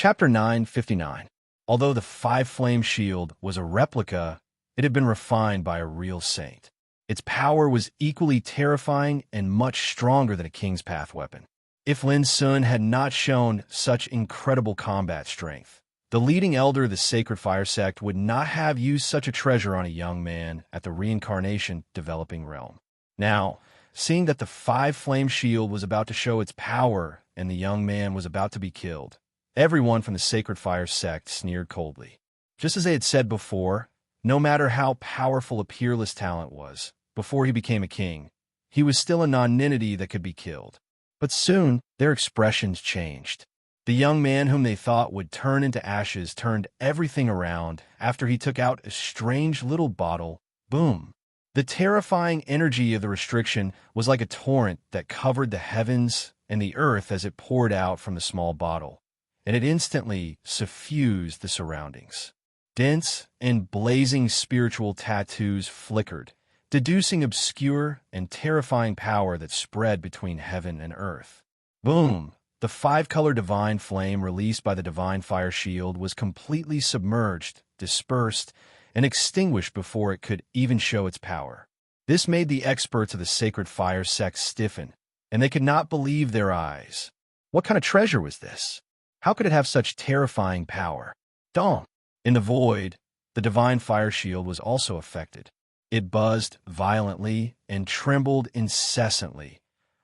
Chapter 959. Although the five-flame shield was a replica, it had been refined by a real saint. Its power was equally terrifying and much stronger than a King's Path weapon. If Lin Sun had not shown such incredible combat strength, the leading elder of the Sacred Fire sect would not have used such a treasure on a young man at the reincarnation developing realm. Now, seeing that the five-flame shield was about to show its power and the young man was about to be killed, everyone from the Sacred Fire sect sneered coldly. Just as they had said before, no matter how powerful a peerless talent was, before he became a king, he was still a non-entity that could be killed. But soon, their expressions changed. The young man whom they thought would turn into ashes turned everything around after he took out a strange little bottle. Boom! The terrifying energy of the restriction was like a torrent that covered the heavens and the earth as it poured out from the small bottle, and it instantly suffused the surroundings. Dense and blazing spiritual tattoos flickered, deducing obscure and terrifying power that spread between heaven and earth. Boom! The five-color divine flame released by the divine fire shield was completely submerged, dispersed, and extinguished before it could even show its power. This made the experts of the Sacred Fire sect stiffen, and they could not believe their eyes. What kind of treasure was this? How could it have such terrifying power? Dong! In the void, the divine fire shield was also affected. It buzzed violently and trembled incessantly,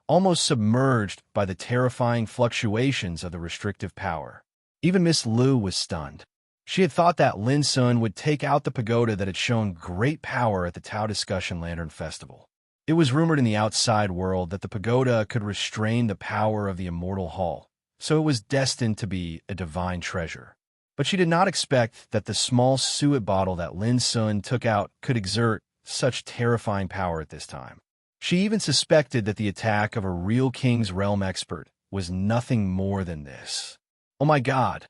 almost submerged by the terrifying fluctuations of the restrictive power. Even Miss Lu was stunned. She had thought that Lin Sun would take out the pagoda that had shown great power at the Tao Discussion Lantern Festival. It was rumored in the outside world that the pagoda could restrain the power of the immortal hall, so it was destined to be a divine treasure. But she did not expect that the small suet bottle that Lin Sun took out could exert such terrifying power at this time. She even suspected that the attack of a real King's Realm expert was nothing more than this. Oh my God!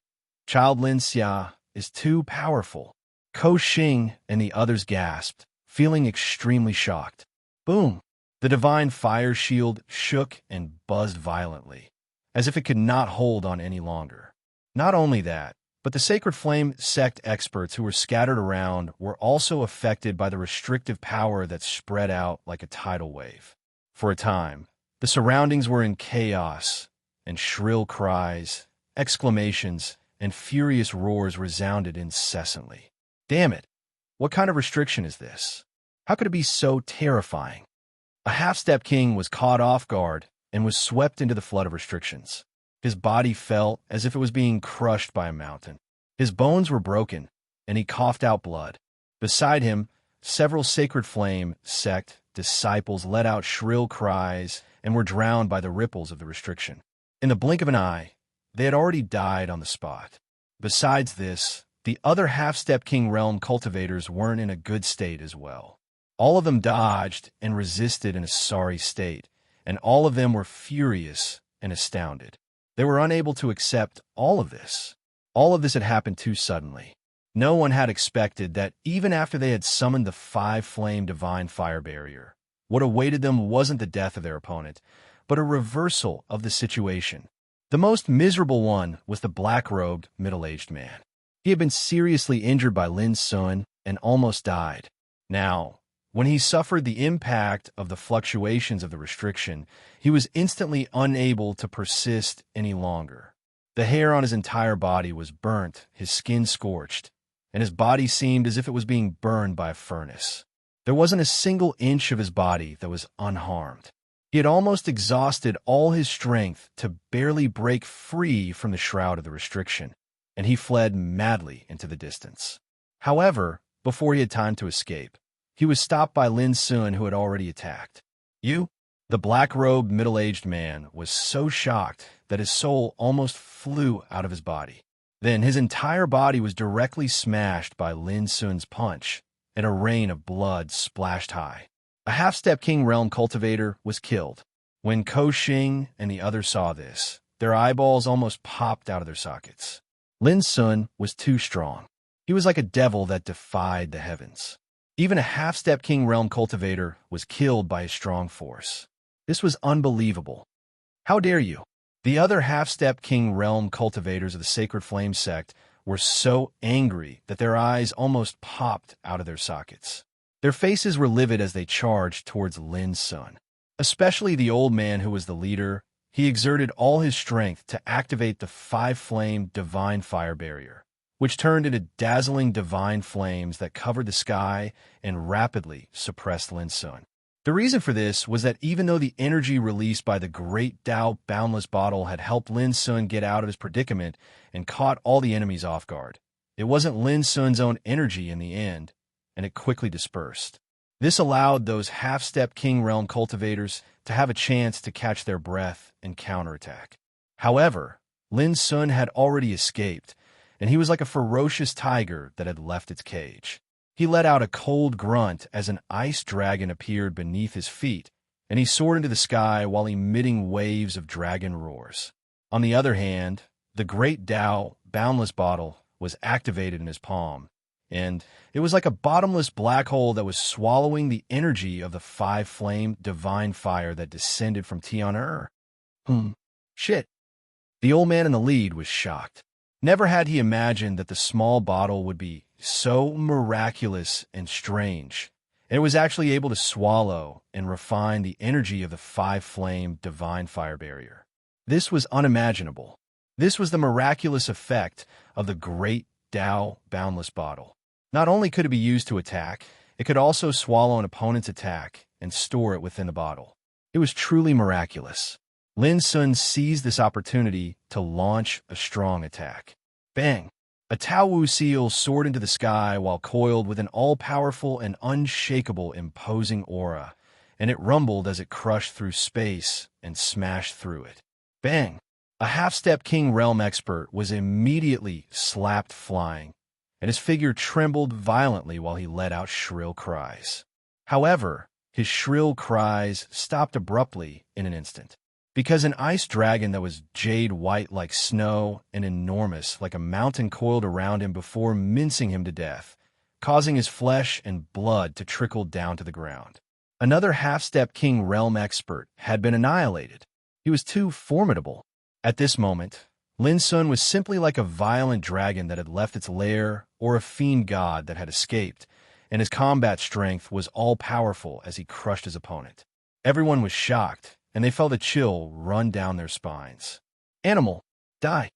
Child Lin Xia is too powerful. Ko Xing and the others gasped, feeling extremely shocked. Boom! The divine fire shield shook and buzzed violently, as if it could not hold on any longer. Not only that, but the Sacred Flame sect experts who were scattered around were also affected by the restrictive power that spread out like a tidal wave. For a time, the surroundings were in chaos, and shrill cries, exclamations, and furious roars resounded incessantly. Damn it! What kind of restriction is this? How could it be so terrifying? A half-step king was caught off guard and was swept into the flood of restrictions. His body felt as if it was being crushed by a mountain. His bones were broken, and he coughed out blood. Beside him, several Sacred Flame sect disciples let out shrill cries and were drowned by the ripples of the restriction. In the blink of an eye, they had already died on the spot. Besides this, the other half-step King Realm cultivators weren't in a good state as well. All of them dodged and resisted in a sorry state, and all of them were furious and astounded. They were unable to accept all of this. All of this had happened too suddenly. No one had expected that even after they had summoned the five-flame divine fire barrier, what awaited them wasn't the death of their opponent, but a reversal of the situation. The most miserable one was the black-robed, middle-aged man. He had been seriously injured by Lin Sun and almost died. Now, when he suffered the impact of the fluctuations of the restriction, he was instantly unable to persist any longer. The hair on his entire body was burnt, his skin scorched, and his body seemed as if it was being burned by a furnace. There wasn't a single inch of his body that was unharmed. He had almost exhausted all his strength to barely break free from the shroud of the restriction, and he fled madly into the distance. However, before he had time to escape, he was stopped by Lin Sun, who had already attacked. You? The black-robed, middle-aged man was so shocked that his soul almost flew out of his body. Then his entire body was directly smashed by Lin Sun's punch, and a rain of blood splashed high. A half-step King Realm cultivator was killed. When Ko Xing and the others saw this, their eyeballs almost popped out of their sockets. Lin Sun was too strong. He was like a devil that defied the heavens. Even a half-step King Realm cultivator was killed by a strong force. This was unbelievable. How dare you? The other half-step king realm cultivators of the Sacred Flame sect were so angry that their eyes almost popped out of their sockets. Their faces were livid as they charged towards Lin's son. Especially the old man who was the leader, he exerted all his strength to activate the five-flame divine fire barrier, which turned into dazzling divine flames that covered the sky and rapidly suppressed Lin's son. The reason for this was that even though the energy released by the Great Tao Boundless Bottle had helped Lin's son get out of his predicament and caught all the enemies off guard, it wasn't Lin's son's own energy in the end, and it quickly dispersed. This allowed those half-step King Realm cultivators to have a chance to catch their breath and counterattack. However, Lin's son had already escaped, and he was like a ferocious tiger that had left its cage. He let out a cold grunt as an ice dragon appeared beneath his feet, and he soared into the sky while emitting waves of dragon roars. On the other hand, the Great Tao Boundless Bottle was activated in his palm, and it was like a bottomless black hole that was swallowing the energy of the five-flame divine fire that descended from Tian-Er. Shit. The old man in the lead was shocked. Never had he imagined that the small bottle would be so miraculous and strange, and it was actually able to swallow and refine the energy of the five-flame divine fire barrier. This was unimaginable. This was the miraculous effect of the Great Tao Boundless Bottle. Not only could it be used to attack, it could also swallow an opponent's attack and store it within the bottle. It was truly miraculous. Lin's son seized this opportunity to launch a strong attack. Bang! A Tao Wu seal soared into the sky while coiled with an all-powerful and unshakable imposing aura, and it rumbled as it crushed through space and smashed through it. Bang! A half-step King Realm expert was immediately slapped flying, and his figure trembled violently while he let out shrill cries. However, his shrill cries stopped abruptly in an instant, because an ice dragon that was jade white like snow and enormous like a mountain coiled around him before mincing him to death, causing his flesh and blood to trickle down to the ground. Another half-step King Realm expert had been annihilated. He was too formidable. At this moment, Lin's son was simply like a violent dragon that had left its lair or a fiend god that had escaped, and his combat strength was all-powerful as he crushed his opponent. Everyone was shocked, and they felt a chill run down their spines. Animal, die.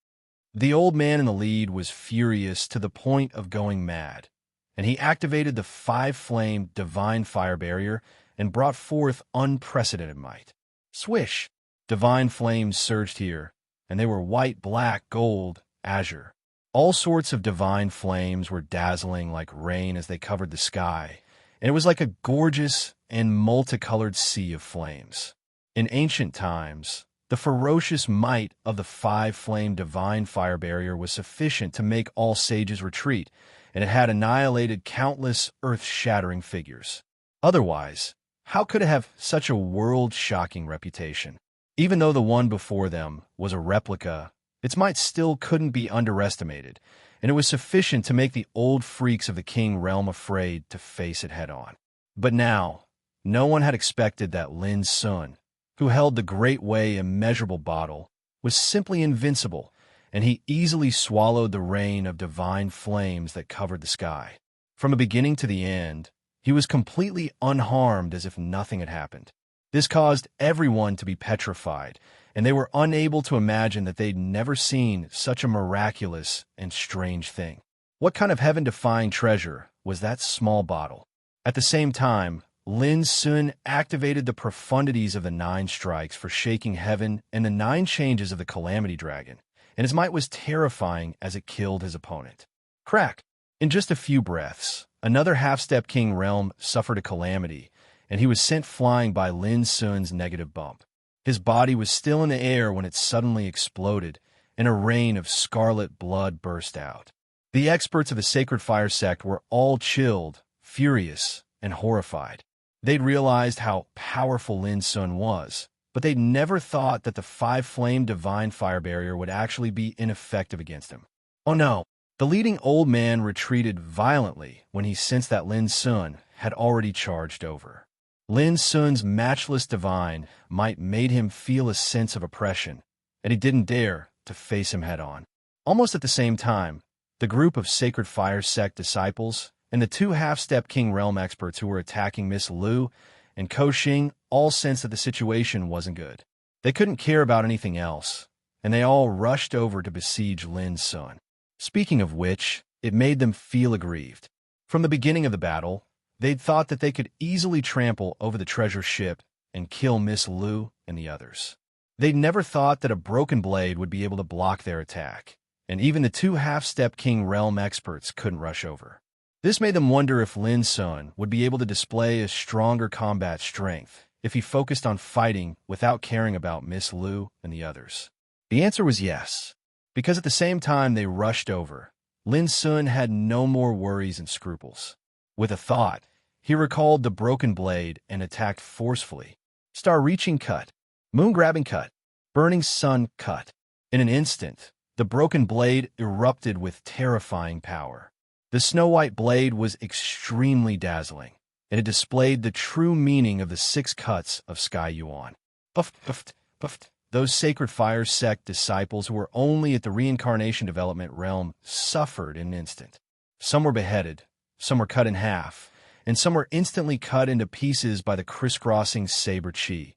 The old man in the lead was furious to the point of going mad, and he activated the five-flame divine fire barrier and brought forth unprecedented might. Swish! Divine flames surged here, and they were white, black, gold, azure. All sorts of divine flames were dazzling like rain as they covered the sky, and it was like a gorgeous and multicolored sea of flames. In ancient times, the ferocious might of the five-flame divine fire barrier was sufficient to make all sages retreat, and it had annihilated countless earth-shattering figures. Otherwise, how could it have such a world-shocking reputation? Even though the one before them was a replica, its might still couldn't be underestimated, and it was sufficient to make the old freaks of the King Realm afraid to face it head-on. But now, no one had expected that Lin's son, who held the great way immeasurable bottle, was simply invincible, and he easily swallowed the rain of divine flames that covered the sky. From the beginning to the end, he was completely unharmed as if nothing had happened. This caused everyone to be petrified, and they were unable to imagine that they'd never seen such a miraculous and strange thing. What kind of heaven-defying treasure was that small bottle? At the same time, Lin's son activated the profundities of the 9 strikes for shaking heaven and the 9 changes of the Calamity Dragon, and his might was terrifying as it killed his opponent. Crack! In just a few breaths, another half-step King Realm suffered a calamity, and he was sent flying by Lin's son's negative bump. His body was still in the air when it suddenly exploded, and a rain of scarlet blood burst out. The experts of the Sacred Fire sect were all chilled, furious, and horrified. They'd realized how powerful Lin's son was, but they'd never thought that the five-flame divine fire barrier would actually be ineffective against him. Oh no! The leading old man retreated violently when he sensed that Lin's son had already charged over. Lin's son's matchless divine might made him feel a sense of oppression, and he didn't dare to face him head-on. Almost at the same time, the group of Sacred Fire sect disciples and the two half-step King Realm experts who were attacking Miss Lu and Ko Xing all sensed that the situation wasn't good. They couldn't care about anything else, and they all rushed over to besiege Lin Sun. Speaking of which, it made them feel aggrieved. From the beginning of the battle, they'd thought that they could easily trample over the treasure ship and kill Miss Lu and the others. They'd never thought that a broken blade would be able to block their attack, and even the two half-step King Realm experts couldn't rush over. This made them wonder if Lin Sun would be able to display a stronger combat strength if he focused on fighting without caring about Miss Lu and the others. The answer was yes, because at the same time they rushed over, Lin Sun had no more worries and scruples. With a thought, he recalled the broken blade and attacked forcefully. Star-reaching cut, moon-grabbing cut, burning sun cut. In an instant, the broken blade erupted with terrifying power. The snow-white blade was extremely dazzling, and it displayed the true meaning of the 6 cuts of Sky Yuan. Puff, puffed, puffed. Those Sacred Fire sect disciples who were only at the reincarnation development realm suffered in an instant. Some were beheaded, some were cut in half, and some were instantly cut into pieces by the crisscrossing saber chi.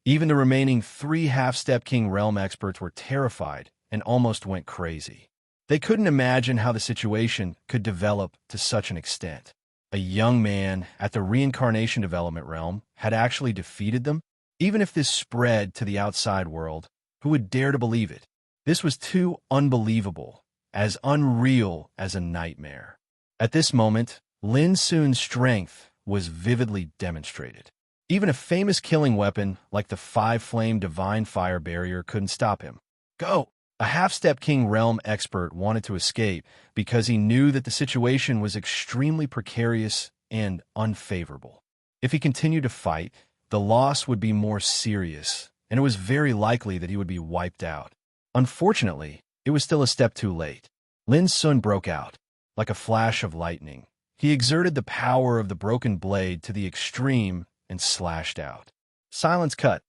Even the remaining 3 half-step King Realm experts were terrified and almost went crazy. They couldn't imagine how the situation could develop to such an extent. A young man at the reincarnation development realm had actually defeated them? Even if this spread to the outside world, who would dare to believe it? This was too unbelievable, as unreal as a nightmare. At this moment, Lin Sun's strength was vividly demonstrated. Even a famous killing weapon like the 5-flame divine fire barrier couldn't stop him. Go! A half-step King Realm expert wanted to escape because he knew that the situation was extremely precarious and unfavorable. If he continued to fight, the loss would be more serious, and it was very likely that he would be wiped out. Unfortunately, it was still a step too late. Lin Sun broke out. Like a flash of lightning, he exerted the power of the broken blade to the extreme and slashed out. Silence cut.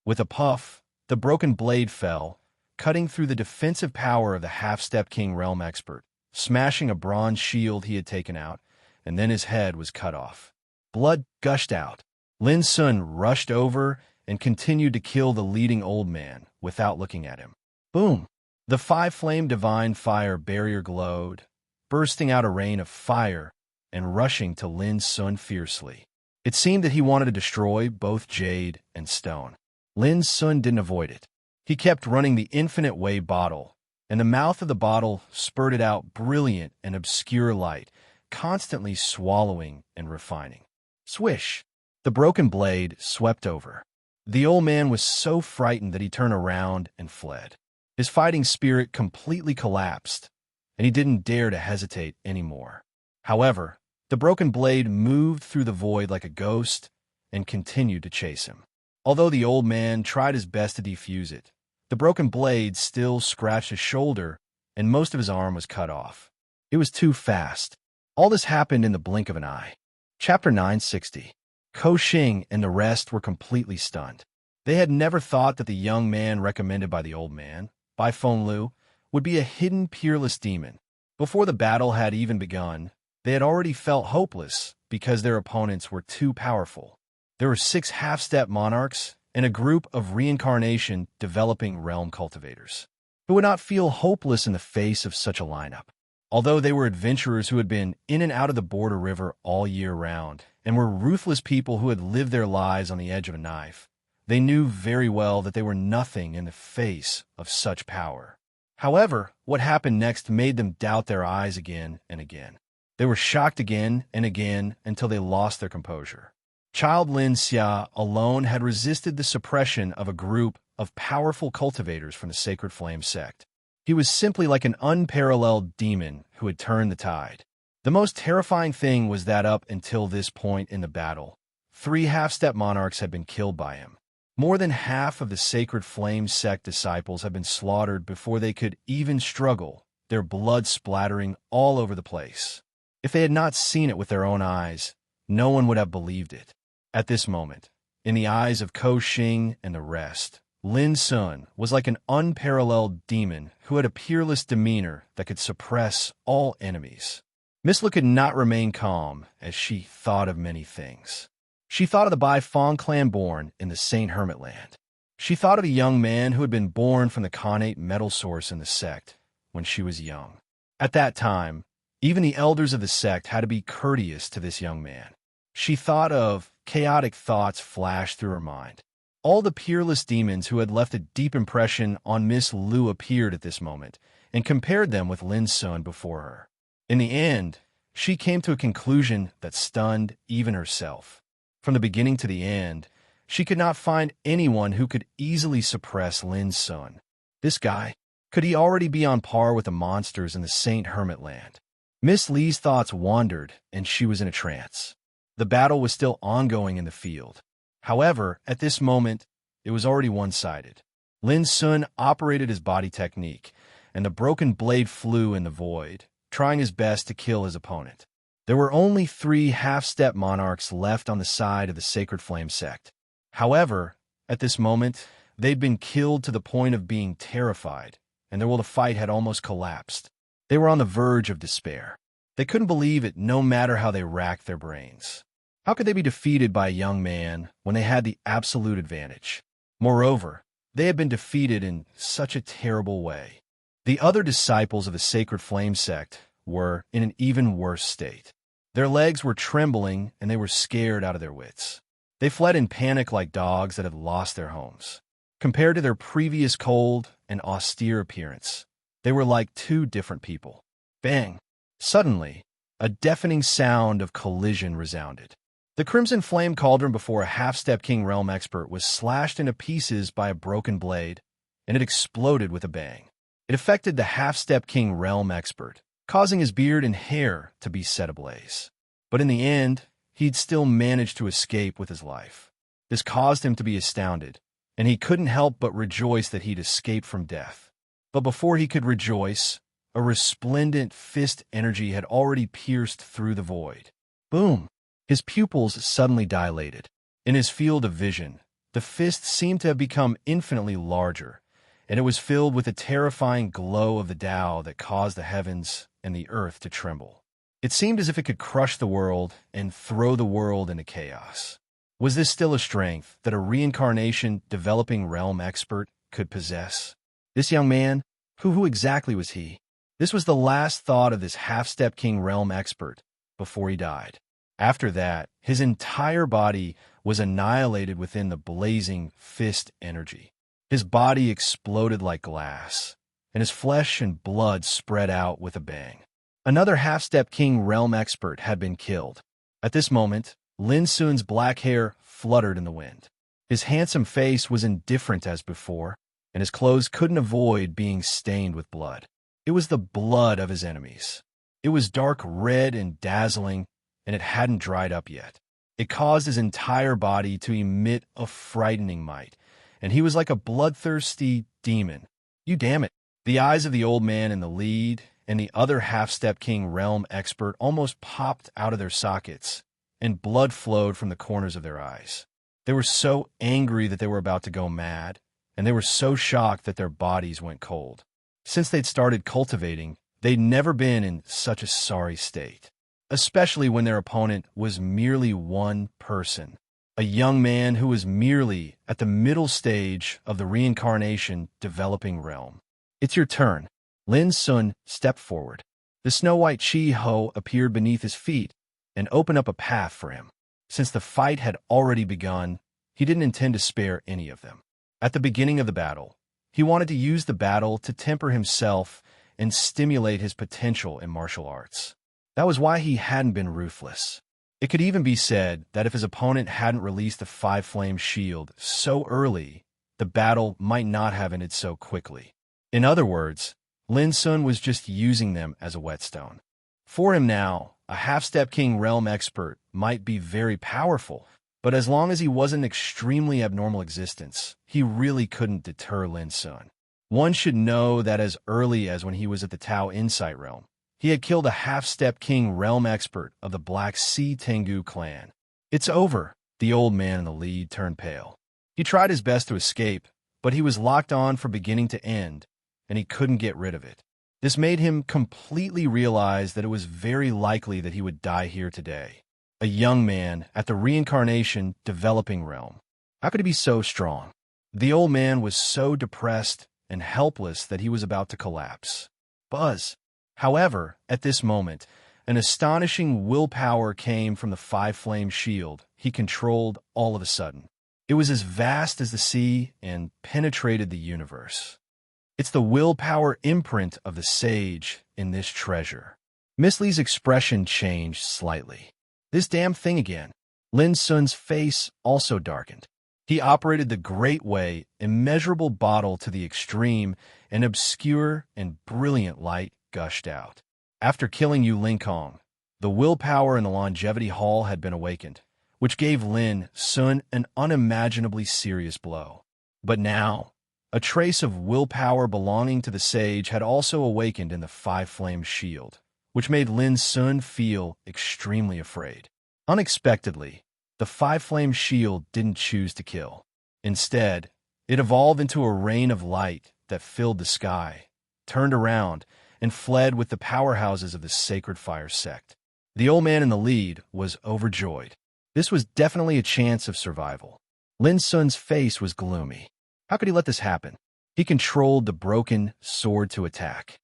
With a puff, the broken blade fell, cutting through the defensive power of the half-step King Realm expert, smashing a bronze shield he had taken out, and then his head was cut off. Blood gushed out. Lin Sun rushed over and continued to kill the leading old man without looking at him. Boom! The 5-flame divine fire barrier glowed, bursting out a rain of fire and rushing to Lin Sun fiercely. It seemed that he wanted to destroy both jade and stone. Lin Sun didn't avoid it. He kept running the infinite way bottle, and the mouth of the bottle spurted out brilliant and obscure light, constantly swallowing and refining. Swish! The broken blade swept over. The old man was so frightened that he turned around and fled. His fighting spirit completely collapsed, and he didn't dare to hesitate anymore. However, the broken blade moved through the void like a ghost and continued to chase him. Although the old man tried his best to defuse it, the broken blade still scratched his shoulder, and most of his arm was cut off. It was too fast. All this happened in the blink of an eye. Chapter 960. Ko Xing and the rest were completely stunned. They had never thought that the young man recommended by the old man, Bai Feng Lu, would be a hidden, peerless demon. Before the battle had even begun, they had already felt hopeless because their opponents were too powerful. There were 6 half-step monarchs and a group of reincarnation developing realm cultivators who would not feel hopeless in the face of such a lineup. Although they were adventurers who had been in and out of the border river all year round and were ruthless people who had lived their lives on the edge of a knife, they knew very well that they were nothing in the face of such power. However, what happened next made them doubt their eyes again and again. They were shocked again and again until they lost their composure. Child Lin Xia alone had resisted the suppression of a group of powerful cultivators from the Sacred Flame sect. He was simply like an unparalleled demon who had turned the tide. The most terrifying thing was that up until this point in the battle, 3 half-step monarchs had been killed by him. More than half of the Sacred Flame sect disciples had been slaughtered before they could even struggle, their blood splattering all over the place. If they had not seen it with their own eyes, no one would have believed it. At this moment, in the eyes of Ko Xing and the rest, Lin Sun was like an unparalleled demon who had a peerless demeanor that could suppress all enemies. Miss Lu could not remain calm as she thought of many things. She thought of the Bai Fong clan born in the Saint Hermit land. She thought of a young man who had been born from the Khanate metal source in the sect when she was young. At that time, even the elders of the sect had to be courteous to this young man. She thought of chaotic thoughts flashed through her mind. All the peerless demons who had left a deep impression on Miss Lu appeared at this moment and compared them with Lin Sun before her. In the end, she came to a conclusion that stunned even herself. From the beginning to the end, she could not find anyone who could easily suppress Lin Sun. This guy, could he already be on par with the monsters in the Saint Hermit land? Miss Li's thoughts wandered, and she was in a trance. The battle was still ongoing in the field. However, at this moment, it was already one-sided. Lin Sun operated his body technique, and the broken blade flew in the void, trying his best to kill his opponent. There were only 3 half-step monarchs left on the side of the Sacred Flame sect. However, at this moment, they'd been killed to the point of being terrified, and the fight had almost collapsed. They were on the verge of despair. They couldn't believe it no matter how they racked their brains. How could they be defeated by a young man when they had the absolute advantage? Moreover, they had been defeated in such a terrible way. The other disciples of the Sacred Flame sect were in an even worse state. Their legs were trembling and they were scared out of their wits. They fled in panic like dogs that had lost their homes. Compared to their previous cold and austere appearance, they were like 2 different people. Bang! Suddenly, a deafening sound of collision resounded. The Crimson Flame Cauldron before a half-step King Realm expert was slashed into pieces by a broken blade, and it exploded with a bang. It affected the half-step King Realm expert, causing his beard and hair to be set ablaze. But in the end, he'd still managed to escape with his life. This caused him to be astounded, and he couldn't help but rejoice that he'd escaped from death. But before he could rejoice, a resplendent fist energy had already pierced through the void. Boom! His pupils suddenly dilated. In his field of vision, the fist seemed to have become infinitely larger, and it was filled with a terrifying glow of the Tao that caused the heavens and the earth to tremble. It seemed as if it could crush the world and throw the world into chaos. Was this still a strength that a reincarnation developing realm expert could possess? This young man, who exactly was he? This was the last thought of this half-step King Realm expert before he died. After that, his entire body was annihilated within the blazing fist energy. His body exploded like glass, and his flesh and blood spread out with a bang. Another half-step King Realm expert had been killed. At this moment, Lin Sun's black hair fluttered in the wind. His handsome face was indifferent as before, and his clothes couldn't avoid being stained with blood. It was the blood of his enemies. It was dark red and dazzling, and it hadn't dried up yet. It caused his entire body to emit a frightening might, and he was like a bloodthirsty demon. You damn it! The eyes of the old man in the lead and the other half-step King Realm expert almost popped out of their sockets, and blood flowed from the corners of their eyes. They were so angry that they were about to go mad, and they were so shocked that their bodies went cold. Since they'd started cultivating, they'd never been in such a sorry state, especially when their opponent was merely one person, a young man who was merely at the middle stage of the reincarnation developing realm. It's your turn. Lin Sun stepped forward. The snow-white Chi-Ho appeared beneath his feet and opened up a path for him. Since the fight had already begun, he didn't intend to spare any of them. At the beginning of the battle, he wanted to use the battle to temper himself and stimulate his potential in martial arts. That was why he hadn't been ruthless. It could even be said that if his opponent hadn't released the 5-flame shield so early, the battle might not have ended so quickly. In other words, Lin Sun was just using them as a whetstone. For him now, a half-step King Realm expert might be very powerful, but as long as he wasn't an extremely abnormal existence, he really couldn't deter Lin Sun. One should know that as early as when he was at the Tao Insight Realm, he had killed a half-step King Realm expert of the Black Sea Tengu clan. It's over. The old man in the lead turned pale. He tried his best to escape, but he was locked on from beginning to end, and he couldn't get rid of it. This made him completely realize that it was very likely that he would die here today. A young man at the reincarnation developing realm. How could he be so strong? The old man was so depressed and helpless that he was about to collapse. Buzz. However, at this moment, an astonishing willpower came from the five-flame shield he controlled all of a sudden. It was as vast as the sea and penetrated the universe. It's the willpower imprint of the sage in this treasure. Miss Li's expression changed slightly. This damn thing again. Lin Sun's face also darkened. He operated the great way, immeasurable bottle to the extreme, and obscure and brilliant light gushed out. After killing Yu Lingkong, the willpower in the longevity hall had been awakened, which gave Lin Sun an unimaginably serious blow. But now, a trace of willpower belonging to the sage had also awakened in the five-flame shield, which made Lin Sun feel extremely afraid. Unexpectedly, the five-flame shield didn't choose to kill. Instead, it evolved into a rain of light that filled the sky, turned around, and fled with the powerhouses of the Sacred Fire sect. The old man in the lead was overjoyed. This was definitely a chance of survival. Lin Sun's face was gloomy. How could he let this happen? He controlled the broken sword to attack.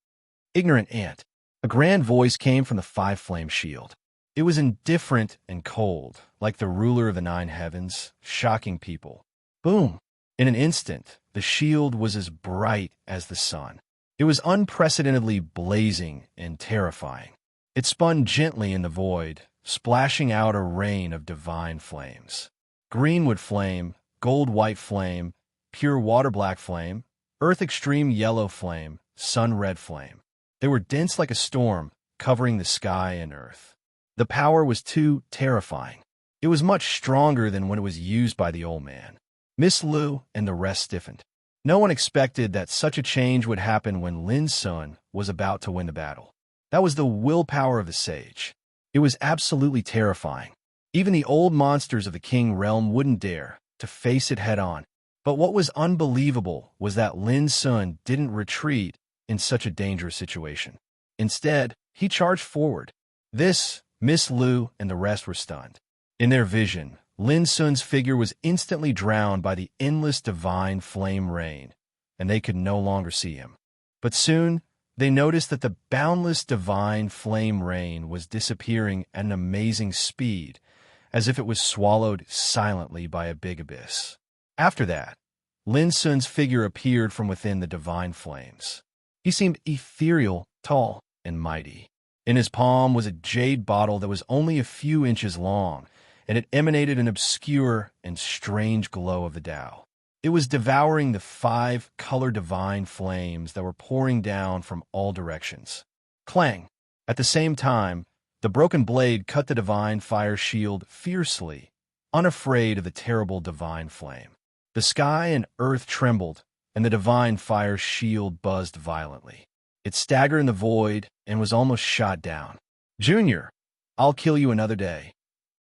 Ignorant ant. A grand voice came from the five-flame shield. It was indifferent and cold, like the ruler of the nine heavens, shocking people. Boom! In an instant, the shield was as bright as the sun. It was unprecedentedly blazing and terrifying. It spun gently in the void, splashing out a rain of divine flames. Greenwood flame, gold-white flame, pure water-black flame, earth extreme yellow flame, sun-red flame. They were dense like a storm, covering the sky and earth. The power was too terrifying. It was much stronger than when it was used by the old man. Miss Lu and the rest stiffened. No one expected that such a change would happen when Lin Sun was about to win the battle. That was the willpower of the sage. It was absolutely terrifying. Even the old monsters of the King realm wouldn't dare to face it head-on. But what was unbelievable was that Lin Sun didn't retreat in such a dangerous situation. Instead, he charged forward. This, Miss Lu and the rest were stunned. In their vision, Lin Sun's figure was instantly drowned by the endless divine flame rain, and they could no longer see him. But soon, they noticed that the boundless divine flame rain was disappearing at an amazing speed, as if it was swallowed silently by a big abyss. After that, Lin Sun's figure appeared from within the divine flames. He seemed ethereal, tall, and mighty. In his palm was a jade bottle that was only a few inches long, and it emanated an obscure and strange glow of the Tao. It was devouring the 5 color divine flames that were pouring down from all directions. Clang! At the same time, the broken blade cut the divine fire shield fiercely, unafraid of the terrible divine flame. The sky and earth trembled, and the divine fire shield buzzed violently. It staggered in the void and was almost shot down. "Junior, I'll kill you another day."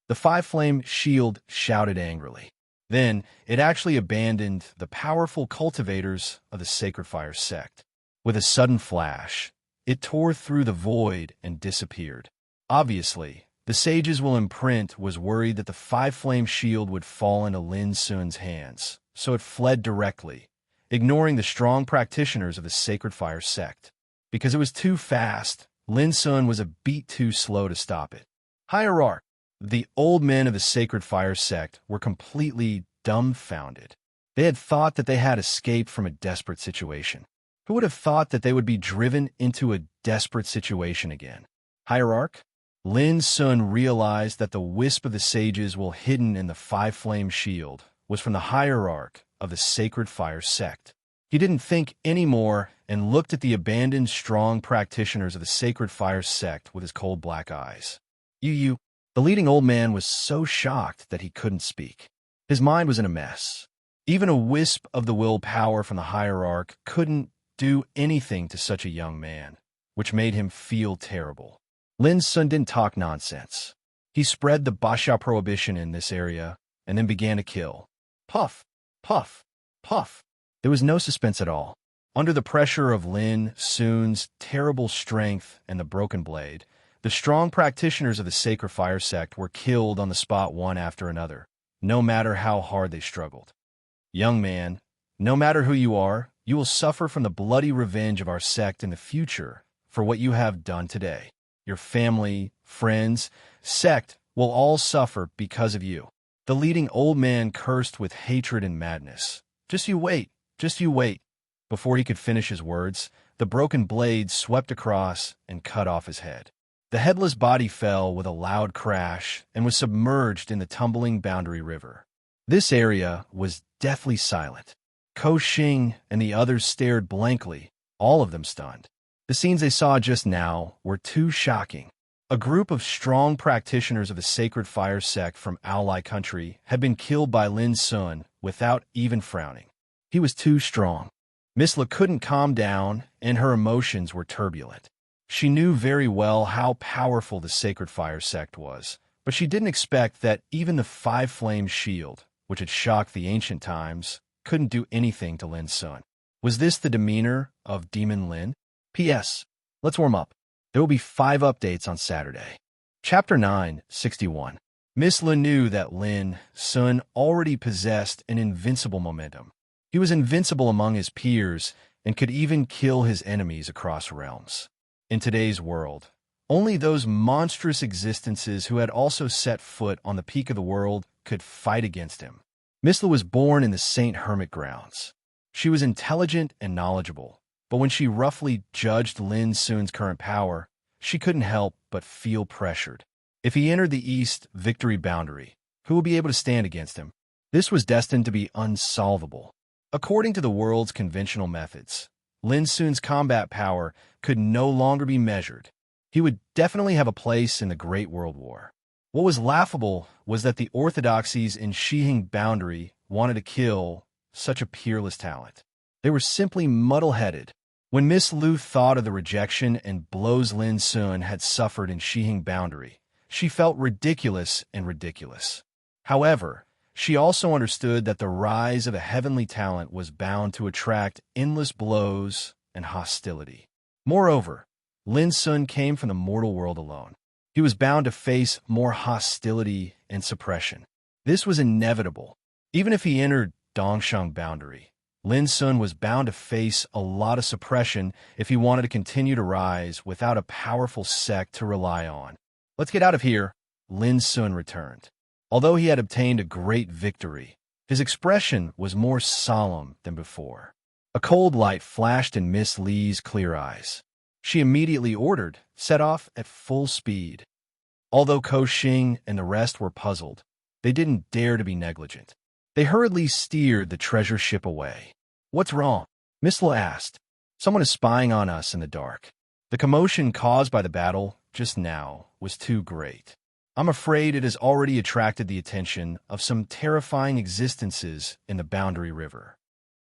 The five-flame shield shouted angrily. Then it actually abandoned the powerful cultivators of the Sacred Fire sect. With a sudden flash, it tore through the void and disappeared. Obviously, the sage's will imprint was worried that the five-flame shield would fall into Lin Sun's hands, so it fled directly, ignoring the strong practitioners of the Sacred Fire sect. Because it was too fast, Lin Sun was a beat too slow to stop it. Hierarch. The old men of the Sacred Fire sect were completely dumbfounded. They had thought that they had escaped from a desperate situation. Who would have thought that they would be driven into a desperate situation again? Hierarch? Lin Sun realized that the wisp of the sages while hidden in the five-flame shield was from the hierarch of the Sacred Fire sect. He didn't think anymore and looked at the abandoned strong practitioners of the Sacred Fire sect with his cold black eyes. You. The leading old man was so shocked that he couldn't speak. His mind was in a mess. Even a wisp of the willpower from the hierarch couldn't do anything to such a young man, which made him feel terrible. Lin Sun didn't talk nonsense. He spread the Basha prohibition in this area and then began to kill. Puff, puff, puff. There was no suspense at all. Under the pressure of Lin Sun's terrible strength and the broken blade, the strong practitioners of the Sacred Fire sect were killed on the spot one after another, no matter how hard they struggled. Young man, no matter who you are, you will suffer from the bloody revenge of our sect in the future for what you have done today. Your family, friends, sect will all suffer because of you. The leading old man cursed with hatred and madness. Just you wait, just you wait. Before he could finish his words, the broken blade swept across and cut off his head. The headless body fell with a loud crash and was submerged in the tumbling Boundary River. This area was deathly silent. Ko Xing and the others stared blankly, all of them stunned. The scenes they saw just now were too shocking. A group of strong practitioners of the Sacred Fire sect from Ally country had been killed by Lin Sun without even frowning. He was too strong. Miss La couldn't calm down, and her emotions were turbulent. She knew very well how powerful the Sacred Fire sect was, but she didn't expect that even the Five Flames shield, which had shocked the ancient times, couldn't do anything to Lin Sun. Was this the demeanor of Demon Lin? P.S. Let's warm up. There will be 5 updates on Saturday. Chapter 9:61. Miss La knew that Lin Sun already possessed an invincible momentum. He was invincible among his peers and could even kill his enemies across realms. In today's world, only those monstrous existences who had also set foot on the peak of the world could fight against him. Miss La was born in the Saint Hermit grounds. She was intelligent and knowledgeable, but when she roughly judged Lin Sun's current power, she couldn't help but feel pressured. If he entered the East Victory Boundary, who would be able to stand against him? This was destined to be unsolvable. According to the world's conventional methods, Lin Sun's combat power could no longer be measured. He would definitely have a place in the Great World War. What was laughable was that the orthodoxies in Shihing Boundary wanted to kill such a peerless talent. They were simply muddle-headed. When Miss Lu thought of the rejection and blows Lin Sun had suffered in Shihing Boundary, she felt ridiculous and ridiculous. However, she also understood that the rise of a heavenly talent was bound to attract endless blows and hostility. Moreover, Lin Sun came from the mortal world alone. He was bound to face more hostility and suppression. This was inevitable. Even if he entered Dongsheng Boundary, Lin Sun was bound to face a lot of suppression if he wanted to continue to rise without a powerful sect to rely on. Let's get out of here, Lin Sun returned. Although he had obtained a great victory, his expression was more solemn than before. A cold light flashed in Miss Li's clear eyes. She immediately ordered, set off at full speed. Although Ko Xing and the rest were puzzled, they didn't dare to be negligent. They hurriedly steered the treasure ship away. What's wrong? Miss La asked. Someone is spying on us in the dark. The commotion caused by the battle just now was too great. I'm afraid it has already attracted the attention of some terrifying existences in the Boundary River.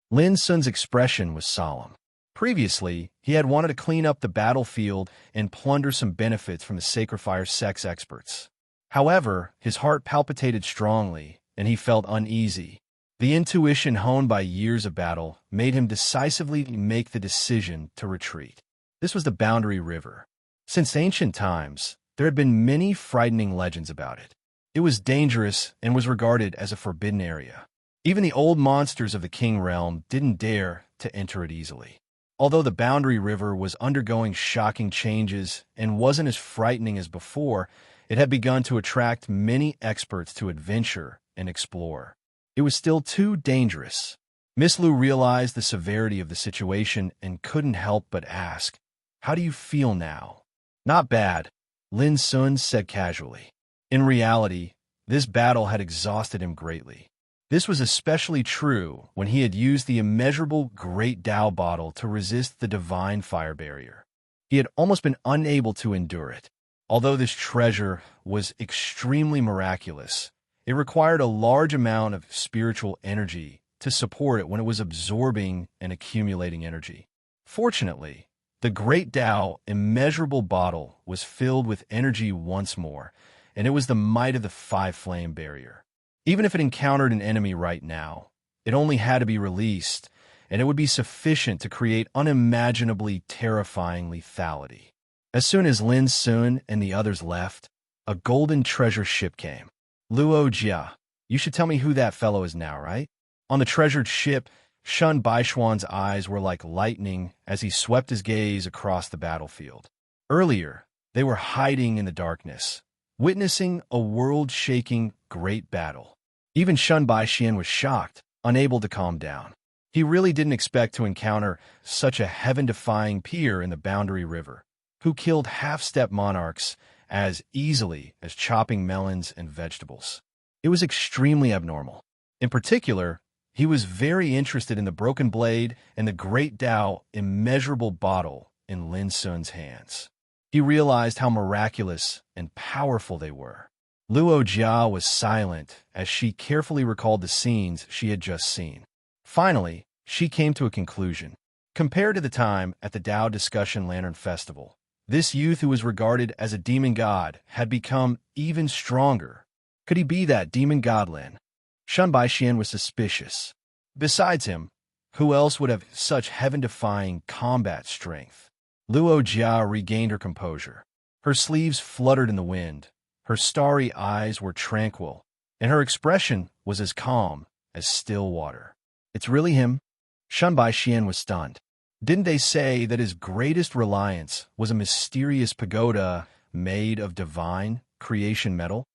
Lin Sun's expression was solemn. Previously, he had wanted to clean up the battlefield and plunder some benefits from the Sacred Fire sect's experts. However, his heart palpitated strongly, and he felt uneasy. The intuition honed by years of battle made him decisively make the decision to retreat. This was the Boundary River. Since ancient times, there had been many frightening legends about it. It was dangerous and was regarded as a forbidden area. Even the old monsters of the King Realm didn't dare to enter it easily. Although the Boundary River was undergoing shocking changes and wasn't as frightening as before, it had begun to attract many experts to adventure and explore. It was still too dangerous. Miss Lu realized the severity of the situation and couldn't help but ask, "How do you feel now?" "Not bad," Lin Sun said casually. In reality, this battle had exhausted him greatly. This was especially true when he had used the immeasurable Great Tao bottle to resist the divine fire barrier. He had almost been unable to endure it. Although this treasure was extremely miraculous, it required a large amount of spiritual energy to support it when it was absorbing and accumulating energy. Fortunately, the Great Tao immeasurable bottle was filled with energy once more, and it was the might of the five-flame barrier. Even if it encountered an enemy right now, it only had to be released, and it would be sufficient to create unimaginably terrifying lethality. As soon as Lin Sun and the others left, a golden treasure ship came. Luo Jia, you should tell me who that fellow is now, right? On the treasured ship, Shun Baishuan's eyes were like lightning as he swept his gaze across the battlefield. Earlier, they were hiding in the darkness, witnessing a world-shaking great battle. Even Shun Baixian was shocked, unable to calm down. He really didn't expect to encounter such a heaven-defying peer in the Boundary River, who killed half-step monarchs as easily as chopping melons and vegetables. It was extremely abnormal. In particular, he was very interested in the broken blade and the great Dao immeasurable bottle in Lin Sun's hands. He realized how miraculous and powerful they were. Luo Jia was silent as she carefully recalled the scenes she had just seen. Finally, she came to a conclusion. Compared to the time at the Dao Discussion Lantern Festival, this youth who was regarded as a demon god had become even stronger. Could he be that demon god Lin? Shun Baixian was suspicious. Besides him, who else would have such heaven-defying combat strength? Luo Jia regained her composure. Her sleeves fluttered in the wind, her starry eyes were tranquil, and her expression was as calm as still water. It's really him? Shun Baixian was stunned. Didn't they say that his greatest reliance was a mysterious pagoda made of divine creation metal?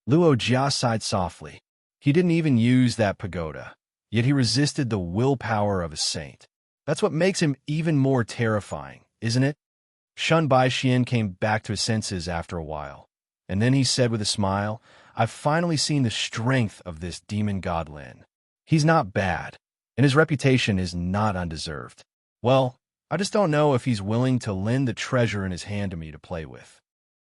Luo Jia sighed softly. He didn't even use that pagoda, yet he resisted the willpower of a saint. That's what makes him even more terrifying, isn't it? Shun Baixian came back to his senses after a while, and then he said with a smile, I've finally seen the strength of this demon god Lin. He's not bad, and his reputation is not undeserved. Well, I just don't know if he's willing to lend the treasure in his hand to me to play with.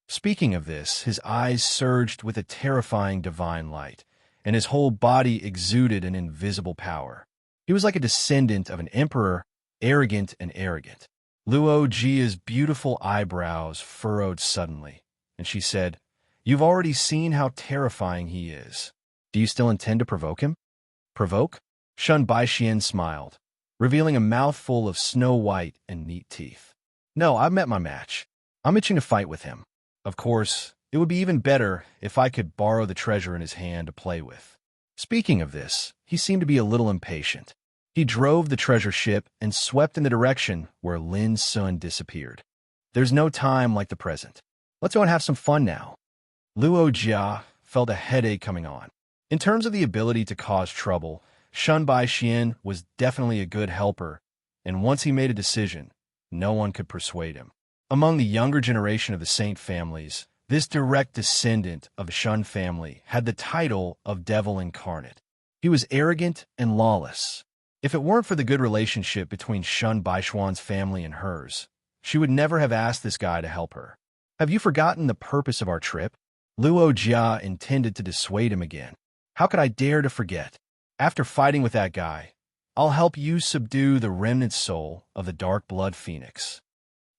Speaking of this, his eyes surged with a terrifying divine light, and his whole body exuded an invisible power. He was like a descendant of an emperor, arrogant and arrogant. Luo Jia's beautiful eyebrows furrowed suddenly, and she said, You've already seen how terrifying he is. Do you still intend to provoke him? Provoke? Shun Baixian smiled, revealing a mouthful of snow-white and neat teeth. No, I've met my match. I'm itching to fight with him. Of course, it would be even better if I could borrow the treasure in his hand to play with. Speaking of this, he seemed to be a little impatient. He drove the treasure ship and swept in the direction where Lin Sun disappeared. There's no time like the present. Let's go and have some fun now. Luo Jia felt a headache coming on. In terms of the ability to cause trouble, Shun Baixian was definitely a good helper, and once he made a decision, no one could persuade him. Among the younger generation of the Saint families, this direct descendant of the Shun family had the title of Devil Incarnate. He was arrogant and lawless. If it weren't for the good relationship between Shun Baishuan's family and hers, she would never have asked this guy to help her. Have you forgotten the purpose of our trip? Luo Jia intended to dissuade him again. How could I dare to forget? After fighting with that guy, I'll help you subdue the remnant soul of the dark blood phoenix.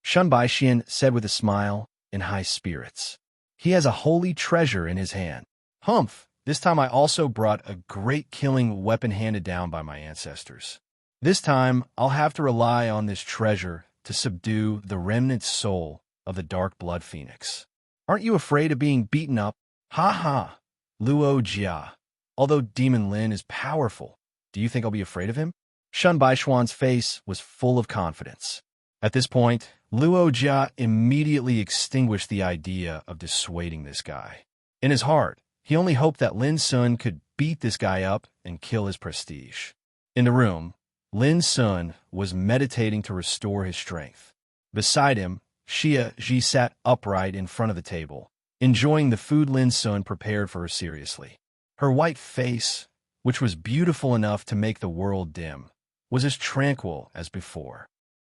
Shun Baixian said with a smile, in high spirits. He has a holy treasure in his hand. Humph! This time I also brought a great killing weapon handed down by my ancestors. This time I'll have to rely on this treasure to subdue the remnant soul of the dark blood phoenix. Aren't you afraid of being beaten up? Ha ha! Luo Jia. Although Demon Lin is powerful, do you think I'll be afraid of him? Shun Baishuan's face was full of confidence. At this point, Luo Jia immediately extinguished the idea of dissuading this guy. In his heart, he only hoped that Lin Sun could beat this guy up and kill his prestige. In the room, Lin Sun was meditating to restore his strength. Beside him, Xia Ji sat upright in front of the table, enjoying the food Lin Sun prepared for her seriously. Her white face, which was beautiful enough to make the world dim, was as tranquil as before.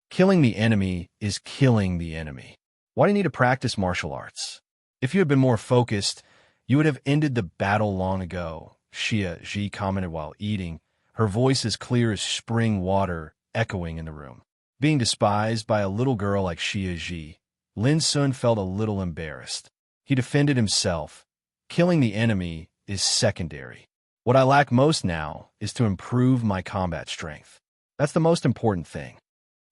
Killing the enemy is killing the enemy. Why do you need to practice martial arts? If you had been more focused, you would have ended the battle long ago, Xia Ji commented while eating, her voice as clear as spring water echoing in the room. Being despised by a little girl like Xia Ji, Lin Sun felt a little embarrassed. He defended himself. Killing the enemy is secondary. What I lack most now is to improve my combat strength. That's the most important thing.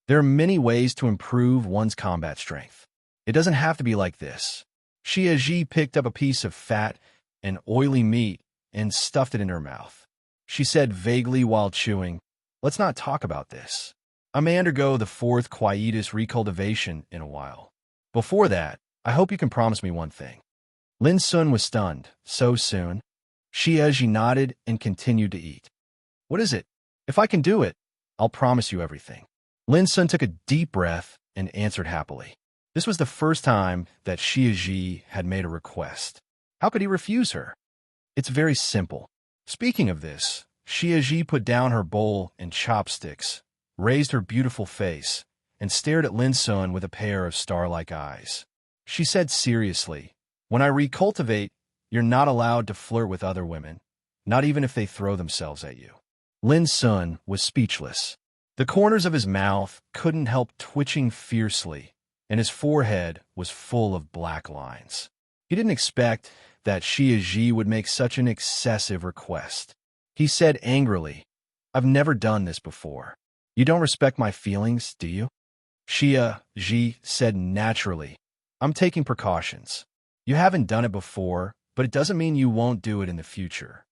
There are many ways to improve one's combat strength. It doesn't have to be like this. Xia Ji picked up a piece of fat and oily meat and stuffed it in her mouth. She said vaguely while chewing, "Let's not talk about this. I may undergo the fourth quietus recultivation in a while. Before that, I hope you can promise me one thing." Lin Sun was stunned. So soon? Xia Ji nodded and continued to eat. "What is it? If I can do it, I'll promise you everything." Lin Sun took a deep breath and answered happily. This was the first time that Xia Ji had made a request. How could he refuse her? It's very simple. Speaking of this, Xia Ji put down her bowl and chopsticks, raised her beautiful face, and stared at Lin Sun with a pair of star-like eyes. She said seriously, "When I recultivate, you're not allowed to flirt with other women, not even if they throw themselves at you." Lin Sun was speechless. The corners of his mouth couldn't help twitching fiercely, and his forehead was full of black lines. He didn't expect that Xia Ji would make such an excessive request. He said angrily, "I've never done this before. You don't respect my feelings, do you?" Xia Ji said naturally, "I'm taking precautions. You haven't done it before, but it doesn't mean you won't do it in the future."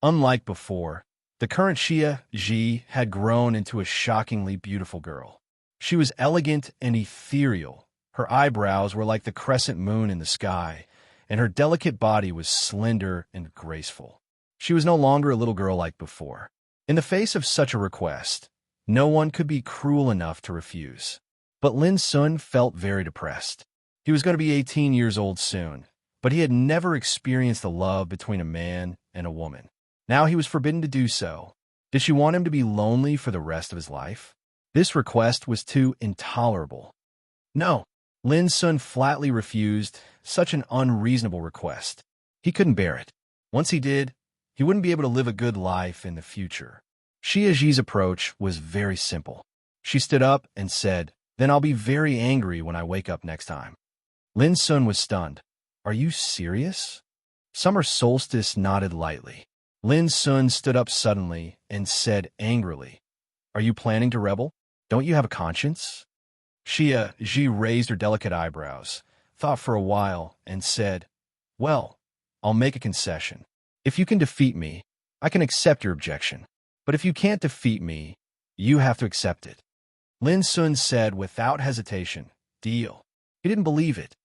Unlike before, the current Xia Ji had grown into a shockingly beautiful girl. She was elegant and ethereal. Her eyebrows were like the crescent moon in the sky, and her delicate body was slender and graceful. She was no longer a little girl like before. In the face of such a request, no one could be cruel enough to refuse. But Lin Sun felt very depressed. He was going to be 18 years old soon, but he had never experienced the love between a man and a woman. Now he was forbidden to do so. Did she want him to be lonely for the rest of his life? This request was too intolerable. No, Lin Sun flatly refused such an unreasonable request. He couldn't bear it. Once he did, he wouldn't be able to live a good life in the future. Xia Ji's approach was very simple. She stood up and said, "Then I'll be very angry when I wake up next time." Lin Sun was stunned. "Are you serious?" Summer Solstice nodded lightly. Lin Sun stood up suddenly and said angrily, "Are you planning to rebel? Don't you have a conscience?" Xia Ji raised her delicate eyebrows, thought for a while, and said, "Well, I'll make a concession. If you can defeat me, I can accept your objection. But if you can't defeat me, you have to accept it." Lin Sun said without hesitation, "Deal." He didn't believe it.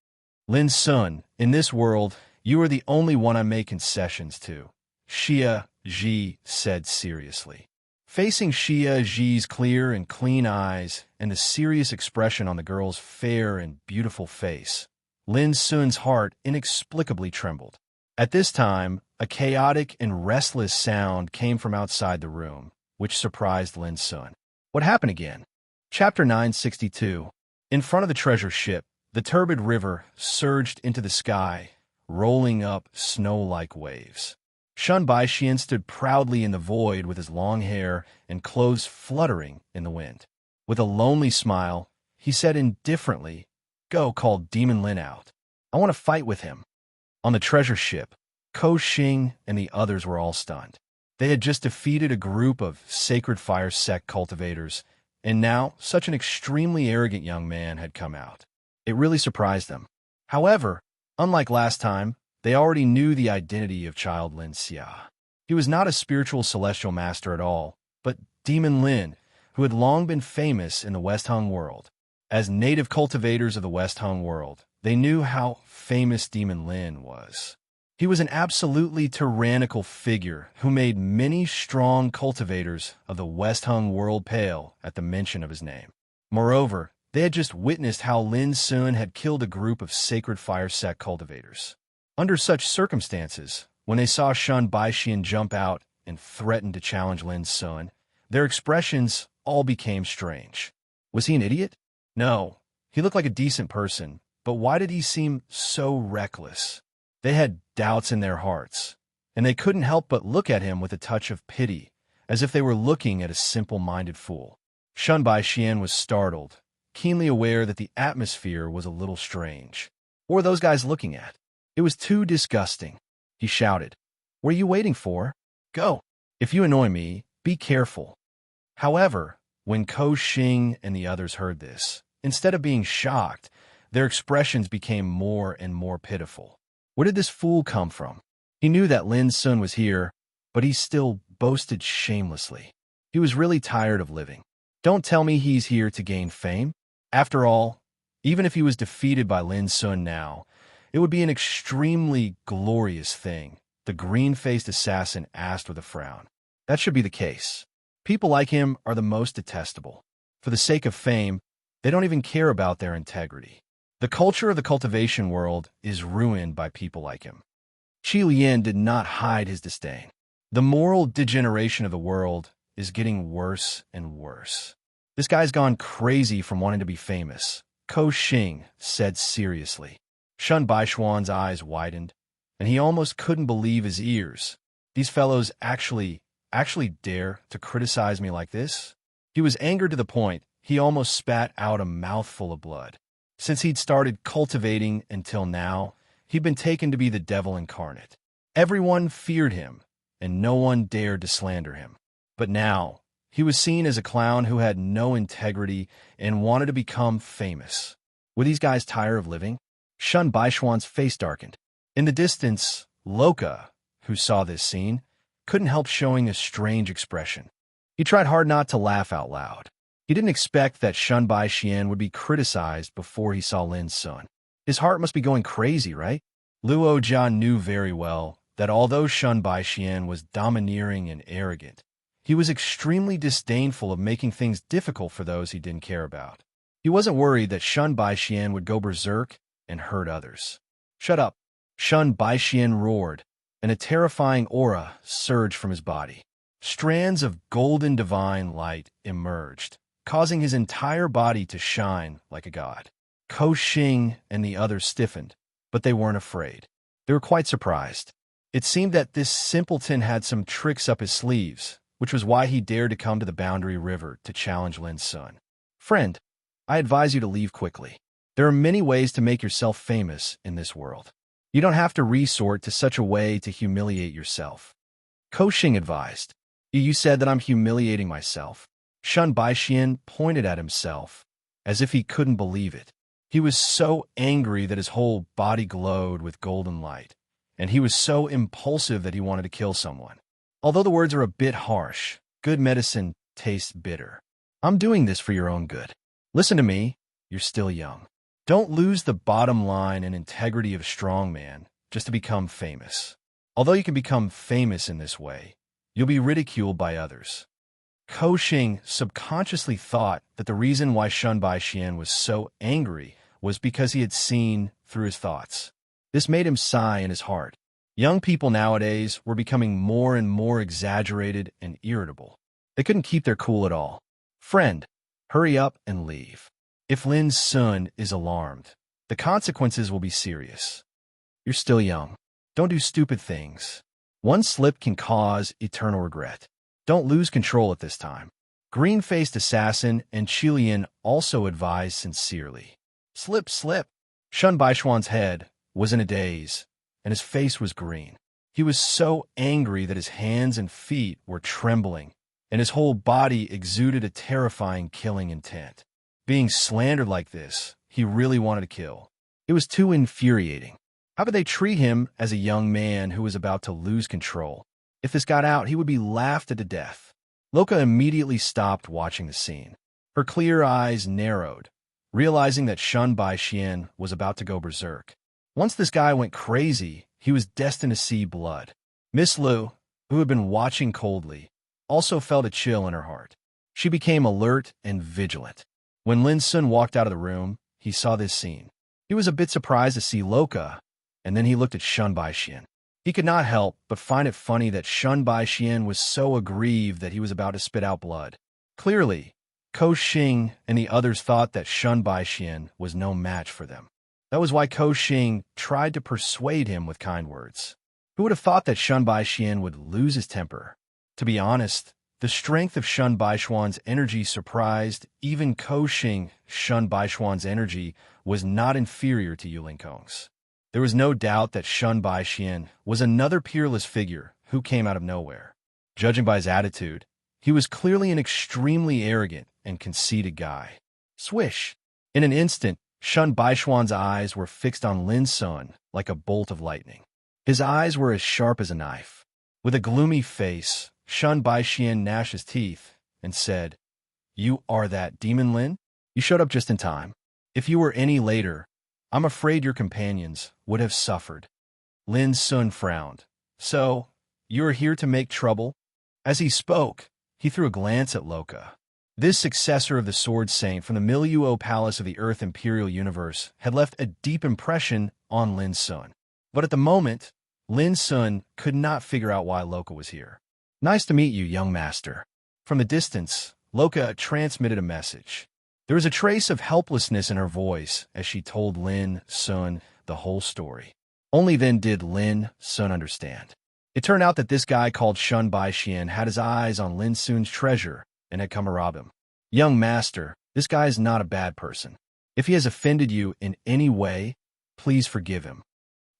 "Lin Sun, in this world, you are the only one I make concessions to," Xia Ji said seriously. Facing Xia Ji's clear and clean eyes and the serious expression on the girl's fair and beautiful face, Lin Sun's heart inexplicably trembled. At this time, a chaotic and restless sound came from outside the room, which surprised Lin Sun. What happened again? Chapter 962. In front of the treasure ship, the turbid river surged into the sky, rolling up snow-like waves. Shun Baixian stood proudly in the void with his long hair and clothes fluttering in the wind. With a lonely smile, he said indifferently, "Go call Demon Lin out. I want to fight with him." On the treasure ship, Ko Xing and the others were all stunned. They had just defeated a group of Sacred Fire Sect cultivators, and now such an extremely arrogant young man had come out. It really surprised them. However, unlike last time, they already knew the identity of Child Lin Xia. He was not a spiritual celestial master at all, but Demon Lin, who had long been famous in the West Hung world. As native cultivators of the West Hung world, they knew how famous Demon Lin was. He was an absolutely tyrannical figure who made many strong cultivators of the West Hung world pale at the mention of his name. Moreover, they had just witnessed how Lin Sun had killed a group of Sacred Fire Sect cultivators. Under such circumstances, when they saw Shun Baixian jump out and threaten to challenge Lin Sun, their expressions all became strange. Was he an idiot? No, he looked like a decent person, but why did he seem so reckless? They had doubts in their hearts, and they couldn't help but look at him with a touch of pity, as if they were looking at a simple-minded fool. Shun Baixian was startled, keenly aware that the atmosphere was a little strange. What were those guys looking at? It was too disgusting. He shouted, "What are you waiting for? Go. If you annoy me, be careful." However, When Ko Xing and the others heard this, instead of being shocked, their expressions became more and more pitiful. Where did this fool come from? He knew that Lin Sun was here, but he still boasted shamelessly. He was really tired of living. Don't tell me he's here to gain fame. After all, even if he was defeated by Lin Sun now, it would be an extremely glorious thing, the green-faced assassin asked with a frown. That should be the case. People like him are the most detestable. For the sake of fame, they don't even care about their integrity. The culture of the cultivation world is ruined by people like him. Qi Lian did not hide his disdain. The moral degeneration of the world is getting worse and worse. This guy's gone crazy from wanting to be famous, Ko Xing said seriously. Shun Baishuan's eyes widened, and he almost couldn't believe his ears. These fellows actually dare to criticize me like this? He was angered to the point he almost spat out a mouthful of blood. Since he'd started cultivating until now, he'd been taken to be the devil incarnate. Everyone feared him, and no one dared to slander him. But now, he was seen as a clown who had no integrity and wanted to become famous. Were these guys tired of living? Shun Baishuan's face darkened. In the distance, Loka, who saw this scene, couldn't help showing a strange expression. He tried hard not to laugh out loud. He didn't expect that Shun Baixian would be criticized before he saw Lin Sun. His heart must be going crazy, right? Luo Jia knew very well that although Shun Baixian was domineering and arrogant, he was extremely disdainful of making things difficult for those he didn't care about. He wasn't worried that Shun Baixian would go berserk and hurt others. Shut up, Shun Baixian roared, and a terrifying aura surged from his body. Strands of golden divine light emerged, causing his entire body to shine like a god. Ko Xing and the others stiffened, but they weren't afraid. They were quite surprised. It seemed that this simpleton had some tricks up his sleeves, which was why he dared to come to the Boundary River to challenge Lin Sun. Friend, I advise you to leave quickly. There are many ways to make yourself famous in this world. You don't have to resort to such a way to humiliate yourself. Ko Xing advised. You said that I'm humiliating myself. Shun Baixian pointed at himself, as if he couldn't believe it. He was so angry that his whole body glowed with golden light, and he was so impulsive that he wanted to kill someone. Although the words are a bit harsh, good medicine tastes bitter. I'm doing this for your own good. Listen to me, you're still young. Don't lose the bottom line and integrity of a strong man just to become famous. Although you can become famous in this way, you'll be ridiculed by others. Ko Xing subconsciously thought that the reason why Shun Baixian was so angry was because he had seen through his thoughts. This made him sigh in his heart. Young people nowadays were becoming more and more exaggerated and irritable. They couldn't keep their cool at all. Friend, hurry up and leave. If Lin Sun is alarmed, the consequences will be serious. You're still young. Don't do stupid things. One slip can cause eternal regret. Don't lose control at this time. Green-faced assassin and Qilian also advised sincerely. Slip, slip. Shun Baishuan's head was in a daze, and his face was green. He was so angry that his hands and feet were trembling, and his whole body exuded a terrifying killing intent. Being slandered like this, he really wanted to kill. It was too infuriating. How could they treat him as a young man who was about to lose control? If this got out, he would be laughed to death. Loka immediately stopped watching the scene. Her clear eyes narrowed, realizing that Shun Baixian was about to go berserk. Once this guy went crazy, he was destined to see blood. Miss Lu, who had been watching coldly, also felt a chill in her heart. She became alert and vigilant. When Lin Sun walked out of the room, he saw this scene. He was a bit surprised to see Loka, and then he looked at Shun Baixian. He could not help but find it funny that Shun Baixian was so aggrieved that he was about to spit out blood. Clearly, Ko Xing and the others thought that Shun Baixian was no match for them. That was why Ko Xing tried to persuade him with kind words. Who would have thought that Shun Baixian would lose his temper? To be honest, the strength of Shun Baishuan's energy surprised even Ko Xing. Shun Baishuan's energy was not inferior to Yulin Kong's. There was no doubt that Shun Baixian was another peerless figure who came out of nowhere. Judging by his attitude, He was clearly an extremely arrogant and conceited guy. Swish! In an instant, Shun Baishuan's eyes were fixed on Lin Sun like a bolt of lightning. His eyes were as sharp as a knife. With a gloomy face, Shun Baishian gnashed his teeth and said, "You are that demon Lin? You showed up just in time. If you were any later, I'm afraid your companions would have suffered." Lin Sun frowned. "So, you are here to make trouble?" As he spoke, he threw a glance at Loka. This successor of the Sword Saint from the Miluo Palace of the Earth Imperial Universe had left a deep impression on Lin Sun. But at the moment, Lin Sun could not figure out why Loka was here. "Nice to meet you, young master." From the distance, Loka transmitted a message. There was a trace of helplessness in her voice as she told Lin Sun the whole story. Only then did Lin Sun understand. It turned out that this guy called Shun Baixian had his eyes on Lin Sun's treasure and had come to rob him. "Young master, this guy is not a bad person. If he has offended you in any way, please forgive him."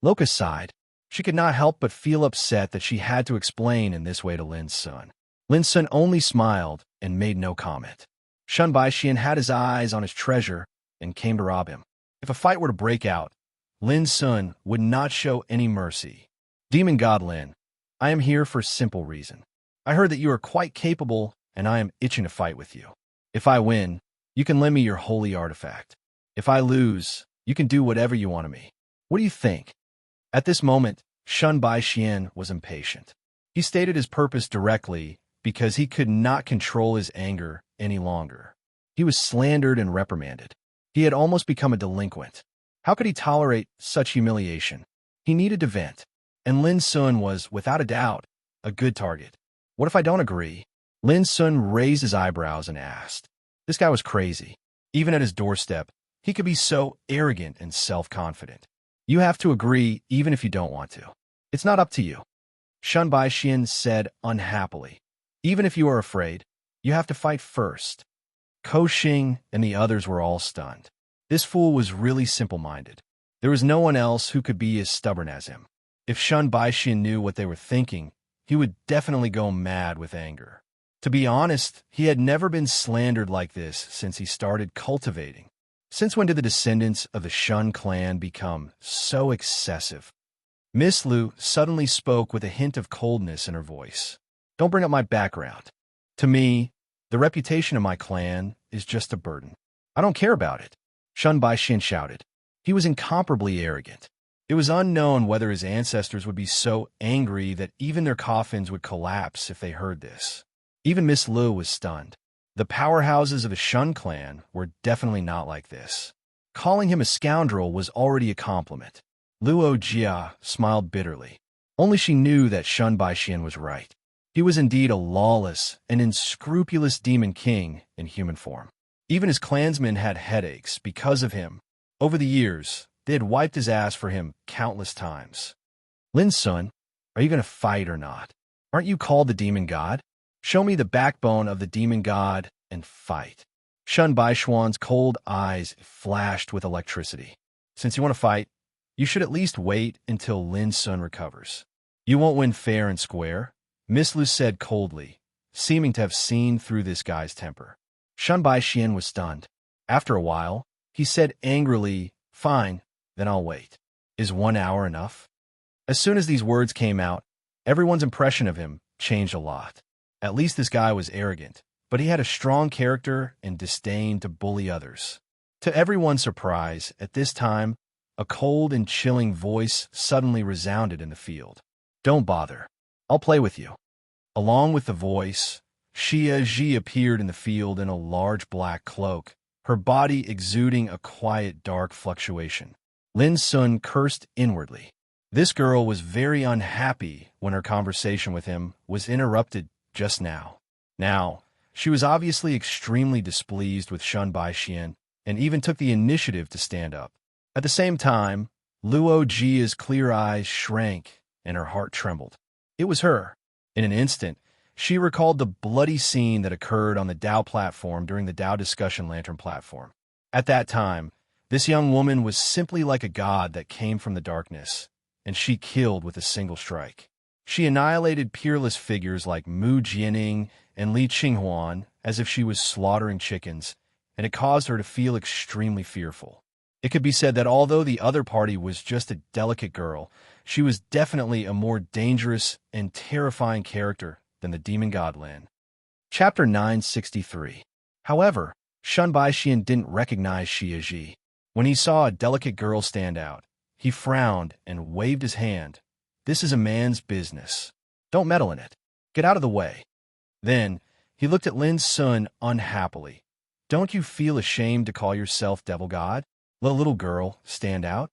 Loka sighed. She could not help but feel upset that she had to explain in this way to Lin Sun. Lin Sun only smiled and made no comment. Shun Baixian had his eyes on his treasure and came to rob him. If a fight were to break out, Lin Sun would not show any mercy. "Demon God Lin, I am here for a simple reason. I heard that you are quite capable, and I am itching to fight with you. If I win, you can lend me your holy artifact. If I lose, you can do whatever you want of me. What do you think?" At this moment, Shun Baixian was impatient. He stated his purpose directly because he could not control his anger any longer. He was slandered and reprimanded. He had almost become a delinquent. How could he tolerate such humiliation? He needed to vent, and Lin Sun was, without a doubt, a good target. "What if I don't agree?" Lin Sun raised his eyebrows and asked. This guy was crazy. Even at his doorstep, he could be so arrogant and self-confident. "You have to agree even if you don't want to. It's not up to you," Shun Baixian said unhappily. "Even if you are afraid, you have to fight first." Ko Xing and the others were all stunned. This fool was really simple-minded. There was no one else who could be as stubborn as him. If Shun Baixian knew what they were thinking, he would definitely go mad with anger. To be honest, he had never been slandered like this since he started cultivating. Since when did the descendants of the Shun clan become so excessive? Miss Lu suddenly spoke with a hint of coldness in her voice. "Don't bring up my background. To me, the reputation of my clan is just a burden. I don't care about it," Shun Baixian shouted. He was incomparably arrogant. It was unknown whether his ancestors would be so angry that even their coffins would collapse if they heard this. Even Miss Lu was stunned. The powerhouses of the Shun clan were definitely not like this. Calling him a scoundrel was already a compliment. Luo Jia smiled bitterly. Only she knew that Shun Baixian was right. He was indeed a lawless and unscrupulous demon king in human form. Even his clansmen had headaches because of him. Over the years, they had wiped his ass for him countless times. "Lin Sun, are you going to fight or not? Aren't you called the demon god? Show me the backbone of the demon god and fight." Shun Baishuan's cold eyes flashed with electricity. "Since you want to fight, you should at least wait until Lin Sun recovers. You won't win fair and square," Miss Lu said coldly, seeming to have seen through this guy's temper. Shun Baixian was stunned. After a while, he said angrily, "Fine, then I'll wait. Is 1 hour enough?" As soon as these words came out, everyone's impression of him changed a lot. At least this guy was arrogant, but he had a strong character and disdain to bully others. To everyone's surprise, at this time, a cold and chilling voice suddenly resounded in the field. "Don't bother. I'll play with you." Along with the voice, Xia Ji appeared in the field in a large black cloak, her body exuding a quiet dark fluctuation. Lin Sun cursed inwardly. This girl was very unhappy when her conversation with him was interrupted just now. Now, she was obviously extremely displeased with Shun Baixian and even took the initiative to stand up. At the same time, Luo Jia's clear eyes shrank and her heart trembled. It was her. In an instant, she recalled the bloody scene that occurred on the Dao platform during the Dao Discussion Lantern platform. At that time, this young woman was simply like a god that came from the darkness, and she killed with a single strike. She annihilated peerless figures like Mu Jianing and Li Qinghuan as if she was slaughtering chickens, and it caused her to feel extremely fearful. It could be said that although the other party was just a delicate girl, she was definitely a more dangerous and terrifying character than the demon god Lin. Chapter 963. However, Shun Baixian didn't recognize Xie Ji. When he saw a delicate girl stand out, he frowned and waved his hand. This is a man's business. Don't meddle in it. Get out of the way. Then, he looked at Lin Sun unhappily. Don't you feel ashamed to call yourself Devil God? Let a little girl stand out?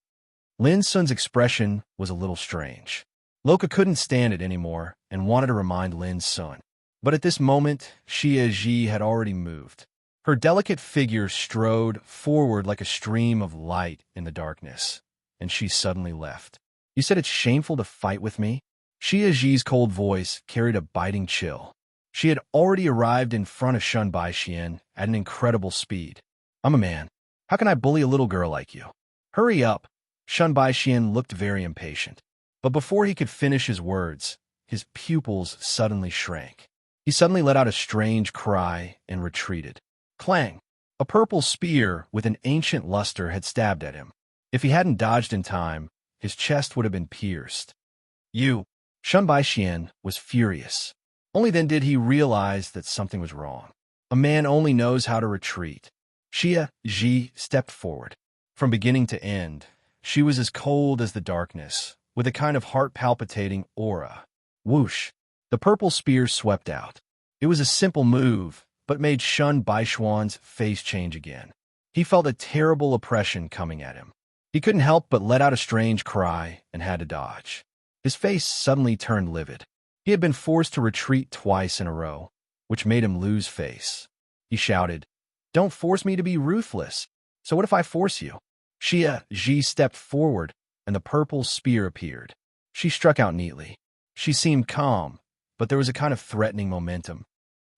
Lin Sun's expression was a little strange. Loka couldn't stand it anymore and wanted to remind Lin Sun. But at this moment, Xie Ji had already moved. Her delicate figure strode forward like a stream of light in the darkness, and she suddenly left. You said it's shameful to fight with me? Xie Ji's cold voice carried a biting chill. She had already arrived in front of Shun Baixian at an incredible speed. I'm a man. How can I bully a little girl like you? Hurry up. Shun Baixian looked very impatient. But before he could finish his words, his pupils suddenly shrank. He suddenly let out a strange cry and retreated. Clang! A purple spear with an ancient luster had stabbed at him. If he hadn't dodged in time, his chest would have been pierced. You! Shun Baixian was furious. Only then did he realize that something was wrong. A man only knows how to retreat. Xie Ji stepped forward. From beginning to end, she was as cold as the darkness, with a kind of heart-palpitating aura. Whoosh! The purple spear swept out. It was a simple move, but made Shun Baixian's face change again. He felt a terrible oppression coming at him. He couldn't help but let out a strange cry and had to dodge. His face suddenly turned livid. He had been forced to retreat twice in a row, which made him lose face. He shouted, Don't force me to be ruthless. So what if I force you? Xie Ji stepped forward, and the purple spear appeared. She struck out neatly. She seemed calm, but there was a kind of threatening momentum.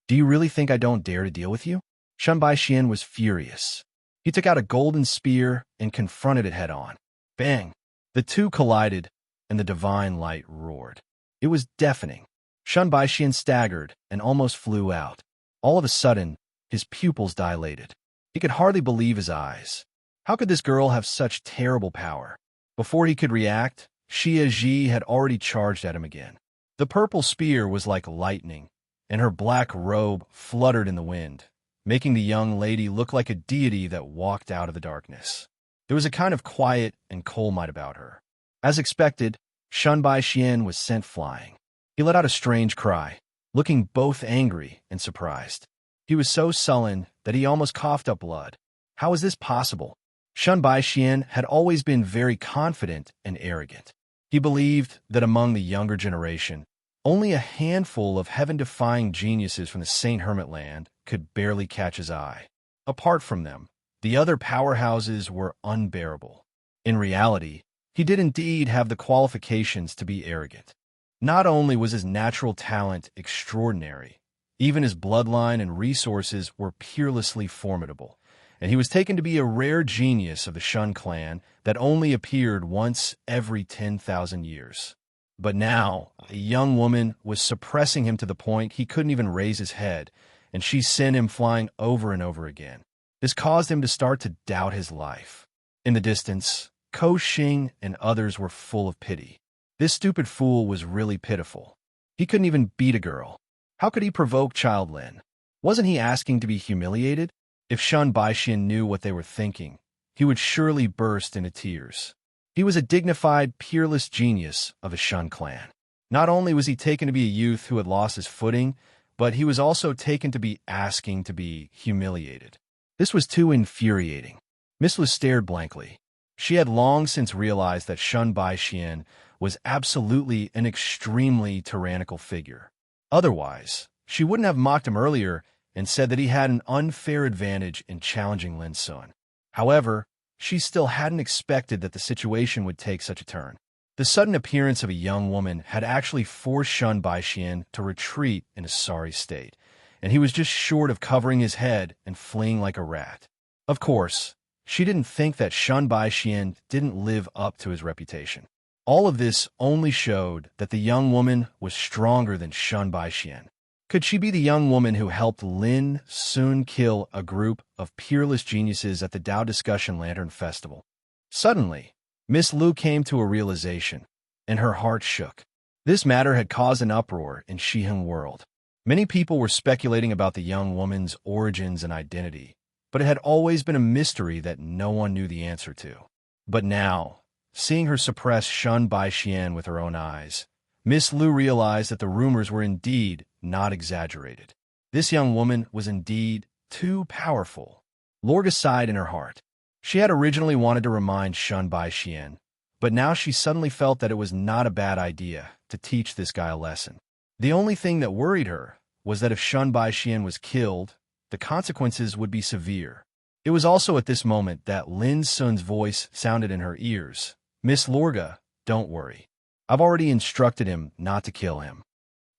Do you really think I don't dare to deal with you? Shun Baixian was furious. He took out a golden spear and confronted it head-on. Bang! The two collided, and the divine light roared. It was deafening. Shun Baixian staggered and almost flew out. All of a sudden, his pupils dilated. He could hardly believe his eyes. How could this girl have such terrible power? Before he could react, Xie Ji had already charged at him again. The purple spear was like lightning, and her black robe fluttered in the wind, making the young lady look like a deity that walked out of the darkness. There was a kind of quiet and cold might about her. As expected, Shun Baixian was sent flying. He let out a strange cry, looking both angry and surprised. He was so sullen that he almost coughed up blood. How was this possible? Shun Baixian had always been very confident and arrogant. He believed that among the younger generation, only a handful of heaven-defying geniuses from the Saint Hermit land could barely catch his eye. Apart from them, the other powerhouses were unbearable. In reality, he did indeed have the qualifications to be arrogant. Not only was his natural talent extraordinary, even his bloodline and resources were peerlessly formidable, and he was taken to be a rare genius of the Shun clan that only appeared once every 10,000 years. But now, a young woman was suppressing him to the point he couldn't even raise his head, and she sent him flying over and over again. This caused him to start to doubt his life. In the distance, Ko Xing and others were full of pity. This stupid fool was really pitiful. He couldn't even beat a girl. How could he provoke Child Lin? Wasn't he asking to be humiliated? If Shun Baixian knew what they were thinking, he would surely burst into tears. He was a dignified, peerless genius of the Shun clan. Not only was he taken to be a youth who had lost his footing, but he was also taken to be asking to be humiliated. This was too infuriating. Miss Lu stared blankly. She had long since realized that Shun Baixian was absolutely an extremely tyrannical figure. Otherwise, she wouldn't have mocked him earlier and said that he had an unfair advantage in challenging Lin Sun. However, she still hadn't expected that the situation would take such a turn. The sudden appearance of a young woman had actually forced Shun Baixian to retreat in a sorry state, and he was just short of covering his head and fleeing like a rat. Of course, she didn't think that Shun Baixian didn't live up to his reputation. All of this only showed that the young woman was stronger than Shun Baixian. Could she be the young woman who helped Lin Sun kill a group of peerless geniuses at the Dao Discussion Lantern Festival? Suddenly, Miss Lu came to a realization, and her heart shook. This matter had caused an uproar in Shiheng world. Many people were speculating about the young woman's origins and identity, but it had always been a mystery that no one knew the answer to. But now, seeing her suppress Shun Baixian with her own eyes, Miss Lu realized that the rumors were indeed not exaggerated. This young woman was indeed too powerful. Lorga sighed in her heart. She had originally wanted to remind Shun Baixian, but now she suddenly felt that it was not a bad idea to teach this guy a lesson. The only thing that worried her was that if Shun Baixian was killed, the consequences would be severe. It was also at this moment that Lin Sun's voice sounded in her ears. Miss Lorga, don't worry. I've already instructed him not to kill him.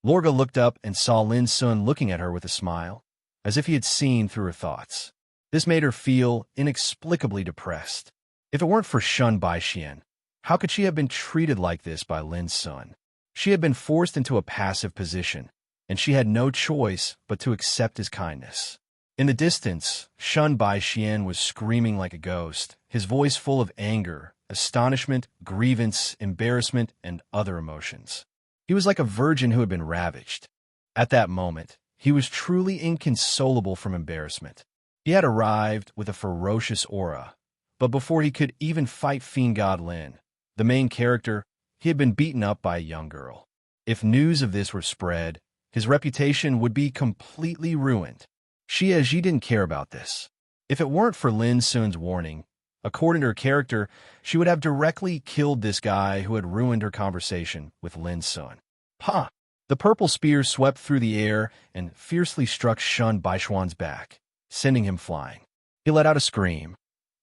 Lorga looked up and saw Lin Sun looking at her with a smile, as if he had seen through her thoughts. This made her feel inexplicably depressed. If it weren't for Shun Baixian, how could she have been treated like this by Lin Sun? She had been forced into a passive position, and she had no choice but to accept his kindness. In the distance, Shun Baixian was screaming like a ghost, his voice full of anger, astonishment, grievance, embarrassment, and other emotions. He was like a virgin who had been ravaged. At that moment, he was truly inconsolable from embarrassment. He had arrived with a ferocious aura, but before he could even fight Fiend God Lin, the main character, he had been beaten up by a young girl. If news of this were spread, his reputation would be completely ruined. Xie Ji didn't care about this. If it weren't for Lin Sun's warning, according to her character, she would have directly killed this guy who had ruined her conversation with Lin Sun. Ha! The purple spear swept through the air and fiercely struck Shun Baixian's back, sending him flying. He let out a scream,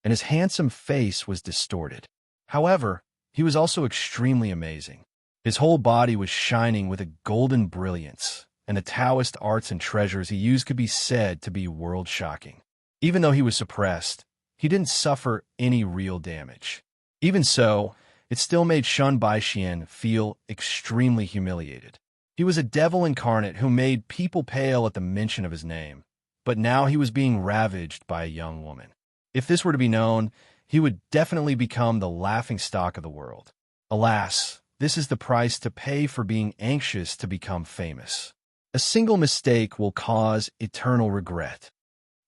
and his handsome face was distorted. However, he was also extremely amazing. His whole body was shining with a golden brilliance, and the Taoist arts and treasures he used could be said to be world-shocking. Even though he was suppressed, he didn't suffer any real damage. Even so, it still made Shun Baixian feel extremely humiliated. He was a devil incarnate who made people pale at the mention of his name, but now he was being ravaged by a young woman. If this were to be known, he would definitely become the laughingstock of the world. Alas, this is the price to pay for being anxious to become famous. A single mistake will cause eternal regret.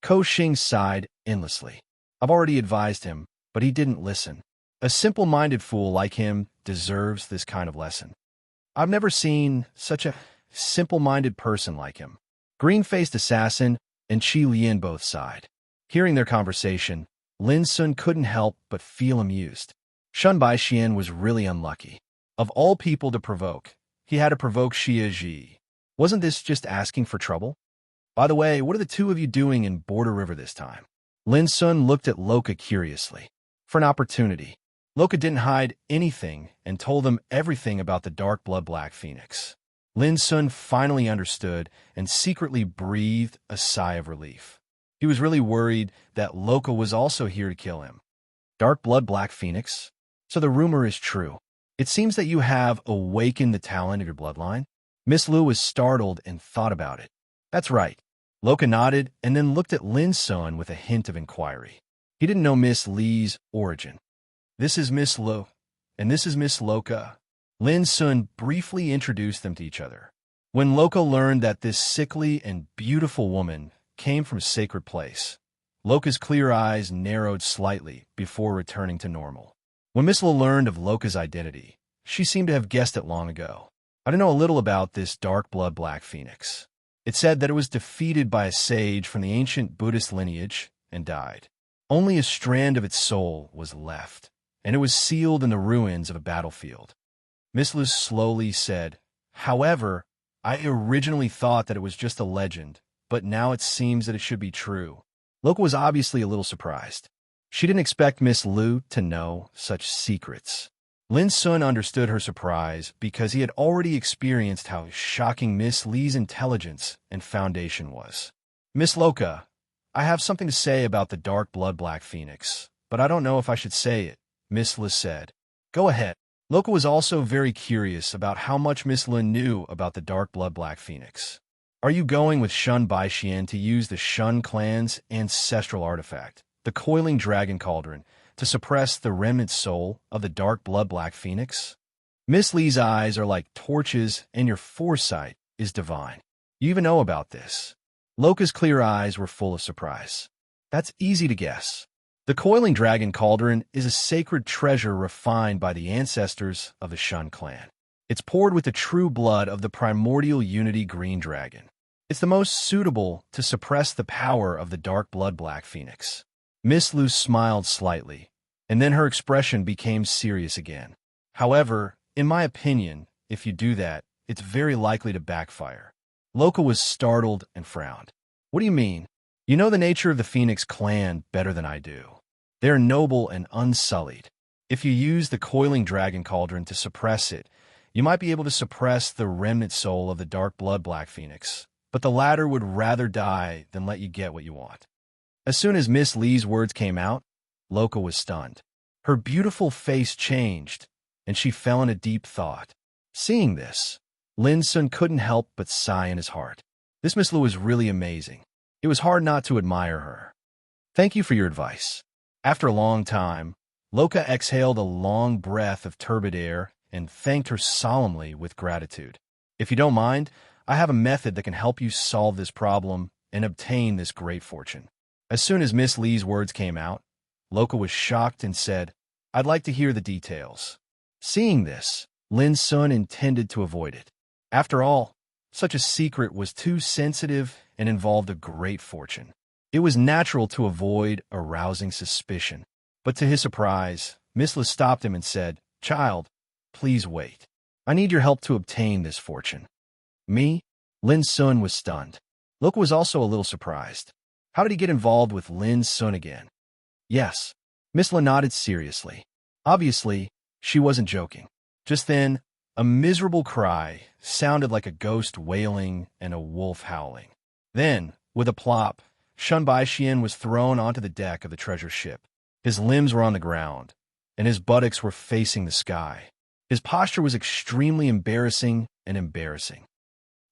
Ko Xing sighed endlessly. I've already advised him, but he didn't listen. A simple-minded fool like him deserves this kind of lesson. I've never seen such a simple-minded person like him. Green-faced assassin and Qi Lian both sighed. Hearing their conversation, Lin Sun couldn't help but feel amused. Shun Baixian was really unlucky. Of all people to provoke, he had to provoke Xie Ji. Wasn't this just asking for trouble? By the way, what are the two of you doing in Border River this time? Lin Sun looked at Loka curiously. For an opportunity, Loka didn't hide anything and told them everything about the dark blood black phoenix. Lin Sun finally understood and secretly breathed a sigh of relief. He was really worried that Loka was also here to kill him. Dark blood black phoenix? So the rumor is true. It seems that you have awakened the talent of your bloodline. Miss Lu was startled and thought about it. That's right. Loka nodded and then looked at Lin Sun with a hint of inquiry. He didn't know Miss Li's origin. This is Miss Lu, and this is Miss Loka. Lin Sun briefly introduced them to each other. When Loka learned that this sickly and beautiful woman came from a sacred place, Loka's clear eyes narrowed slightly before returning to normal. When Miss Lu learned of Loka's identity, she seemed to have guessed it long ago. I don't know a little about this dark blood black phoenix. It said that it was defeated by a sage from the ancient Buddhist lineage and died. Only a strand of its soul was left, and it was sealed in the ruins of a battlefield. Miss Lu slowly said, however, I originally thought that it was just a legend, but now it seems that it should be true. Loka was obviously a little surprised. She didn't expect Miss Lu to know such secrets. Lin Sun understood her surprise because he had already experienced how shocking Miss Li's intelligence and foundation was. Miss Loka, I have something to say about the dark blood black phoenix, but I don't know if I should say it, Miss Li said. Go ahead. Loka was also very curious about how much Miss Lin knew about the dark blood black phoenix. Are you going with Shun Baixian to use the Shun clan's ancestral artifact, the coiling dragon cauldron, to suppress the remnant soul of the dark blood black phoenix? Miss Li's eyes are like torches, and your foresight is divine. You even know about this. Loka's clear eyes were full of surprise. That's easy to guess. The coiling dragon cauldron is a sacred treasure refined by the ancestors of the Shun clan. It's poured with the true blood of the primordial unity green dragon. It's the most suitable to suppress the power of the dark blood black phoenix. Miss Lu smiled slightly, and then her expression became serious again. However, in my opinion, if you do that, it's very likely to backfire. Loka was startled and frowned. What do you mean? You know the nature of the Phoenix clan better than I do. They are noble and unsullied. If you use the coiling dragon cauldron to suppress it, you might be able to suppress the remnant soul of the dark blood black phoenix, but the latter would rather die than let you get what you want. As soon as Miss Li's words came out, Loka was stunned. Her beautiful face changed, and she fell in a deep thought. Seeing this, Lin Sun couldn't help but sigh in his heart. This Miss Lu was really amazing. It was hard not to admire her. Thank you for your advice. After a long time, Loka exhaled a long breath of turbid air and thanked her solemnly with gratitude. If you don't mind, I have a method that can help you solve this problem and obtain this great fortune. As soon as Miss Li's words came out, Loka was shocked and said, I'd like to hear the details. Seeing this, Lin Sun intended to avoid it. After all, such a secret was too sensitive and involved a great fortune. It was natural to avoid arousing suspicion. But to his surprise, Miss Lu stopped him and said, Child, please wait. I need your help to obtain this fortune. Me? Lin Sun was stunned. Loka was also a little surprised. How did he get involved with Lin Sun again? Yes. Miss Lu nodded seriously. Obviously, she wasn't joking. Just then, a miserable cry sounded like a ghost wailing and a wolf howling. Then, with a plop, Shun Baixian was thrown onto the deck of the treasure ship. His limbs were on the ground, and his buttocks were facing the sky. His posture was extremely embarrassing and embarrassing.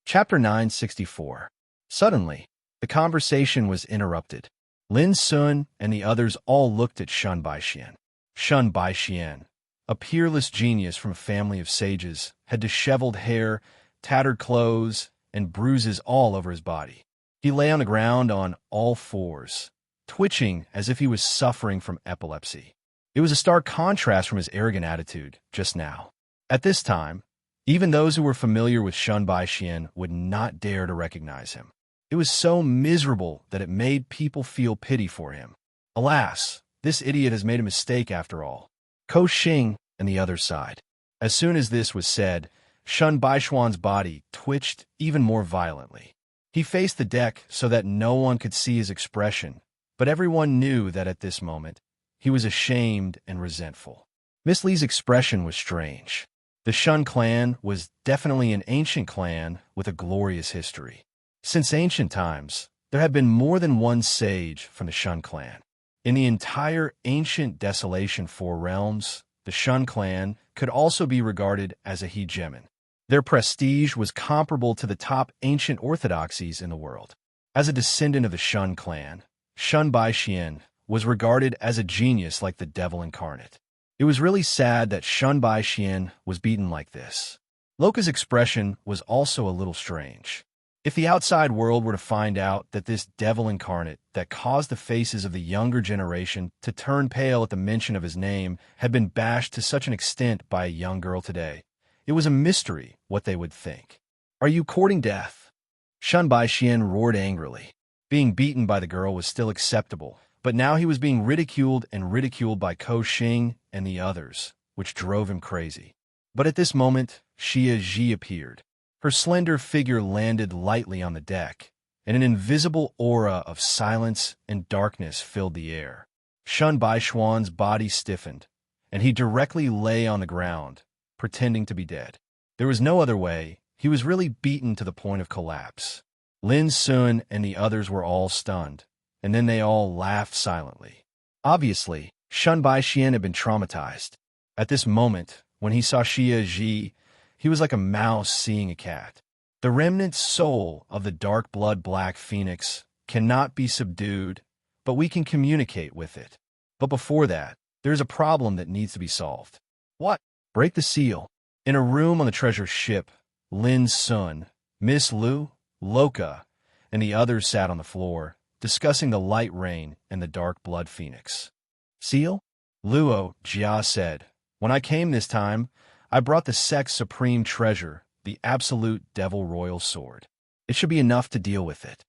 Chapter 964. Suddenly, the conversation was interrupted. Lin Sun and the others all looked at Shun Baixian. Shun Baixian, a peerless genius from a family of sages, had disheveled hair, tattered clothes, and bruises all over his body. He lay on the ground on all fours, twitching as if he was suffering from epilepsy. It was a stark contrast from his arrogant attitude just now. At this time, even those who were familiar with Shun Baixian would not dare to recognize him. It was so miserable that it made people feel pity for him. Alas, this idiot has made a mistake after all. Ko Xing and the other sighed. As soon as this was said, Shun Baishuan's body twitched even more violently. He faced the deck so that no one could see his expression, but everyone knew that at this moment, he was ashamed and resentful. Miss Li's expression was strange. The Shun clan was definitely an ancient clan with a glorious history. Since ancient times, there had been more than one sage from the Shun clan. In the entire ancient Desolation Four Realms, the Shun clan could also be regarded as a hegemon. Their prestige was comparable to the top ancient orthodoxies in the world. As a descendant of the Shun clan, Shun Baixian was regarded as a genius like the devil incarnate. It was really sad that Shun Baixian was beaten like this. Loka's expression was also a little strange. If the outside world were to find out that this devil incarnate that caused the faces of the younger generation to turn pale at the mention of his name had been bashed to such an extent by a young girl today, it was a mystery what they would think. Are you courting death? Shun Baixian roared angrily. Being beaten by the girl was still acceptable, but now he was being ridiculed and ridiculed by Ko Xing and the others, which drove him crazy. But at this moment, Xia Ji appeared. Her slender figure landed lightly on the deck, and an invisible aura of silence and darkness filled the air. Shun Baishuan's body stiffened, and he directly lay on the ground, pretending to be dead. There was no other way. He was really beaten to the point of collapse. Lin Sun and the others were all stunned, and then they all laughed silently. Obviously, Shun Baixian had been traumatized. At this moment, When he saw Xia Ji, he was like a mouse seeing a cat. The remnant soul of the dark blood black phoenix cannot be subdued, but we can communicate with it. But before that, there is a problem that needs to be solved. What? Break the seal. In a room on the treasure ship, Lin Sun, Miss Lu, Loka, and the others sat on the floor, discussing the light rain and the dark blood phoenix. Seal? Luo Jia said, "When I came this time, I brought the sect's supreme treasure, the absolute devil royal sword. It should be enough to deal with it."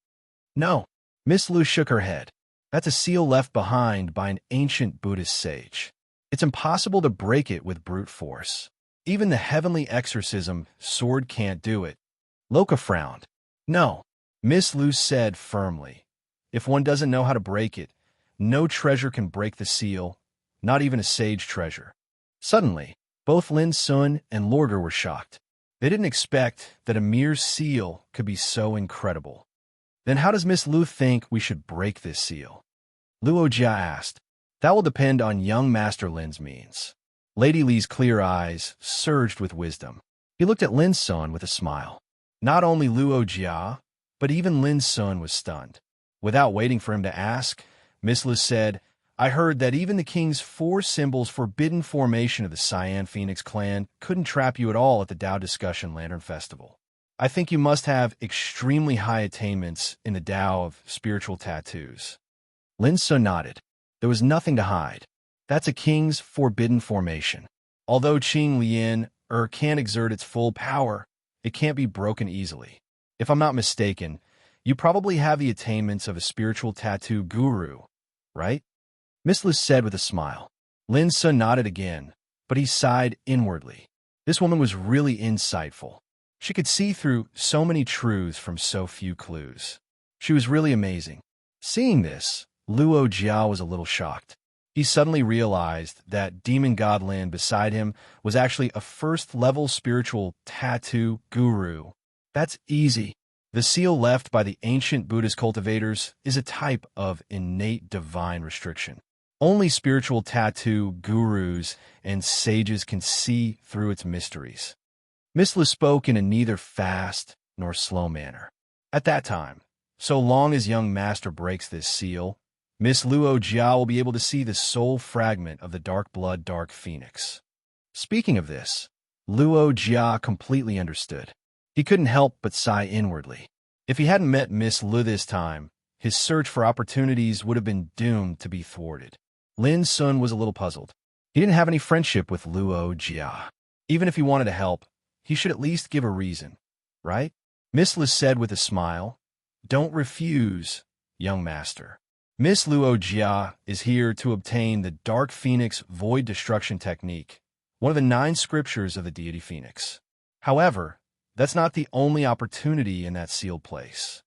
No. Miss Lu shook her head. That's a seal left behind by an ancient Buddhist sage. It's impossible to break it with brute force. Even the heavenly exorcism sword can't do it. Loka frowned. No. Miss Lu said firmly. If one doesn't know how to break it, no treasure can break the seal, not even a sage treasure. Suddenly, both Lin Sun and Lorger were shocked. They didn't expect that a mere seal could be so incredible. Then how does Miss Lu think we should break this seal? Luo Jia asked. That will depend on young Master Lin's means. Lady Li's clear eyes surged with wisdom. He looked at Lin Sun with a smile. Not only Luo Jia, but even Lin Sun was stunned. Without waiting for him to ask, Miss Lu said, I heard that even the king's 4 symbols forbidden formation of the Cyan Phoenix clan couldn't trap you at all at the Tao Discussion Lantern Festival. I think you must have extremely high attainments in the Tao of spiritual tattoos. Lin Sun nodded. There was nothing to hide. That's a king's forbidden formation. Although Qing Lian can't exert its full power, it can't be broken easily. If I'm not mistaken, you probably have the attainments of a spiritual tattoo guru, right? Miss Lu said with a smile. Lin Sun nodded again, but he sighed inwardly. This woman was really insightful. She could see through so many truths from so few clues. She was really amazing. Seeing this, Luo Jia was a little shocked. He suddenly realized that demon god Lin beside him was actually a first-level spiritual tattoo guru. That's easy. The seal left by the ancient Buddhist cultivators is a type of innate divine restriction. Only spiritual tattoo gurus and sages can see through its mysteries. Miss Lu spoke in a neither fast nor slow manner. At that time, so long as young master breaks this seal, Miss Luo Jia will be able to see the soul fragment of the dark blood dark phoenix. Speaking of this, Luo Jia completely understood. He couldn't help but sigh inwardly. If he hadn't met Miss Lu this time, his search for opportunities would have been doomed to be thwarted. Lin Sun was a little puzzled. He didn't have any friendship with Luo Jia. Even if he wanted to help, he should at least give a reason, right? Miss Lu said with a smile, Don't refuse, young master. Miss Luo Jia is here to obtain the Dark Phoenix Void Destruction Technique, one of the 9 scriptures of the deity Phoenix. However, that's not the only opportunity in that sealed place.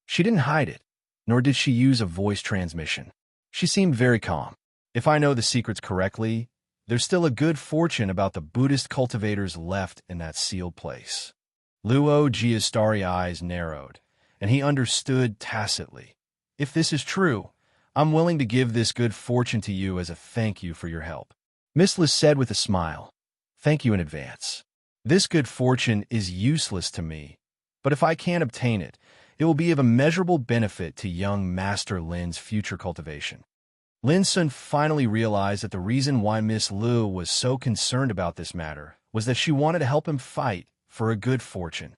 She didn't hide it, nor did she use a voice transmission. She seemed very calm. If I know the secrets correctly, there's still a good fortune about the Buddhist cultivators left in that sealed place. Luo Jia's starry eyes narrowed, and he understood tacitly. If this is true, I'm willing to give this good fortune to you as a thank you for your help. Miss Lu said with a smile, Thank you in advance. This good fortune is useless to me, but if I can't obtain it, it will be of immeasurable benefit to young Master Lin's future cultivation. Lin Sun finally realized that the reason why Miss Lu was so concerned about this matter was that she wanted to help him fight for a good fortune.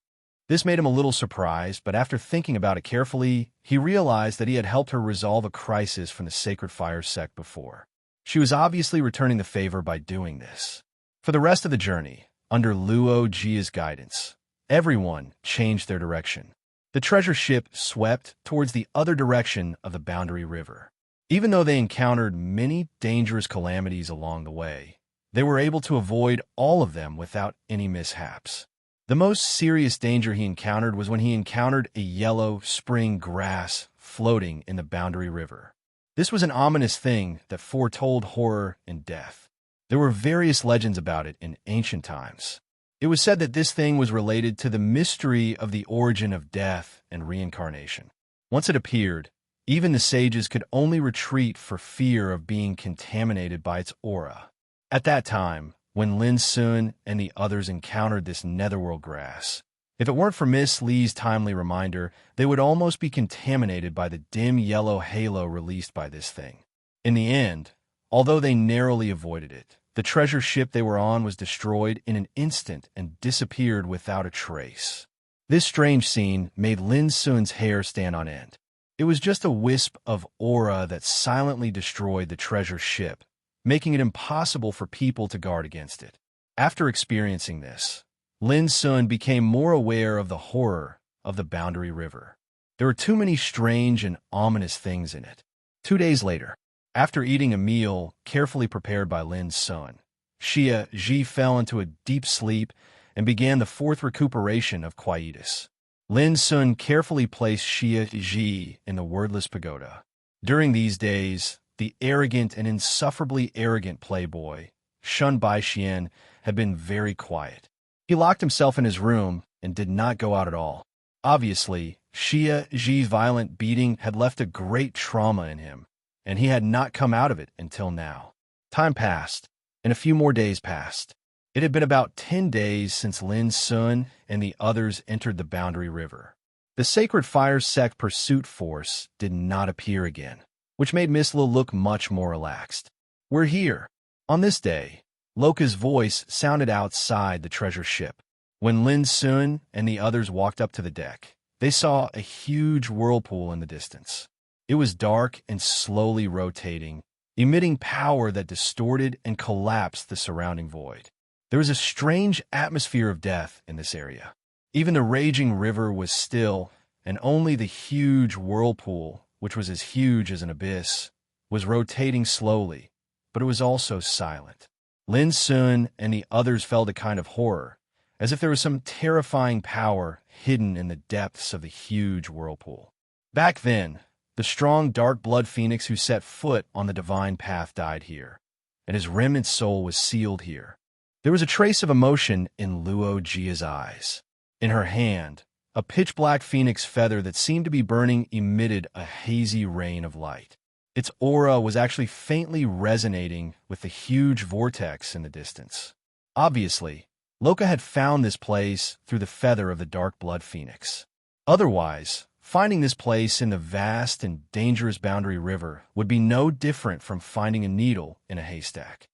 This made him a little surprised, but after thinking about it carefully, he realized that he had helped her resolve a crisis from the Sacred Fire sect before. She was obviously returning the favor by doing this. For the rest of the journey, under Luo Jia's guidance, everyone changed their direction. The treasure ship swept towards the other direction of the Boundary River. Even though they encountered many dangerous calamities along the way, they were able to avoid all of them without any mishaps. The most serious danger he encountered was when he encountered a yellow spring grass floating in the Boundary River. This was an ominous thing that foretold horror and death. There were various legends about it in ancient times. It was said that this thing was related to the mystery of the origin of death and reincarnation. Once it appeared, even the sages could only retreat for fear of being contaminated by its aura. At that time, when Lin Sun and the others encountered this netherworld grass. If it weren't for Miss Lee's timely reminder, they would almost be contaminated by the dim yellow halo released by this thing. In the end, although they narrowly avoided it, the treasure ship they were on was destroyed in an instant and disappeared without a trace. This strange scene made Lin Sun's hair stand on end. It was just a wisp of aura that silently destroyed the treasure ship, making it impossible for people to guard against it. After experiencing this, Lin Sun became more aware of the horror of the Boundary River. There were too many strange and ominous things in it. 2 days later, after eating a meal carefully prepared by Lin Sun, Xia Ji fell into a deep sleep and began the fourth recuperation of quietus. Lin Sun carefully placed Xia Ji in the wordless pagoda. During these days, the arrogant and insufferably arrogant playboy, shunned by Xian, had been very quiet. He locked himself in his room and did not go out at all. Obviously, Xia Ji's violent beating had left a great trauma in him, and he had not come out of it until now. Time passed, and a few more days passed. It had been about 10 days since Lin Sun and the others entered the Boundary River. The Sacred Fire Sect pursuit force did not appear again, which made Miss Lu look much more relaxed. "We're here." On this day, Loka's voice sounded outside the treasure ship. When Lin Sun and the others walked up to the deck, they saw a huge whirlpool in the distance. It was dark and slowly rotating, emitting power that distorted and collapsed the surrounding void. There was a strange atmosphere of death in this area. Even the raging river was still, and only the huge whirlpool, which was as huge as an abyss, was rotating slowly, but it was also silent. Lin Sun and the others felt a kind of horror, as if there was some terrifying power hidden in the depths of the huge whirlpool. Back then, the strong dark blood phoenix who set foot on the divine path died here, and his remnant soul was sealed here. There was a trace of emotion in Luo Jia's eyes. In her hand, a pitch-black phoenix feather that seemed to be burning emitted a hazy rain of light. Its aura was actually faintly resonating with the huge vortex in the distance. Obviously, Loka had found this place through the feather of the dark blood phoenix. Otherwise, finding this place in the vast and dangerous Boundary River would be no different from finding a needle in a haystack.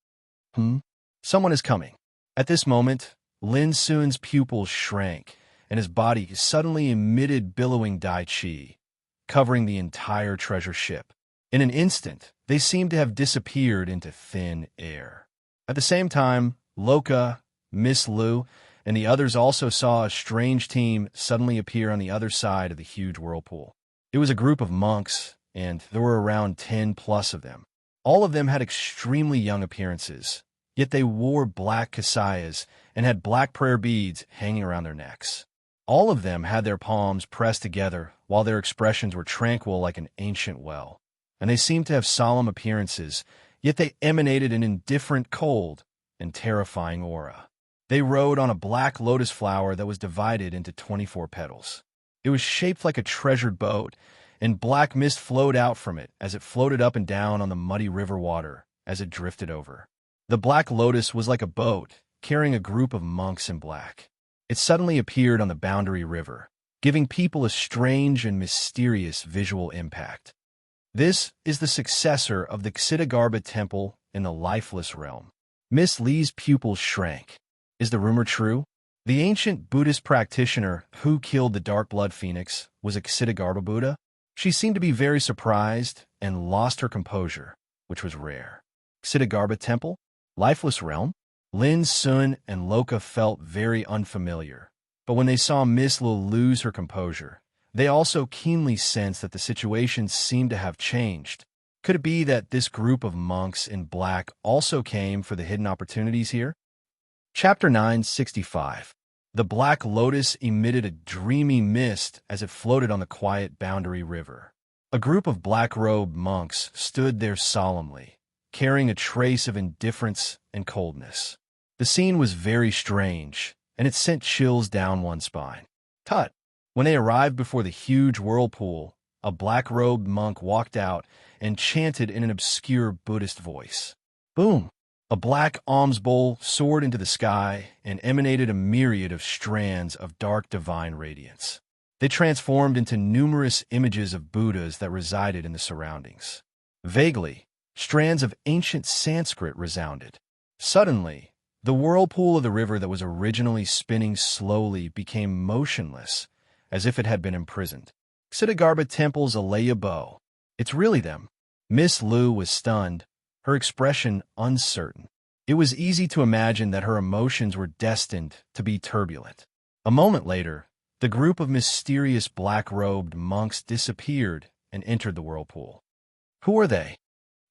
Someone is coming. At this moment, Lin Sun's pupils shrank, and his body suddenly emitted billowing Dai Qi, covering the entire treasure ship. In an instant, they seemed to have disappeared into thin air. At the same time, Loka, Miss Lu, and the others also saw a strange team suddenly appear on the other side of the huge whirlpool. It was a group of monks, and there were around 10 plus of them. All of them had extremely young appearances, yet they wore black kasayas and had black prayer beads hanging around their necks. All of them had their palms pressed together, while their expressions were tranquil like an ancient well, and they seemed to have solemn appearances, yet they emanated an indifferent, cold, and terrifying aura. They rode on a black lotus flower that was divided into 24 petals. It was shaped like a treasured boat, and black mist flowed out from it as it floated up and down on the muddy river water as it drifted over. The black lotus was like a boat, carrying a group of monks in black. It suddenly appeared on the Boundary River, giving people a strange and mysterious visual impact. This is the successor of the Ksitigarbha temple in the lifeless realm. Miss Lee's pupils shrank. Is the rumor true? The ancient Buddhist practitioner who killed the dark blood phoenix was a Ksitigarbha Buddha? She seemed to be very surprised and lost her composure, which was rare. Ksitigarbha temple? Lifeless realm? Lin Sun and Loka felt very unfamiliar, but when they saw Miss Lu lose her composure, they also keenly sensed that the situation seemed to have changed. Could it be that this group of monks in black also came for the hidden opportunities here? Chapter 965. The black lotus emitted a dreamy mist as it floated on the quiet Boundary River. A group of black-robed monks stood there solemnly, carrying a trace of indifference and coldness. The scene was very strange, and it sent chills down one's spine. Tut! When they arrived before the huge whirlpool, a black-robed monk walked out and chanted in an obscure Buddhist voice. Boom! A black alms bowl soared into the sky and emanated a myriad of strands of dark divine radiance. They transformed into numerous images of Buddhas that resided in the surroundings. Vaguely, strands of ancient Sanskrit resounded. Suddenly, the whirlpool of the river that was originally spinning slowly became motionless, as if it had been imprisoned. Ksitigarbha Temple's Alaya Bow. It's really them. Miss Lu was stunned, her expression uncertain. It was easy to imagine that her emotions were destined to be turbulent. A moment later, the group of mysterious black-robed monks disappeared and entered the whirlpool. Who are they?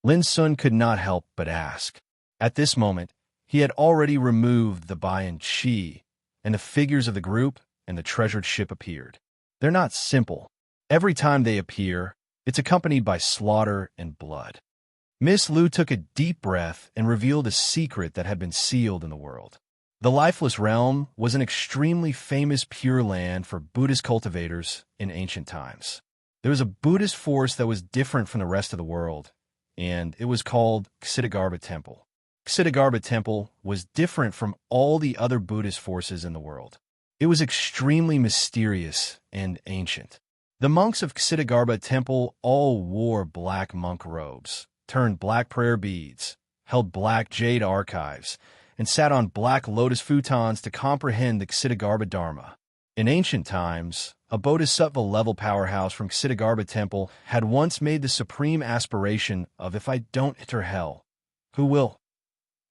Lin Sun could not help but ask. At this moment, he had already removed the Bayan Chi, and the figures of the group and the treasured ship appeared. They're not simple. Every time they appear, it's accompanied by slaughter and blood. Miss Lu took a deep breath and revealed a secret that had been sealed in the world. The Lifeless Realm was an extremely famous Pure Land for Buddhist cultivators in ancient times. There was a Buddhist force that was different from the rest of the world, and it was called Ksitigarbha Temple. Ksitigarbha Temple was different from all the other Buddhist forces in the world. It was extremely mysterious and ancient. The monks of Ksitigarbha Temple all wore black monk robes, turned black prayer beads, held black jade archives, and sat on black lotus futons to comprehend the Ksitigarbha Dharma. In ancient times, a bodhisattva-level powerhouse from Ksitigarbha Temple had once made the supreme aspiration of, if I don't enter hell, who will?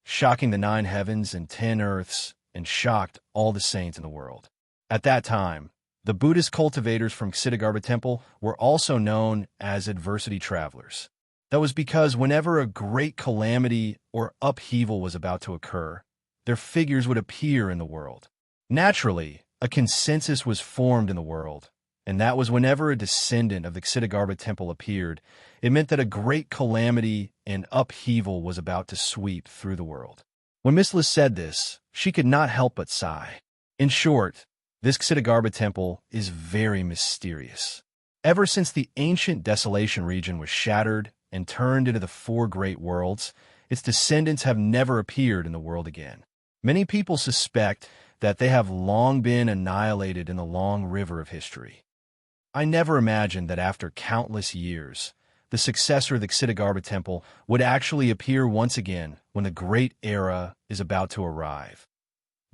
Shocking the 9 heavens and 10 earths, and shocked all the saints in the world. At that time, the Buddhist cultivators from Ksitigarbha Temple were also known as adversity travelers. That was because whenever a great calamity or upheaval was about to occur, their figures would appear in the world. Naturally, a consensus was formed in the world, and that was whenever a descendant of the Ksitigarbha Temple appeared, it meant that a great calamity and upheaval was about to sweep through the world. When Miss Liz said this, she could not help but sigh. In short, this Ksitigarbha Temple is very mysterious. Ever since the ancient desolation region was shattered and turned into the 4 great worlds, its descendants have never appeared in the world again. Many people suspect that they have long been annihilated in the long river of history. I never imagined that after countless years, the successor of the Ksitigarbha Temple would actually appear once again when the great era is about to arrive.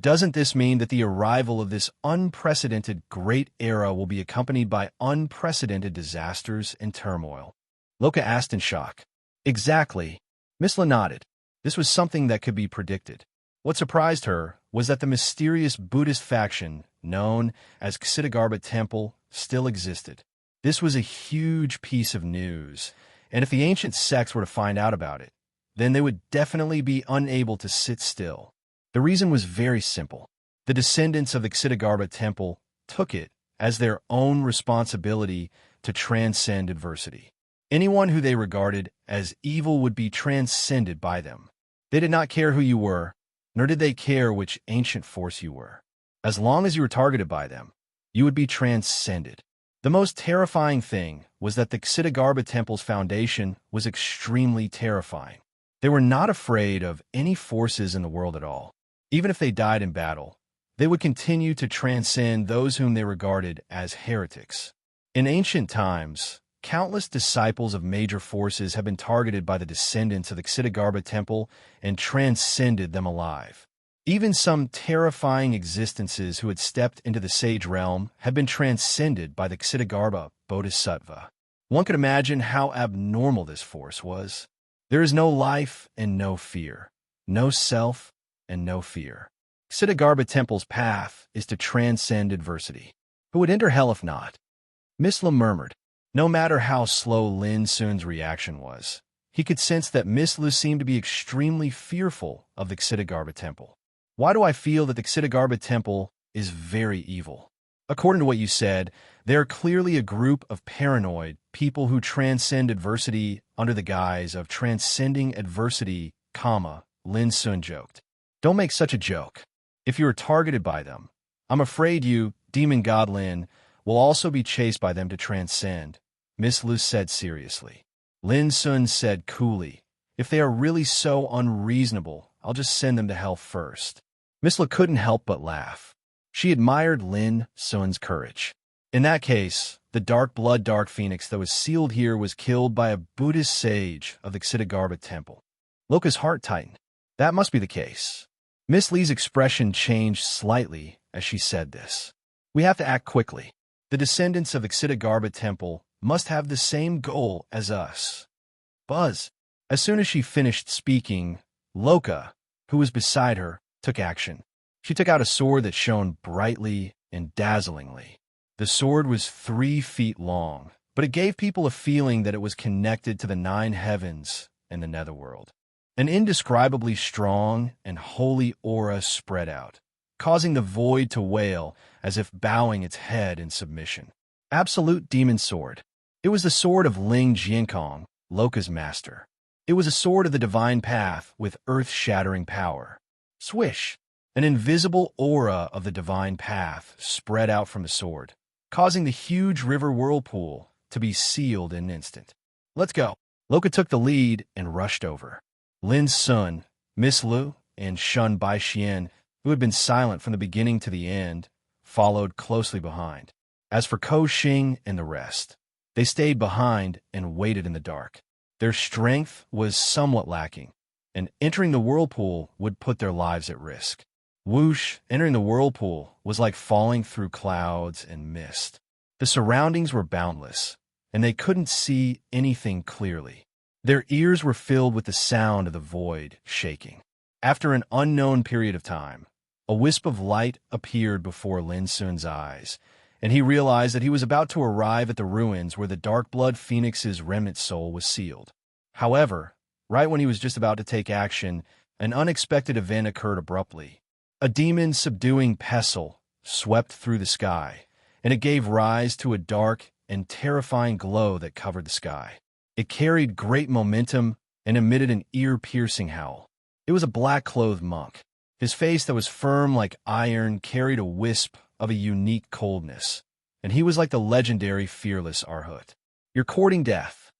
Doesn't this mean that the arrival of this unprecedented great era will be accompanied by unprecedented disasters and turmoil? Loka asked in shock. Exactly. Miss Lin nodded. This was something that could be predicted. What surprised her was that the mysterious Buddhist faction, known as Ksitigarbha Temple, still existed. This was a huge piece of news, and if the ancient sects were to find out about it, then they would definitely be unable to sit still. The reason was very simple. The descendants of the Ksitigarbha Temple took it as their own responsibility to transcend adversity. Anyone who they regarded as evil would be transcended by them. They did not care who you were, nor did they care which ancient force you were. As long as you were targeted by them, you would be transcended. The most terrifying thing was that the Ksitigarbha Temple's foundation was extremely terrifying. They were not afraid of any forces in the world at all. Even if they died in battle, they would continue to transcend those whom they regarded as heretics. In ancient times, countless disciples of major forces have been targeted by the descendants of the Ksitigarbha Temple and transcended them alive. Even some terrifying existences who had stepped into the sage realm have been transcended by the Ksitigarbha Bodhisattva. One could imagine how abnormal this force was. There is no life and no fear, no self and no fear. Ksitigarbha Temple's path is to transcend adversity. Who would enter hell if not? Miss Lim murmured. No matter how slow Lin Sun's reaction was, he could sense that Miss Lu seemed to be extremely fearful of the Ksitigarbha Temple. Why do I feel that the Ksitigarbha Temple is very evil? According to what you said, they are clearly a group of paranoid people who transcend adversity under the guise of transcending adversity, Lin Sun joked. Don't make such a joke. If you are targeted by them, I'm afraid you, Demon God Lin, will also be chased by them to transcend, Miss Lu said seriously. Lin Sun said coolly, If they are really so unreasonable, I'll just send them to hell first. Miss Lu couldn't help but laugh. She admired Lin Sun's courage. In that case, the dark phoenix that was sealed here was killed by a Buddhist sage of the Ksitigarbha temple. Loka's heart tightened. That must be the case. Miss Li's expression changed slightly as she said this. We have to act quickly. The descendants of the Ksitigarbha temple must have the same goal as us. Buzz. As soon as she finished speaking, Loka, who was beside her, took action. She took out a sword that shone brightly and dazzlingly. The sword was 3 feet long, but it gave people a feeling that it was connected to the 9 heavens and the netherworld. An indescribably strong and holy aura spread out, causing the void to wail as if bowing its head in submission. Absolute Demon Sword. It was the sword of Ling Jiankong, Loka's master. It was a sword of the divine path with earth-shattering power. Swish! An invisible aura of the divine path spread out from the sword, causing the huge river whirlpool to be sealed in an instant. Let's go. Loka took the lead and rushed over. Lin Sun, Miss Lu, and Shun Baixian, who had been silent from the beginning to the end, followed closely behind. As for Ko Xing and the rest, they stayed behind and waited in the dark. Their strength was somewhat lacking, and entering the whirlpool would put their lives at risk. Whoosh, entering the whirlpool was like falling through clouds and mist. The surroundings were boundless, and they couldn't see anything clearly. Their ears were filled with the sound of the void shaking. After an unknown period of time, a wisp of light appeared before Lin Sun's eyes, and he realized that he was about to arrive at the ruins where the Dark Blood Phoenix's remnant soul was sealed. However, right when he was just about to take action, an unexpected event occurred abruptly. A demon-subduing pestle swept through the sky, and it gave rise to a dark and terrifying glow that covered the sky. It carried great momentum and emitted an ear-piercing howl. It was a black-clothed monk. His face that was firm like iron carried a wisp of a unique coldness, and he was like the legendary fearless Arhut. You're courting death.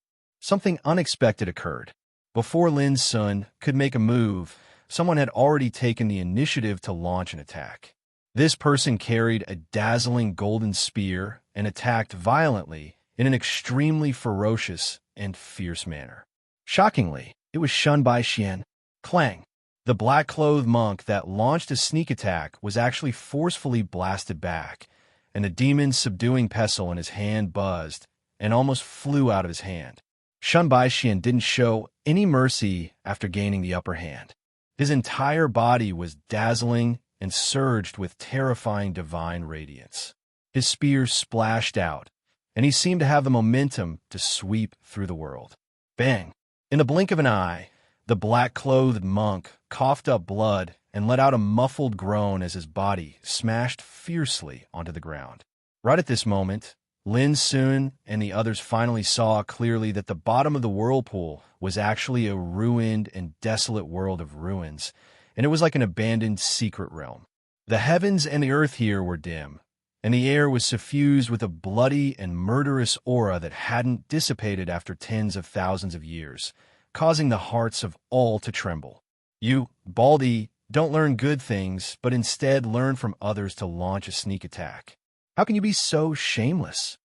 Something unexpected occurred. Before Lin Sun could make a move, someone had already taken the initiative to launch an attack. This person carried a dazzling golden spear and attacked violently in an extremely ferocious and fierce manner. Shockingly, it was Shun Baixian. Clang! The black-clothed monk that launched a sneak attack was actually forcefully blasted back, and the demon's subduing pestle in his hand buzzed and almost flew out of his hand. Shun Baixian didn't show any mercy after gaining the upper hand. His entire body was dazzling and surged with terrifying divine radiance. His spear splashed out, and he seemed to have the momentum to sweep through the world. Bang! In the blink of an eye, the black-clothed monk coughed up blood and let out a muffled groan as his body smashed fiercely onto the ground. Right at this moment, Lin Sun and the others finally saw clearly that the bottom of the whirlpool was actually a ruined and desolate world of ruins, and it was like an abandoned secret realm. The heavens and the earth here were dim, and the air was suffused with a bloody and murderous aura that hadn't dissipated after tens of thousands of years, causing the hearts of all to tremble. You, Baldy, don't learn good things, but instead learn from others to launch a sneak attack. How can you be so shameless?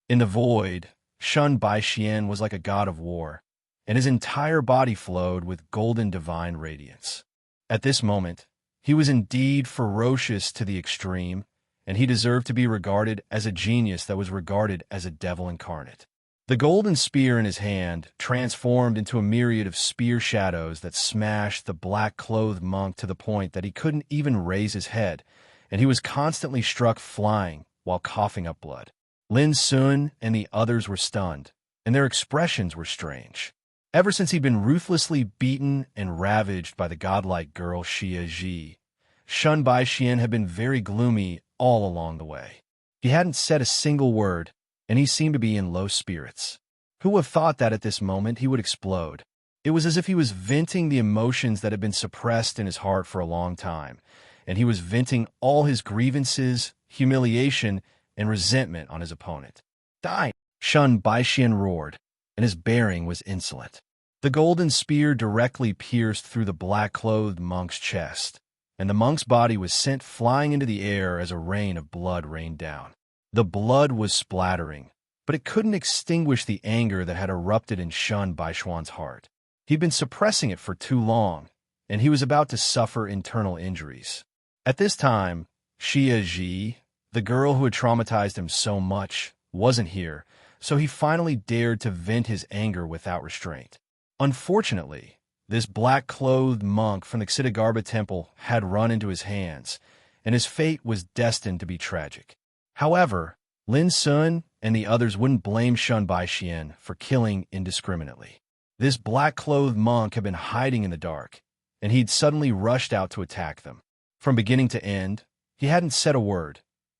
In the void, Shun Baixian was like a god of war, and his entire body flowed with golden divine radiance. At this moment, he was indeed ferocious to the extreme, and he deserved to be regarded as a genius that was regarded as a devil incarnate. The golden spear in his hand transformed into a myriad of spear shadows that smashed the black-clothed monk to the point that he couldn't even raise his head, and he was constantly struck flying while coughing up blood. Lin Sun and the others were stunned, and their expressions were strange. Ever since he'd been ruthlessly beaten and ravaged by the godlike girl Xia Ji, Shun Baixian had been very gloomy all along the way. He hadn't said a single word, and he seemed to be in low spirits. Who would have thought that at this moment he would explode? It was as if he was venting the emotions that had been suppressed in his heart for a long time, and he was venting all his grievances, humiliation, and resentment on his opponent. Die! Shun Baixian roared, and his bearing was insolent. The golden spear directly pierced through the black-clothed monk's chest, and the monk's body was sent flying into the air as a rain of blood rained down. The blood was splattering, but it couldn't extinguish the anger that had erupted in Shun Baishuan's heart. He'd been suppressing it for too long, and he was about to suffer internal injuries. At this time, Xia Ji, the girl who had traumatized him so much, wasn't here, so he finally dared to vent his anger without restraint. Unfortunately, this black-clothed monk from the Xitigarbha temple had run into his hands, and his fate was destined to be tragic. However, Lin Sun and the others wouldn't blame Shun Baixian for killing indiscriminately. This black-clothed monk had been hiding in the dark, and he'd suddenly rushed out to attack them. From beginning to end, he hadn't said a word,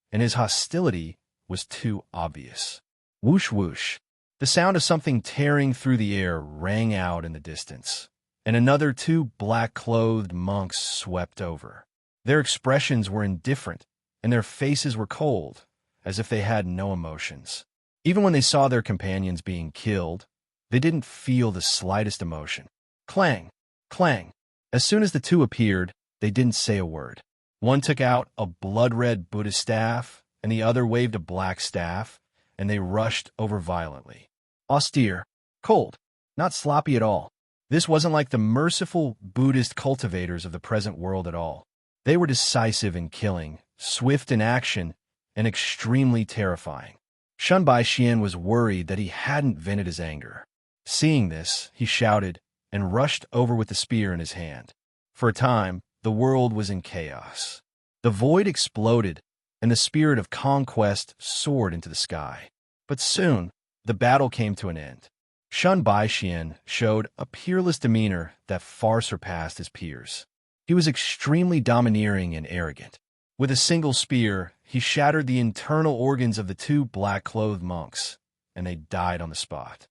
and his hostility was too obvious. Whoosh whoosh. The sound of something tearing through the air rang out in the distance, and another two black-clothed monks swept over. Their expressions were indifferent, and their faces were cold, as if they had no emotions. Even when they saw their companions being killed, they didn't feel the slightest emotion. Clang! Clang! As soon as the two appeared, they didn't say a word. One took out a blood-red Buddha staff, and the other waved a black staff, and they rushed over violently. Austere, cold, not sloppy at all. This wasn't like the merciful Buddhist cultivators of the present world at all. They were decisive in killing, swift in action, and extremely terrifying. Shun Baixian was worried that he hadn't vented his anger. Seeing this, he shouted and rushed over with the spear in his hand. For a time, the world was in chaos. The void exploded, and the spirit of conquest soared into the sky. But soon, the battle came to an end. Shun Baixian showed a peerless demeanor that far surpassed his peers. He was extremely domineering and arrogant. With a single spear, he shattered the internal organs of the two black-clothed monks, and they died on the spot.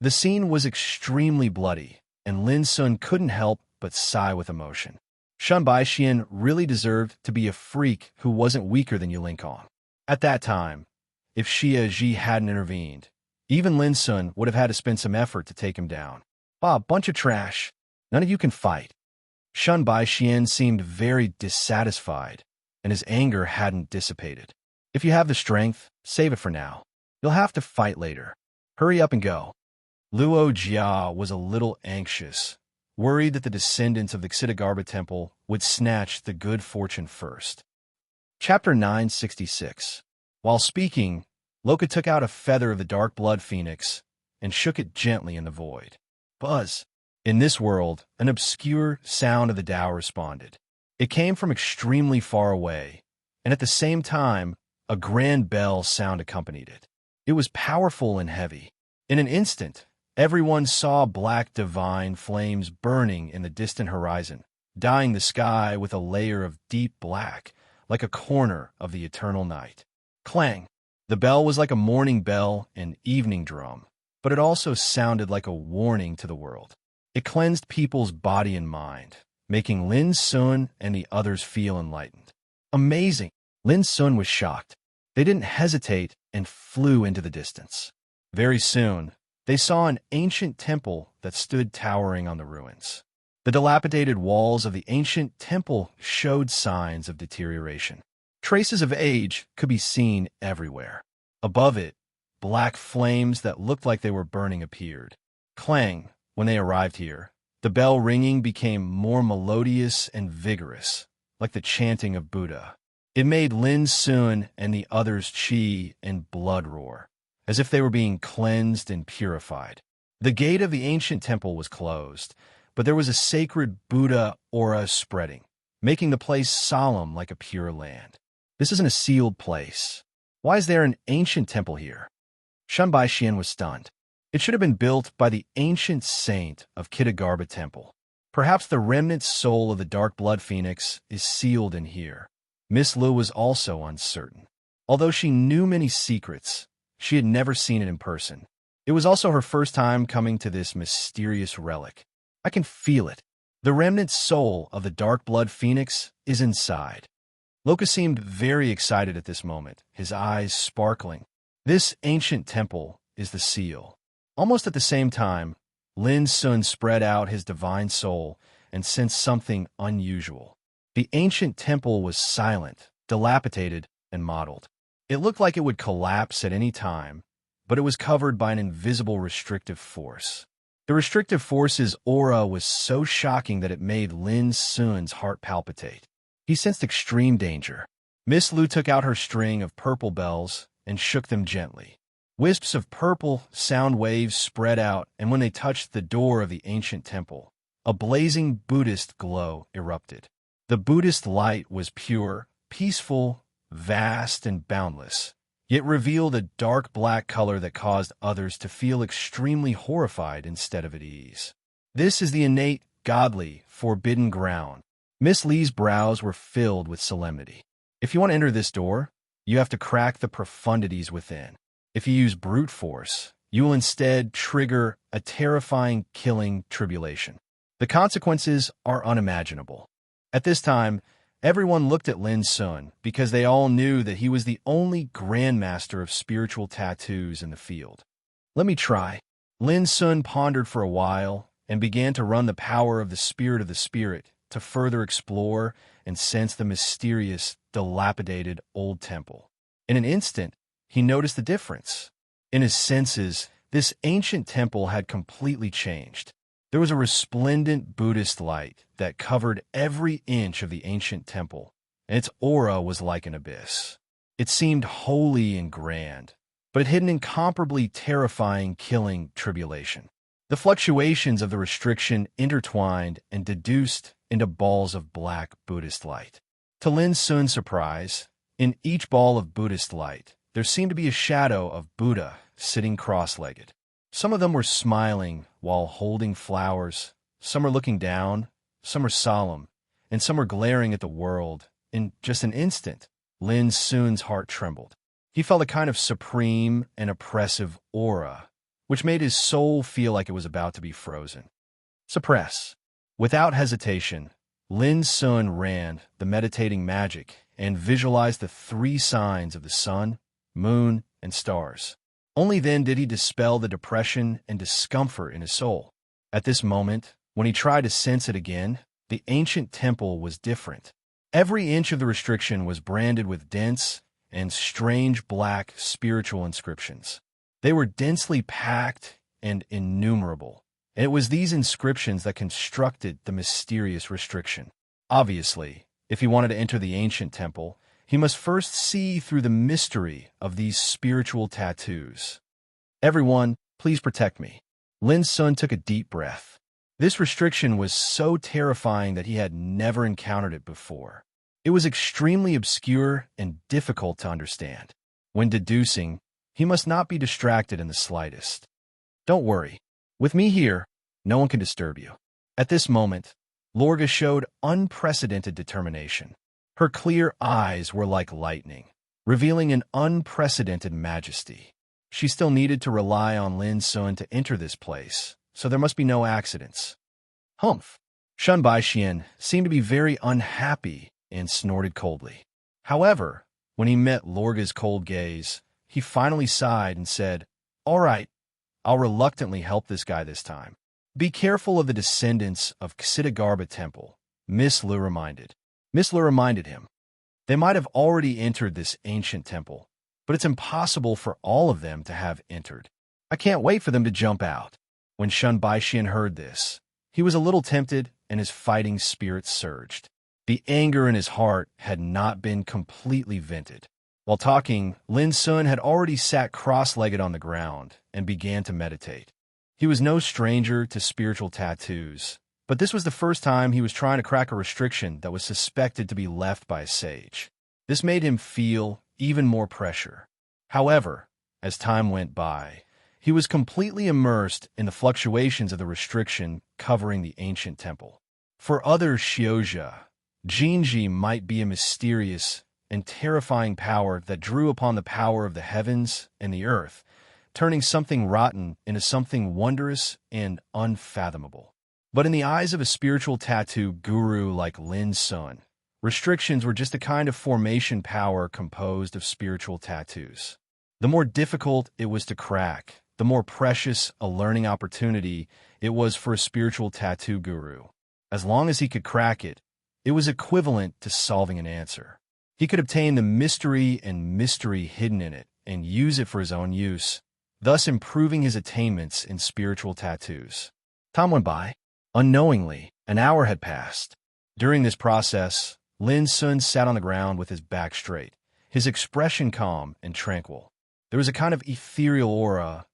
The scene was extremely bloody, and Lin Sun couldn't help but sigh with emotion. Shun Baixian really deserved to be a freak who wasn't weaker than Yulinkong. At that time, if Xia Ji hadn't intervened, even Lin Sun would have had to spend some effort to take him down. "Ah, bunch of trash. None of you can fight." Shun Baixian seemed very dissatisfied, and his anger hadn't dissipated. "If you have the strength, save it for now. You'll have to fight later. Hurry up and go." Luo Jia was a little anxious, worried that the descendants of the Xitigarbha temple would snatch the good fortune first. Chapter 966. While speaking, Loka took out a feather of the dark blood phoenix and shook it gently in the void. Buzz! In this world, an obscure sound of the Tao responded. It came from extremely far away, and at the same time, a grand bell sound accompanied it. It was powerful and heavy. In an instant, everyone saw black divine flames burning in the distant horizon, dyeing the sky with a layer of deep black, like a corner of the eternal night. Clang! The bell was like a morning bell and evening drum, but it also sounded like a warning to the world. It cleansed people's body and mind, making Lin Sun and the others feel enlightened. Amazing! Lin Sun was shocked. They didn't hesitate and flew into the distance. Very soon, they saw an ancient temple that stood towering on the ruins. The dilapidated walls of the ancient temple showed signs of deterioration. Traces of age could be seen everywhere. Above it, black flames that looked like they were burning appeared. Clang! When they arrived here, the bell ringing became more melodious and vigorous, like the chanting of Buddha. It made Lin Sun and the others' chi and blood roar, as if they were being cleansed and purified. The gate of the ancient temple was closed, but there was a sacred Buddha aura spreading, making the place solemn like a pure land. This isn't a sealed place. Why is there an ancient temple here? Shun Baixian was stunned. It should have been built by the ancient saint of Xitigarbha temple. Perhaps the remnant soul of the dark blood phoenix is sealed in here. Miss Lu was also uncertain. Although she knew many secrets, she had never seen it in person. It was also her first time coming to this mysterious relic. I can feel it. The remnant soul of the dark blood phoenix is inside. Loka seemed very excited at this moment, his eyes sparkling. This ancient temple is the seal. Almost at the same time, Lin Sun spread out his divine soul and sensed something unusual. The ancient temple was silent, dilapidated, and mottled. It looked like it would collapse at any time, but it was covered by an invisible restrictive force. The restrictive force's aura was so shocking that it made Lin Sun's heart palpitate. He sensed extreme danger. Miss Lu took out her string of purple bells and shook them gently. Wisps of purple sound waves spread out, and when they touched the door of the ancient temple, a blazing Buddhist glow erupted. The Buddhist light was pure, peaceful, vast, and boundless, yet revealed a dark black color that caused others to feel extremely horrified instead of at ease. This is the innate, godly, forbidden ground. Miss Li's brows were filled with solemnity. If you want to enter this door, you have to crack the profundities within. If you use brute force, you will instead trigger a terrifying, killing tribulation. The consequences are unimaginable. At this time, everyone looked at Lin Sun because they all knew that he was the only grandmaster of spiritual tattoos in the field. Let me try. Lin Sun pondered for a while and began to run the power of the spirit to further explore and sense the mysterious, dilapidated old temple. In an instant, he noticed the difference. In his senses, this ancient temple had completely changed. There was a resplendent Buddhist light that covered every inch of the ancient temple, and its aura was like an abyss. It seemed holy and grand, but it hid an incomparably terrifying, killing tribulation. The fluctuations of the restriction intertwined and deduced into balls of black Buddhist light. To Lin Sun's surprise, in each ball of Buddhist light, there seemed to be a shadow of Buddha sitting cross-legged. Some of them were smiling while holding flowers, some were looking down, some were solemn, and some were glaring at the world. In just an instant, Lin Sun's heart trembled. He felt a kind of supreme and oppressive aura, which made his soul feel like it was about to be frozen. Suppress. Without hesitation, Lin Sun ran the meditating magic and visualized the 3 signs of the sun, moon, and stars. Only then did he dispel the depression and discomfort in his soul. At this moment, when he tried to sense it again, the ancient temple was different. Every inch of the restriction was branded with dense and strange black spiritual inscriptions. They were densely packed and innumerable, and it was these inscriptions that constructed the mysterious restriction. Obviously, if he wanted to enter the ancient temple, he must first see through the mystery of these spiritual tattoos. Everyone, please protect me. Lin Sun took a deep breath. This restriction was so terrifying that he had never encountered it before. It was extremely obscure and difficult to understand. When deducing, he must not be distracted in the slightest. Don't worry. With me here, no one can disturb you. At this moment, Lorga showed unprecedented determination. Her clear eyes were like lightning, revealing an unprecedented majesty. She still needed to rely on Lin Sun to enter this place, so there must be no accidents. Humph! Shun Baixian seemed to be very unhappy and snorted coldly. However, when he met Lorga's cold gaze, he finally sighed and said, "All right, I'll reluctantly help this guy this time." Be careful of the descendants of Ksittagarba Temple, Miss Lu reminded. Miss Lu reminded him. They might have already entered this ancient temple, but it's impossible for all of them to have entered. I can't wait for them to jump out. When Shun Baixian heard this, he was a little tempted and his fighting spirit surged. The anger in his heart had not been completely vented. While talking, Lin Sun had already sat cross-legged on the ground and began to meditate. He was no stranger to spiritual tattoos, but this was the first time he was trying to crack a restriction that was suspected to be left by a sage. This made him feel even more pressure. However, as time went by, he was completely immersed in the fluctuations of the restriction covering the ancient temple. For other Xiozha, Jinji might be a mysterious and terrifying power that drew upon the power of the heavens and the earth, turning something rotten into something wondrous and unfathomable. But in the eyes of a spiritual tattoo guru like Lin Sun, restrictions were just a kind of formation power composed of spiritual tattoos. The more difficult it was to crack, the more precious a learning opportunity it was for a spiritual tattoo guru. As long as he could crack it, it was equivalent to solving an answer. He could obtain the mystery and mystery hidden in it and use it for his own use, thus improving his attainments in spiritual tattoos. Time went by. Unknowingly, an hour had passed. During this process, Lin Sun sat on the ground with his back straight, his expression calm and tranquil. There was a kind of ethereal aura,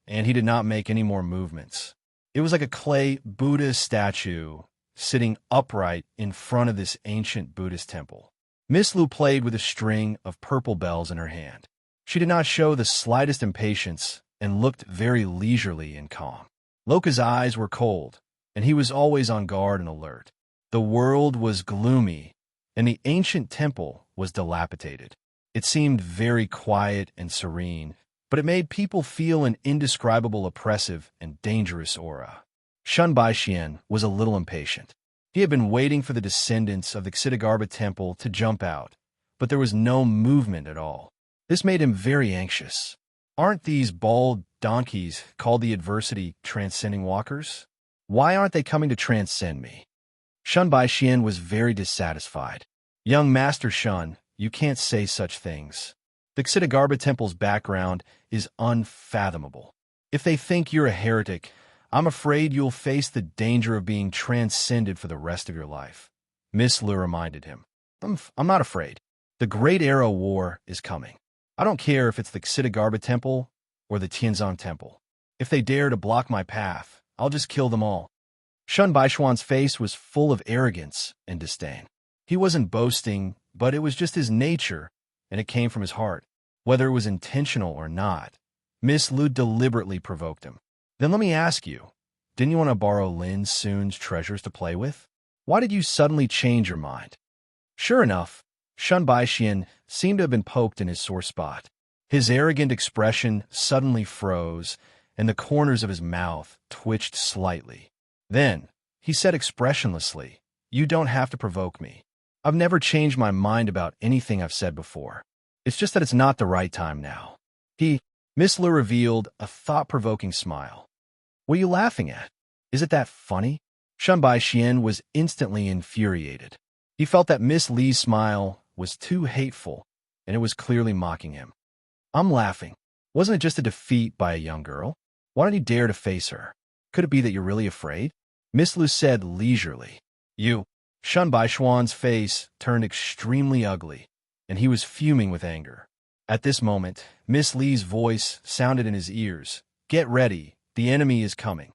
and he did not make any more movements. It was like a clay Buddha statue sitting upright in front of this ancient Buddhist temple. Miss Lu played with a string of purple bells in her hand. She did not show the slightest impatience and looked very leisurely and calm. Loka's eyes were cold, and he was always on guard and alert. The world was gloomy, and the ancient temple was dilapidated. It seemed very quiet and serene, but it made people feel an indescribable oppressive and dangerous aura. Shun Baixian was a little impatient. He had been waiting for the descendants of the Xitigarbha temple to jump out, but there was no movement at all. This made him very anxious. Aren't these bald donkeys called the adversity transcending walkers? Why aren't they coming to transcend me? Shun Baixian was very dissatisfied. Young Master Shun, you can't say such things. The Xitigarbha temple's background is unfathomable. If they think you're a heretic, I'm afraid you'll face the danger of being transcended for the rest of your life. Miss Lu reminded him. I'm not afraid. The Great Arrow War is coming. I don't care if it's the Xitigarbha temple or the Tianzong temple. If they dare to block my path, I'll just kill them all. Shun Baishuan's face was full of arrogance and disdain. He wasn't boasting, but it was just his nature, and it came from his heart. Whether it was intentional or not, Miss Lu deliberately provoked him. Then let me ask you, didn't you want to borrow Lin Sun's treasures to play with? Why did you suddenly change your mind? Sure enough, Shun Baixian seemed to have been poked in his sore spot. His arrogant expression suddenly froze, and the corners of his mouth twitched slightly. Then, he said expressionlessly, "You don't have to provoke me. I've never changed my mind about anything I've said before. It's just that it's not the right time now." Miss Lu revealed a thought-provoking smile. What are you laughing at? Is it that funny? Shun Baixian was instantly infuriated. He felt that Miss Li's smile was too hateful, and it was clearly mocking him. I'm laughing. Wasn't it just a defeat by a young girl? Why don't you dare to face her? Could it be that you're really afraid? Miss Lu said leisurely. Shun Baishuan's face turned extremely ugly, and he was fuming with anger. At this moment, Miss Li's voice sounded in his ears. Get ready, the enemy is coming.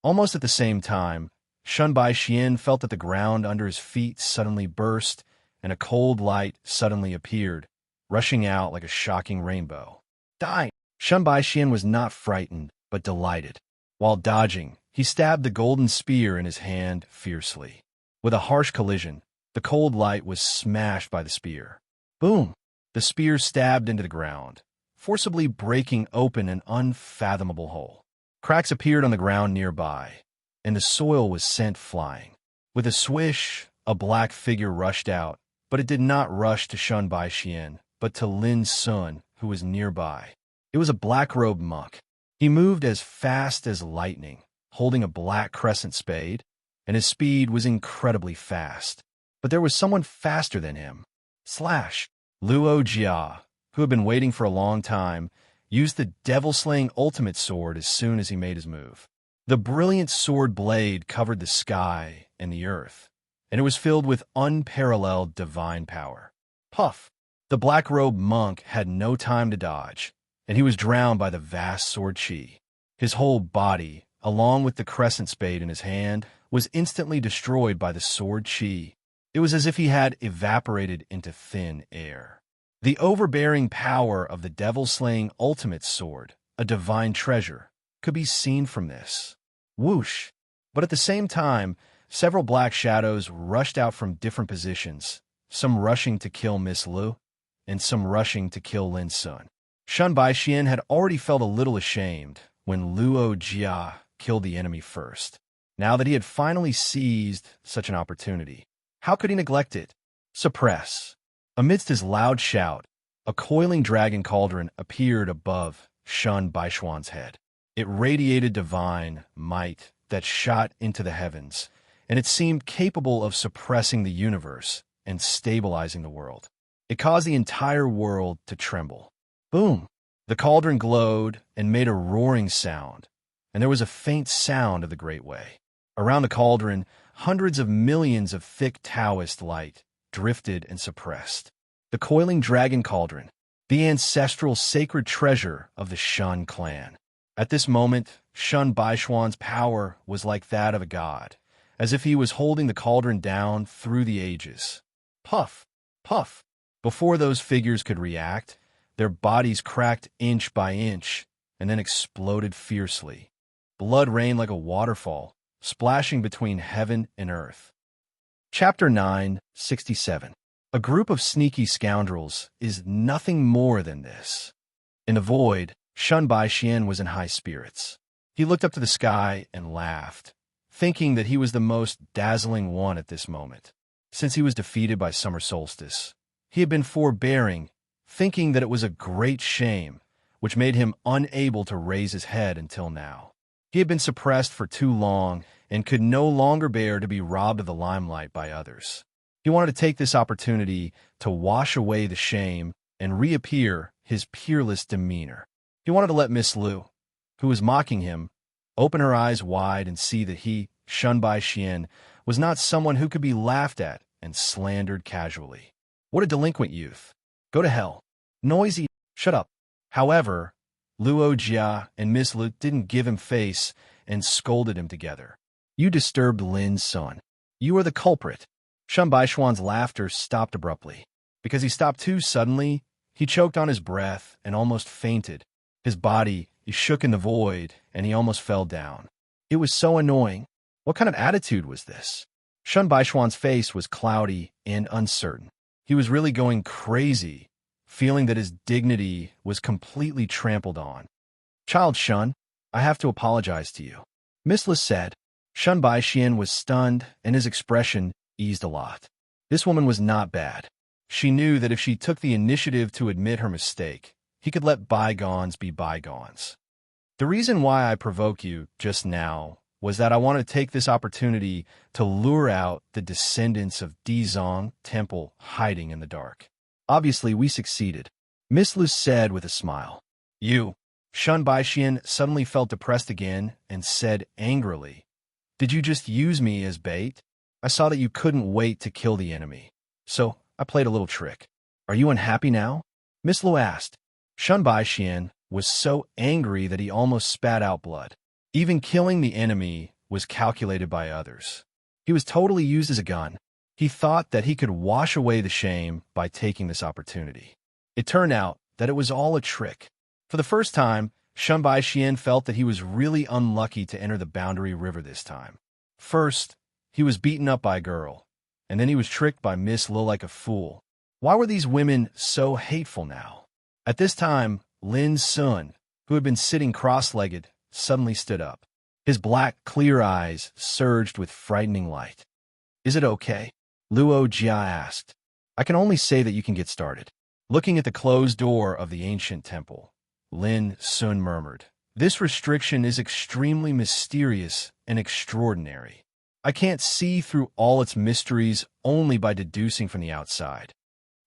Almost at the same time, Shun Baixian felt that the ground under his feet suddenly burst, and a cold light suddenly appeared, rushing out like a shocking rainbow. Die! Shun Baixian was not frightened, but delighted. While dodging, he stabbed the golden spear in his hand fiercely. With a harsh collision, the cold light was smashed by the spear. Boom! The spear stabbed into the ground, forcibly breaking open an unfathomable hole. Cracks appeared on the ground nearby, and the soil was sent flying. With a swish, a black figure rushed out, but it did not rush to Shun Baixian, but to Lin Sun, who was nearby. It was a black-robed monk. He moved as fast as lightning, holding a black crescent spade, and his speed was incredibly fast. But there was someone faster than him. Slash! Luo Jia, who had been waiting for a long time, used the devil-slaying ultimate sword as soon as he made his move. The brilliant sword blade covered the sky and the earth, and it was filled with unparalleled divine power. Puff! The black-robed monk had no time to dodge, and he was drowned by the vast sword chi. His whole body, along with the crescent spade in his hand, was instantly destroyed by the sword chi. It was as if he had evaporated into thin air. The overbearing power of the devil-slaying ultimate sword, a divine treasure, could be seen from this. Whoosh! But at the same time, several black shadows rushed out from different positions, some rushing to kill Miss Lu, and some rushing to kill Lin Sun. Shun Baixian had already felt a little ashamed when Luo Jia killed the enemy first. Now that he had finally seized such an opportunity, how could he neglect it? Suppress. Amidst his loud shout, a coiling dragon cauldron appeared above Shun Baishuan's head. It radiated divine might that shot into the heavens, and it seemed capable of suppressing the universe and stabilizing the world. It caused the entire world to tremble. Boom! The cauldron glowed and made a roaring sound, and there was a faint sound of the Great Way. Around the cauldron, hundreds of millions of thick Taoist light drifted and suppressed. The coiling dragon cauldron, the ancestral sacred treasure of the Shun clan. At this moment, Shun Baishuan's power was like that of a god, as if he was holding the cauldron down through the ages. Puff! Puff! Before those figures could react, their bodies cracked inch by inch and then exploded fiercely. Blood rained like a waterfall, splashing between heaven and earth. Chapter 9:67. A group of sneaky scoundrels is nothing more than this. In the void, Shun Baixian was in high spirits. He looked up to the sky and laughed, thinking that he was the most dazzling one at this moment. Since he was defeated by summer solstice, he had been forbearing, thinking that it was a great shame, which made him unable to raise his head until now. He had been suppressed for too long and could no longer bear to be robbed of the limelight by others. He wanted to take this opportunity to wash away the shame and reappear his peerless demeanor. He wanted to let Miss Lu, who was mocking him, open her eyes wide and see that he, Shun Baixian, was not someone who could be laughed at and slandered casually. What a delinquent youth. Go to hell. Noisy. Shut up. However, Luo Jia and Miss Lu didn't give him face and scolded him together. You disturbed Lin's son. You are the culprit. Shun Baishuan's laughter stopped abruptly. Because he stopped too suddenly, he choked on his breath and almost fainted. His body shook in the void, and he almost fell down. It was so annoying. What kind of attitude was this? Shun Baishuan's face was cloudy and uncertain. He was really going crazy, feeling that his dignity was completely trampled on. Child Shun, I have to apologize to you. Miss Lu said. Shun Baixian was stunned, and his expression eased a lot. This woman was not bad. She knew that if she took the initiative to admit her mistake, he could let bygones be bygones. The reason why I provoke you just now was that I want to take this opportunity to lure out the descendants of Dizong Temple hiding in the dark. Obviously, we succeeded, Miss Lu said with a smile. You, Shun Baixian suddenly felt depressed again and said angrily, did you just use me as bait? I saw that you couldn't wait to kill the enemy, so I played a little trick. Are you unhappy now? Miss Lu asked. Shun Baixian was so angry that he almost spat out blood. Even killing the enemy was calculated by others. He was totally used as a gun. He thought that he could wash away the shame by taking this opportunity. It turned out that it was all a trick. For the first time, Shun Baixian felt that he was really unlucky to enter the Boundary River this time. First, he was beaten up by a girl, and then he was tricked by Miss Lu like a fool. Why were these women so hateful now? At this time, Lin Sun, who had been sitting cross-legged, suddenly stood up. His black, clear eyes surged with frightening light. Is it okay? Luo Jia asked. I can only say that you can get started. Looking at the closed door of the ancient temple, Lin Sun murmured, this restriction is extremely mysterious and extraordinary. I can't see through all its mysteries only by deducing from the outside.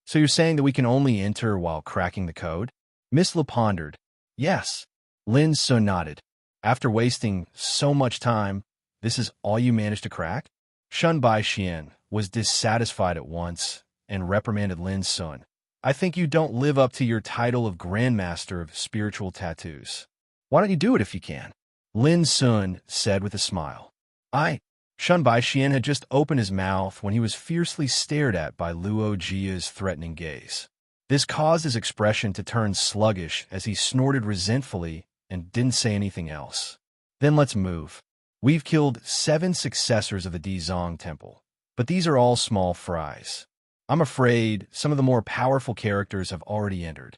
So you're saying that we can only enter while cracking the code? Miss Lu pondered. Yes. Lin Sun nodded. After wasting so much time, this is all you managed to crack? Shun Baixian was dissatisfied at once and reprimanded Lin Sun. I think you don't live up to your title of Grandmaster of Spiritual Tattoos. Why don't you do it if you can? Lin Sun said with a smile. Shun Baixian had just opened his mouth when he was fiercely stared at by Luo Jia's threatening gaze. This caused his expression to turn sluggish as he snorted resentfully and didn't say anything else. Then let's move. We've killed 7 successors of the Dizong Temple, but these are all small fries. I'm afraid some of the more powerful characters have already entered.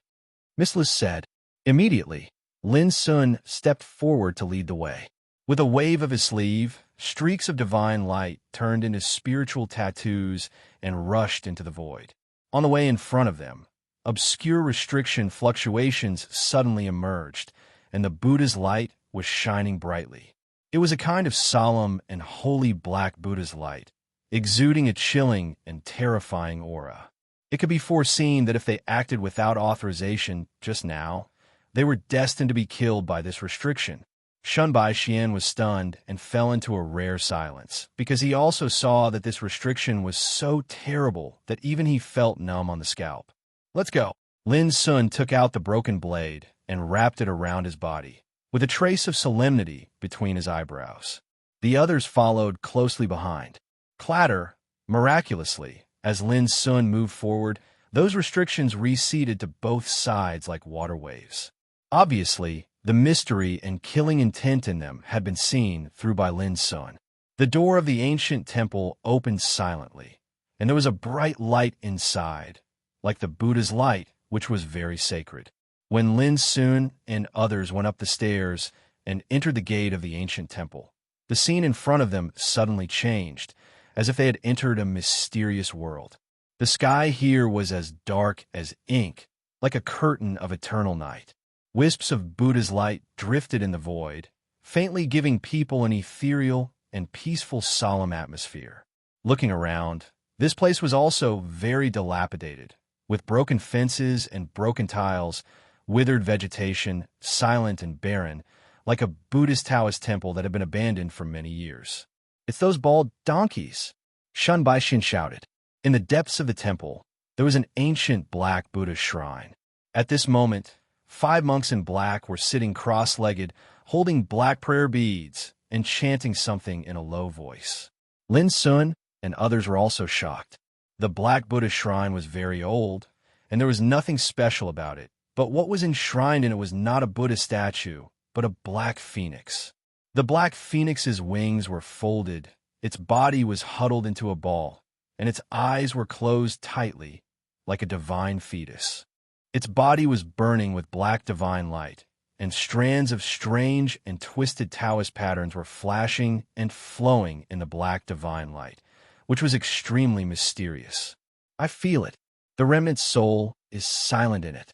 Miss Lu said. Immediately, Lin Sun stepped forward to lead the way. With a wave of his sleeve, streaks of divine light turned into spiritual tattoos and rushed into the void. On the way in front of them, obscure restriction fluctuations suddenly emerged, and the Buddha's light was shining brightly. It was a kind of solemn and holy black Buddha's light, exuding a chilling and terrifying aura. It could be foreseen that if they acted without authorization just now, they were destined to be killed by this restriction. Shunbai Xian was stunned and fell into a rare silence, because he also saw that this restriction was so terrible that even he felt numb on the scalp. "Let's go." Lin Sun took out the broken blade and wrapped it around his body, with a trace of solemnity between his eyebrows. The others followed closely behind. Clatter, miraculously, as Lin Sun moved forward, those restrictions receded to both sides like water waves. Obviously, the mystery and killing intent in them had been seen through by Lin Sun. The door of the ancient temple opened silently, and there was a bright light inside, like the Buddha's light, which was very sacred. When Lin Sun and others went up the stairs and entered the gate of the ancient temple, the scene in front of them suddenly changed, as if they had entered a mysterious world. The sky here was as dark as ink, like a curtain of eternal night. Wisps of Buddha's light drifted in the void, faintly giving people an ethereal and peaceful solemn atmosphere. Looking around, this place was also very dilapidated, with broken fences and broken tiles, withered vegetation, silent and barren, like a Buddhist Taoist temple that had been abandoned for many years. "It's those bald donkeys!" Shun Baishin shouted. In the depths of the temple, there was an ancient black Buddha shrine. At this moment, 5 monks in black were sitting cross-legged, holding black prayer beads and chanting something in a low voice. Lin Sun and others were also shocked. The black Buddha shrine was very old, and there was nothing special about it, but what was enshrined in it was not a Buddha statue, but a black phoenix. The black phoenix's wings were folded, its body was huddled into a ball, and its eyes were closed tightly, like a divine fetus. Its body was burning with black divine light, and strands of strange and twisted Taoist patterns were flashing and flowing in the black divine light, which was extremely mysterious. "I feel it. The remnant's soul is silent in it."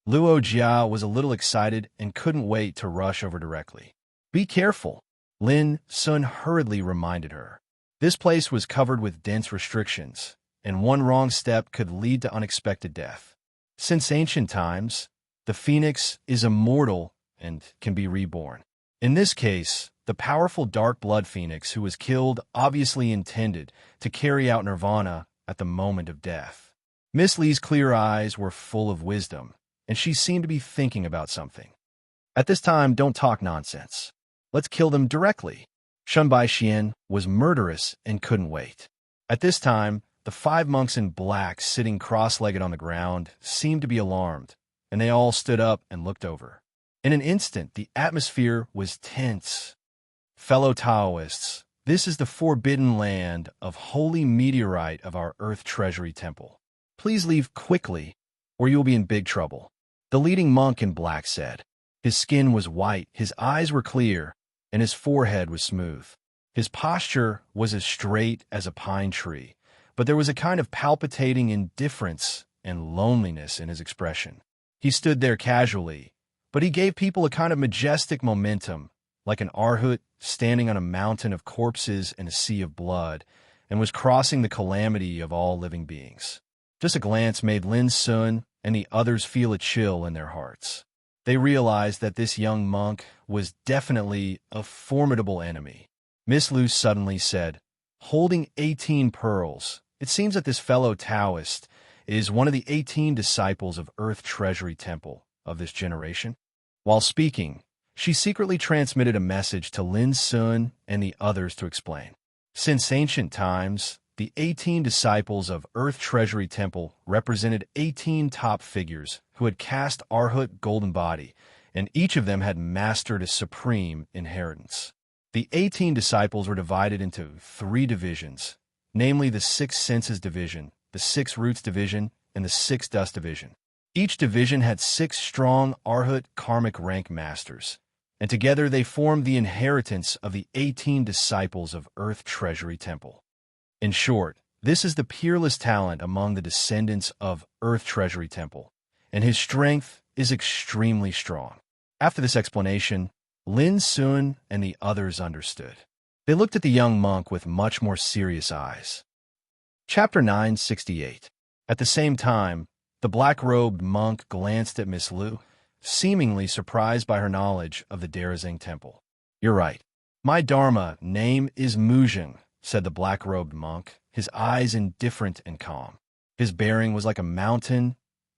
Luo Jia was a little excited and couldn't wait to rush over directly. "Be careful," Lin Sun hurriedly reminded her. This place was covered with dense restrictions, and one wrong step could lead to unexpected death. Since ancient times, the phoenix is immortal and can be reborn. In this case, the powerful dark blood phoenix who was killed obviously intended to carry out nirvana at the moment of death. Miss Li's clear eyes were full of wisdom, and she seemed to be thinking about something. "At this time, don't talk nonsense. Let's kill them directly." Shunbai Xian was murderous and couldn't wait. At this time, the 5 monks in black sitting cross-legged on the ground seemed to be alarmed, and they all stood up and looked over. In an instant, the atmosphere was tense. "Fellow Taoists, this is the forbidden land of holy meteorite of our Earth Treasury Temple. Please leave quickly, or you will be in big trouble," the leading monk in black said. His skin was white, his eyes were clear, and his forehead was smooth. His posture was as straight as a pine tree, but there was a kind of palpitating indifference and loneliness in his expression. He stood there casually, but he gave people a kind of majestic momentum, like an Arhut standing on a mountain of corpses and a sea of blood, and was crossing the calamity of all living beings. Just a glance made Lin Sun and the others feel a chill in their hearts. They realized that this young monk was definitely a formidable enemy. Miss Lu suddenly said, "Holding 18 pearls, it seems that this fellow Taoist is one of the 18 disciples of Earth Treasury Temple of this generation." While speaking, she secretly transmitted a message to Lin Sun and the others to explain. Since ancient times, the 18 disciples of Earth Treasury Temple represented 18 top figures who had cast Arhut golden body, and each of them had mastered a supreme inheritance. The 18 disciples were divided into 3 divisions, namely the 6 senses division, the 6 roots division, and the 6 dust division. Each division had 6 strong Arhut karmic rank masters, and together they formed the inheritance of the 18 disciples of Earth Treasury Temple. In short, This is the peerless talent among the descendants of Earth Treasury Temple, and his strength is extremely strong. After this explanation, Lin Sun and the others understood. They looked at the young monk with much more serious eyes. Chapter 968. At the same time, the black-robed monk glanced at Miss Lu, seemingly surprised by her knowledge of the Darazing Temple. "You're right. My Dharma name is Mujing," said the black-robed monk, his eyes indifferent and calm. His bearing was like a mountain,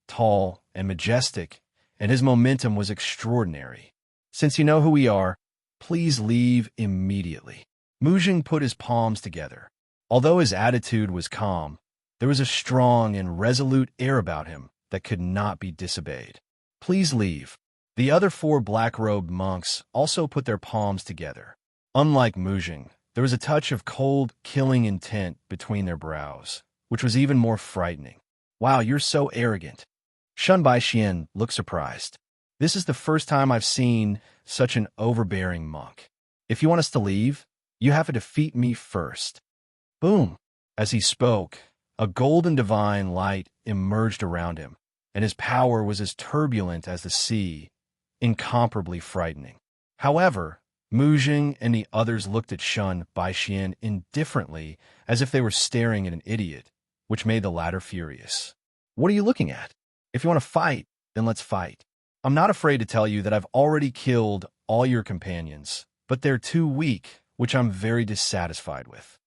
tall and majestic, and his momentum was extraordinary. "Since you know who we are, please leave immediately." Mujing put his palms together. Although his attitude was calm, there was a strong and resolute air about him that could not be disobeyed. "Please leave." The other 4 black-robed monks also put their palms together. Unlike Mujing, there was a touch of cold, killing intent between their brows, which was even more frightening. "Wow, you're so arrogant." Shun Baixian looked surprised. "This is the first time I've seen such an overbearing monk. If you want us to leave, you have to defeat me first." Boom! As he spoke, a golden divine light emerged around him, and his power was as turbulent as the sea, incomparably frightening. However, Mujing and the others looked at Shun Baixian indifferently, as if they were staring at an idiot, which made the latter furious. "What are you looking at? If you want to fight, then let's fight. I'm not afraid to tell you that I've already killed all your companions, but they're too weak, which I'm very dissatisfied with."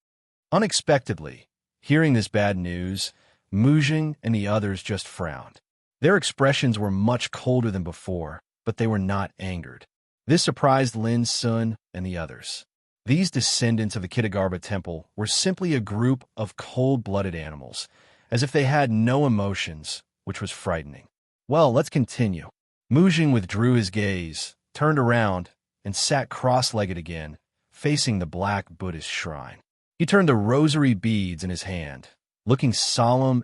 Unexpectedly, hearing this bad news, Mujing and the others just frowned. Their expressions were much colder than before, but they were not angered. This surprised Lin Sun and the others. These descendants of the Kitagarbha Temple were simply a group of cold-blooded animals, as if they had no emotions, which was frightening. "Well, let's continue." Mujing withdrew his gaze, turned around, and sat cross-legged again, facing the black Buddhist shrine. He turned the rosary beads in his hand, looking solemn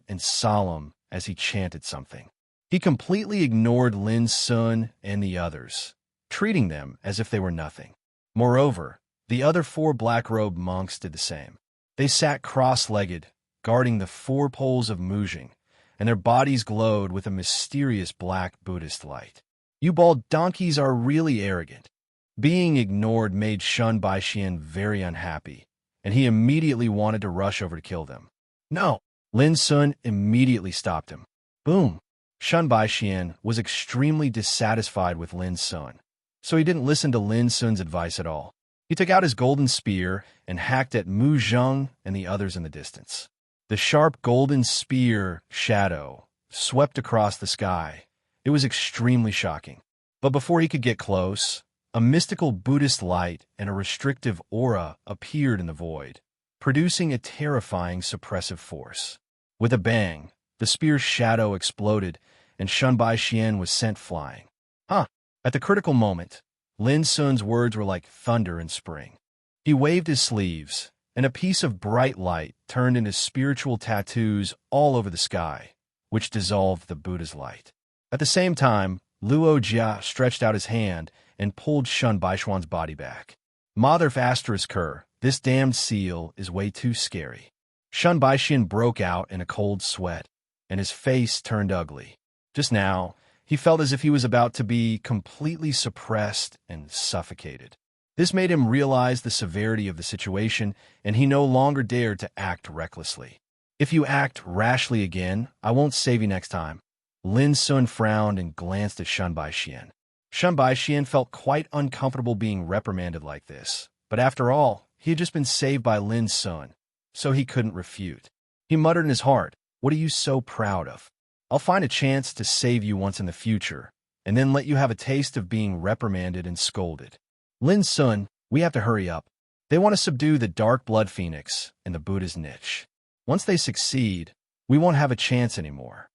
as he chanted something. He completely ignored Lin Sun and the others, treating them as if they were nothing. Moreover, the other 4 black-robed monks did the same. They sat cross-legged, guarding the 4 poles of Mujing, and their bodies glowed with a mysterious black Buddhist light. "You bald donkeys are really arrogant." Being ignored made Shun Baixian very unhappy, and he immediately wanted to rush over to kill them. "No!" Lin Sun immediately stopped him. Boom! Shun Baixian was extremely dissatisfied with Lin Sun, so he didn't listen to Lin Sun's advice at all. He took out his golden spear and hacked at Mu Zheng and the others in the distance. The sharp golden spear shadow swept across the sky. It was extremely shocking. But before he could get close, a mystical Buddhist light and a restrictive aura appeared in the void, producing a terrifying suppressive force. With a bang, the spear's shadow exploded, and Shun Baixian was sent flying. At the critical moment, Lin Sun's words were like thunder in spring. He waved his sleeves, and a piece of bright light turned into spiritual tattoos all over the sky, which dissolved the Buddha's light. At the same time, Luo Jia stretched out his hand and pulled Shun Baixian's body back. Mother ***, this damned seal is way too scary. Shun Baixian broke out in a cold sweat, and his face turned ugly. Just now, he felt as if he was about to be completely suppressed and suffocated. This made him realize the severity of the situation, and he no longer dared to act recklessly. "If you act rashly again, I won't save you next time." Lin Sun frowned and glanced at Shun Baixian. Shun Baixian felt quite uncomfortable being reprimanded like this, but after all, he had just been saved by Lin Sun, so he couldn't refute. He muttered in his heart, "What are you so proud of? I'll find a chance to save you once in the future, and then let you have a taste of being reprimanded and scolded." "Lin Sun, we have to hurry up. They want to subdue the Dark Blood Phoenix in the Buddha's niche. Once they succeed, we won't have a chance anymore."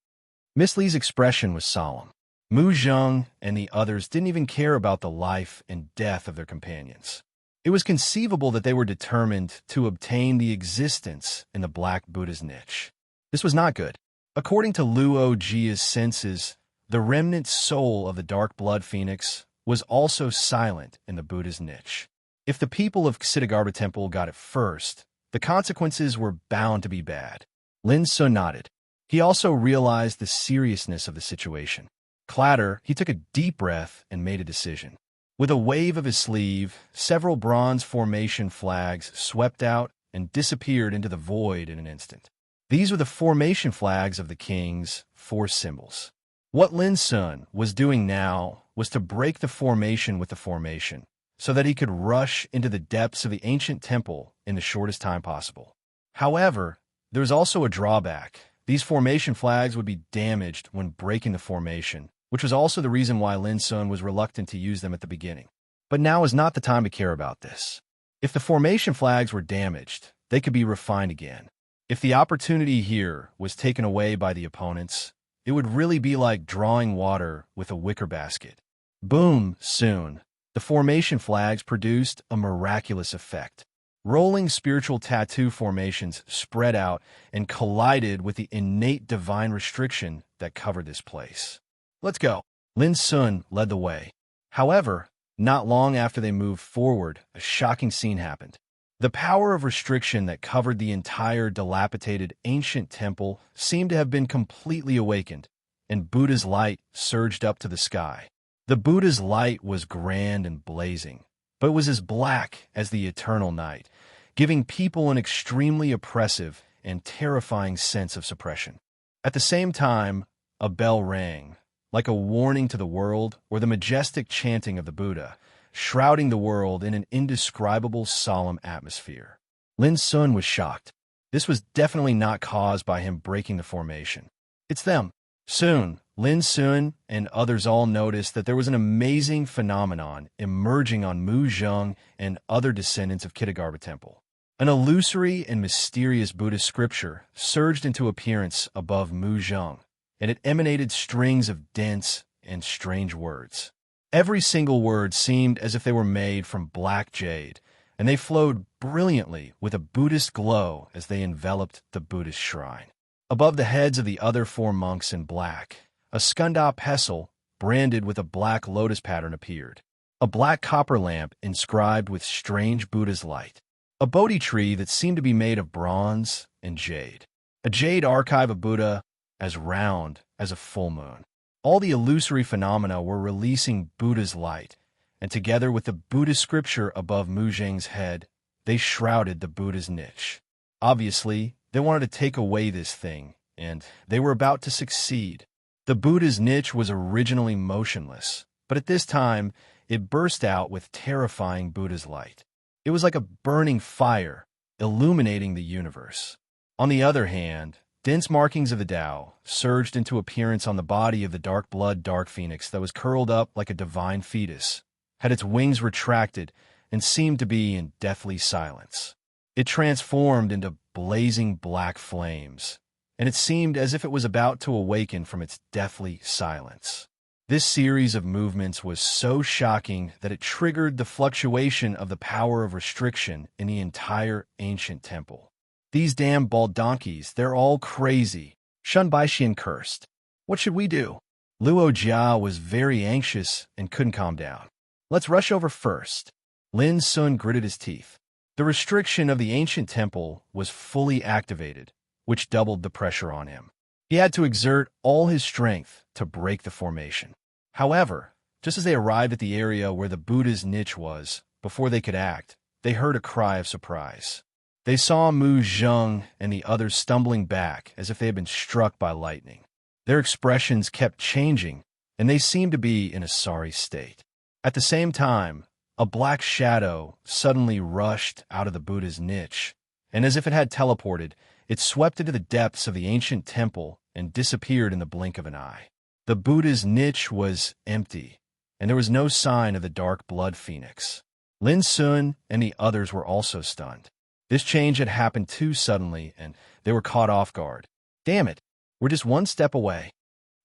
Miss Li's expression was solemn. Mu Zheng and the others didn't even care about the life and death of their companions. It was conceivable that they were determined to obtain the existence in the Black Buddha's niche. This was not good. According to Luo Jia's senses, the remnant soul of the Dark Blood Phoenix was also silent in the Buddha's niche. If the people of Ksitagarbha Temple got it first, The consequences were bound to be bad. Lin Sun nodded. He also realized the seriousness of the situation. Clatter, he took a deep breath and made a decision. With a wave of his sleeve, several bronze formation flags swept out and disappeared into the void in an instant. These were the formation flags of the king's 4 symbols. What Lin Sun was doing now was to break the formation with the formation, so that he could rush into the depths of the ancient temple in the shortest time possible. However, there was also a drawback. These formation flags would be damaged when breaking the formation, which was also the reason why Lin Sun was reluctant to use them at the beginning. But now is not the time to care about this. If the formation flags were damaged, they could be refined again. If the opportunity here was taken away by the opponents, it would really be like drawing water with a wicker basket. Boom, soon. The formation flags produced a miraculous effect. Rolling spiritual tattoo formations spread out and collided with the innate divine restriction that covered this place. Let's go. Lin Sun led the way. However, not long after they moved forward, a shocking scene happened. The power of restriction that covered the entire dilapidated ancient temple seemed to have been completely awakened, and Buddha's light surged up to the sky. The Buddha's light was grand and blazing, but it was as black as the eternal night, giving people an extremely oppressive and terrifying sense of suppression. At the same time, a bell rang, like a warning to the world, or the majestic chanting of the Buddha, shrouding the world in an indescribable solemn atmosphere. Lin Sun was shocked. This was definitely not caused by him breaking the formation. It's them. Soon, Lin Sun and others all noticed that there was an amazing phenomenon emerging on Mu Zheng and other descendants of Kitagarbha Temple. An illusory and mysterious Buddhist scripture surged into appearance above Mu Zheng, and it emanated strings of dense and strange words. Every single word seemed as if they were made from black jade, and they flowed brilliantly with a Buddhist glow as they enveloped the Buddhist shrine. Above the heads of the other 4 monks in black, a skanda pestle branded with a black lotus pattern appeared. A black copper lamp inscribed with strange Buddha's light. A Bodhi tree that seemed to be made of bronze and jade. A jade archive of Buddha as round as a full moon. All the illusory phenomena were releasing Buddha's light, and together with the Buddhist scripture above Mu Zheng's head, they shrouded the Buddha's niche. Obviously, they wanted to take away this thing, and they were about to succeed. The Buddha's niche was originally motionless, but at this time, it burst out with terrifying Buddha's light. It was like a burning fire, illuminating the universe. On the other hand, dense markings of the Tao surged into appearance on the body of the dark blood dark phoenix that was curled up like a divine fetus, had its wings retracted, and seemed to be in deathly silence. It transformed into blazing black flames, and it seemed as if it was about to awaken from its deathly silence. This series of movements was so shocking that it triggered the fluctuation of the power of restriction in the entire ancient temple. These damn bald donkeys, they're all crazy. Shun Baixian cursed. What should we do? Luo Jia was very anxious and couldn't calm down. Let's rush over first. Lin Sun gritted his teeth. The restriction of the ancient temple was fully activated, which doubled the pressure on him. He had to exert all his strength to break the formation. However, just as they arrived at the area where the Buddha's niche was, before they could act, they heard a cry of surprise. They saw Mu Zheng and the others stumbling back as if they had been struck by lightning. Their expressions kept changing, and they seemed to be in a sorry state. At the same time, a black shadow suddenly rushed out of the Buddha's niche, and as if it had teleported, it swept into the depths of the ancient temple and disappeared in the blink of an eye. The Buddha's niche was empty, and there was no sign of the dark blood phoenix. Lin Sun and the others were also stunned. This change had happened too suddenly, and they were caught off guard. Damn it, we're just one step away.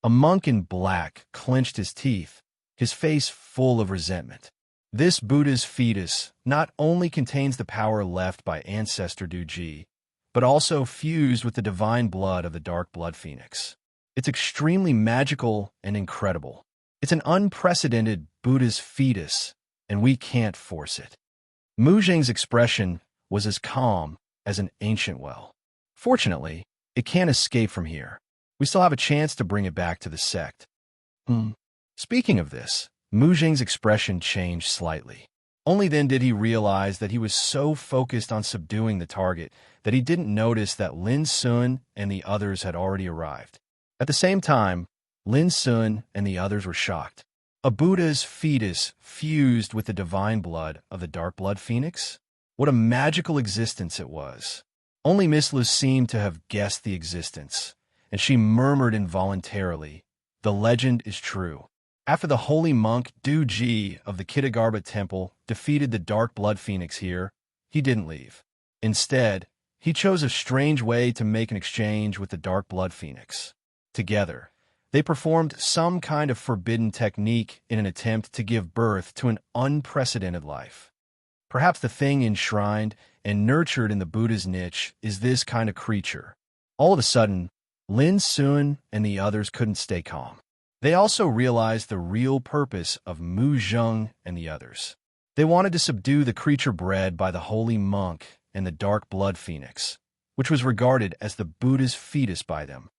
A monk in black clenched his teeth, his face full of resentment. This Buddha's fetus not only contains the power left by ancestor Duji, but also fused with the divine blood of the dark blood phoenix. It's extremely magical and incredible. It's an unprecedented Buddha's fetus, and we can't force it. Mu Zheng's expression was as calm as an ancient well. Fortunately, it can't escape from here. We still have a chance to bring it back to the sect. Speaking of this, Mu Jing's expression changed slightly. Only then did he realize that he was so focused on subduing the target that he didn't notice that Lin Sun and the others had already arrived. At the same time, Lin Sun and the others were shocked. A Buddha's fetus fused with the divine blood of the dark blood phoenix? What a magical existence it was. Only Miss Lu seemed to have guessed the existence, and she murmured involuntarily, "The legend is true." After the holy monk Du Ji of the Kitagarbha temple defeated the dark blood phoenix here, he didn't leave. Instead, he chose a strange way to make an exchange with the dark blood phoenix. Together, they performed some kind of forbidden technique in an attempt to give birth to an unprecedented life. Perhaps the thing enshrined and nurtured in the Buddha's niche is this kind of creature. All of a sudden, Lin Sun and the others couldn't stay calm. They also realized the real purpose of Mu Zheng and the others. They wanted to subdue the creature bred by the holy monk and the dark blood phoenix, which was regarded as the Buddha's fetus by them.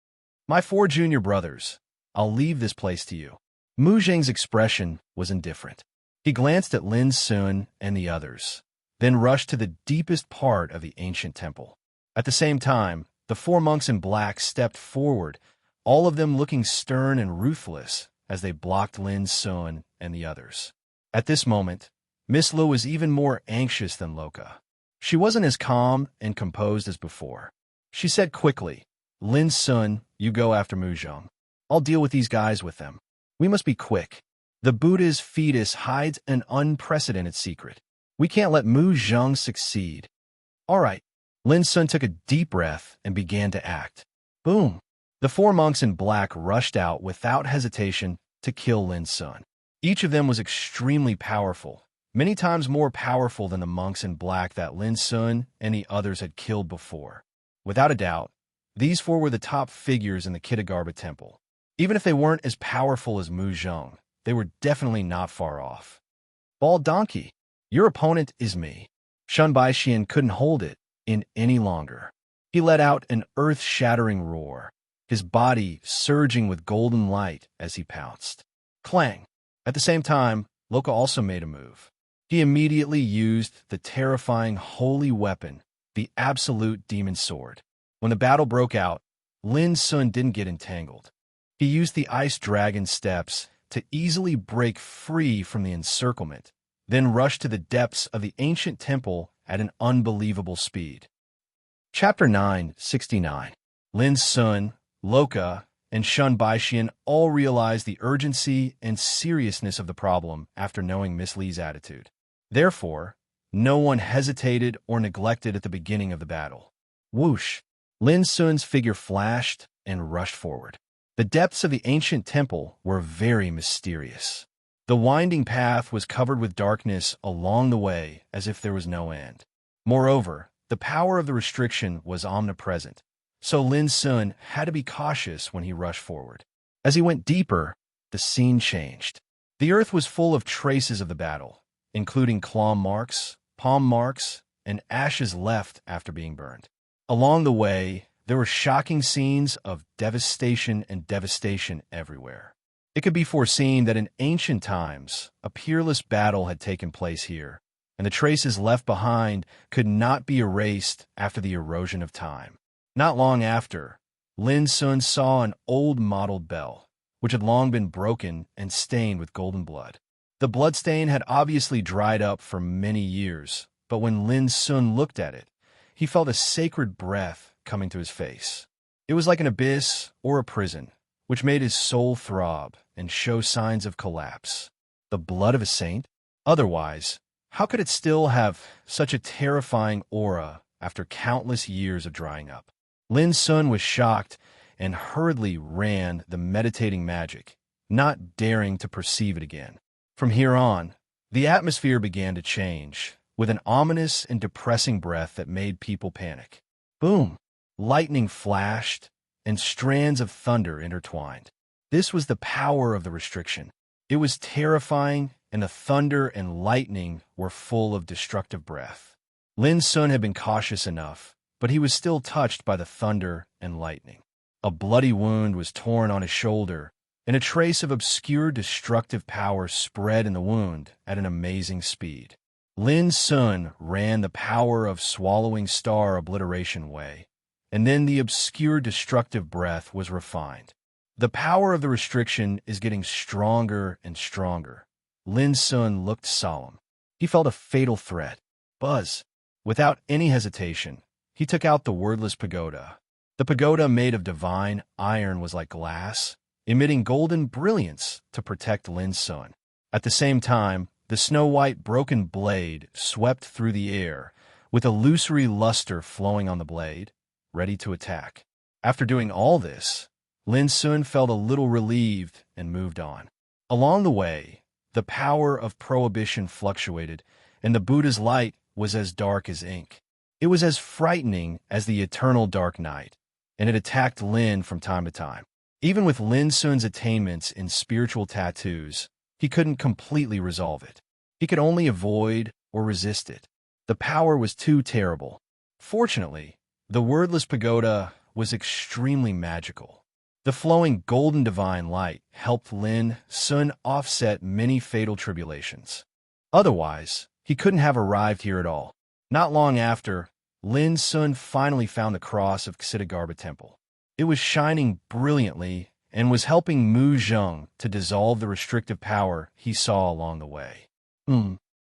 "My 4 junior brothers, I'll leave this place to you." Mu Zheng's expression was indifferent. He glanced at Lin Sun and the others, then rushed to the deepest part of the ancient temple. At the same time, the 4 monks in black stepped forward, all of them looking stern and ruthless as they blocked Lin Sun and the others. At this moment, Miss Lu was even more anxious than Loka. She wasn't as calm and composed as before. She said quickly, "Lin Sun, you go after Mu Zheng. I'll deal with these guys with them. We must be quick. The Buddha's fetus hides an unprecedented secret. We can't let Mu Zheng succeed." "All right." Lin Sun took a deep breath and began to act. Boom! The 4 monks in black rushed out without hesitation to kill Lin Sun. Each of them was extremely powerful, many times more powerful than the monks in black that Lin Sun and the others had killed before. Without a doubt, these 4 were the top figures in the Kitagarbha temple. Even if they weren't as powerful as Mu Zheng, they were definitely not far off. "Bald donkey, your opponent is me." Shun Baixian couldn't hold it in any longer. He let out an earth-shattering roar, his body surging with golden light as he pounced. Clang! At the same time, Loka also made a move. He immediately used the terrifying holy weapon, the absolute demon sword. When the battle broke out, Lin Sun didn't get entangled. He used the ice dragon steps to easily break free from the encirclement, then rushed to the depths of the ancient temple at an unbelievable speed. Chapter 969. Lin Sun, Loka, and Shun Baixian all realized the urgency and seriousness of the problem after knowing Miss Li's attitude. Therefore, no one hesitated or neglected at the beginning of the battle. Whoosh! Lin Sun's figure flashed and rushed forward. The depths of the ancient temple were very mysterious. The winding path was covered with darkness along the way as if there was no end. Moreover, the power of the restriction was omnipresent, so Lin Sun had to be cautious when he rushed forward. As he went deeper, the scene changed. The earth was full of traces of the battle, including claw marks, palm marks, and ashes left after being burned. Along the way, there were shocking scenes of devastation everywhere. It could be foreseen that in ancient times, a peerless battle had taken place here, and the traces left behind could not be erased after the erosion of time. Not long after, Lin Sun saw an old mottled bell, which had long been broken and stained with golden blood. The bloodstain had obviously dried up for many years, but when Lin Sun looked at it, he felt a sacred breath coming to his face. It was like an abyss or a prison, which made his soul throb and show signs of collapse. The blood of a saint? Otherwise, how could it still have such a terrifying aura after countless years of drying up? Lin Sun was shocked and hurriedly ran the meditating magic, not daring to perceive it again. From here on, the atmosphere began to change, with an ominous and depressing breath that made people panic. Boom! Lightning flashed, and strands of thunder intertwined. This was the power of the restriction. It was terrifying, and the thunder and lightning were full of destructive breath. Lin Sun had been cautious enough, but he was still touched by the thunder and lightning. A bloody wound was torn on his shoulder, and a trace of obscure destructive power spread in the wound at an amazing speed. Lin Sun ran the power of swallowing star obliteration way, and then the obscure destructive breath was refined. The power of the restriction is getting stronger and stronger. Lin Sun looked solemn. He felt a fatal threat. Buzz. Without any hesitation, he took out the wordless pagoda. The pagoda made of divine iron was like glass, emitting golden brilliance to protect Lin Sun. At the same time, the snow-white broken blade swept through the air, with illusory luster flowing on the blade, ready to attack. After doing all this, Lin Sun felt a little relieved and moved on. Along the way, the power of prohibition fluctuated, and the Buddha's light was as dark as ink. It was as frightening as the eternal dark night, and it attacked Lin from time to time. Even with Lin Sun's attainments in spiritual tattoos, he couldn't completely resolve it. He could only avoid or resist it. The power was too terrible. Fortunately, the wordless pagoda was extremely magical. The flowing golden divine light helped Lin Sun offset many fatal tribulations. Otherwise, he couldn't have arrived here at all. Not long after, Lin Sun finally found the cross of Ksitigarbha Temple. It was shining brilliantly and was helping Mu Zheng to dissolve the restrictive power he saw along the way.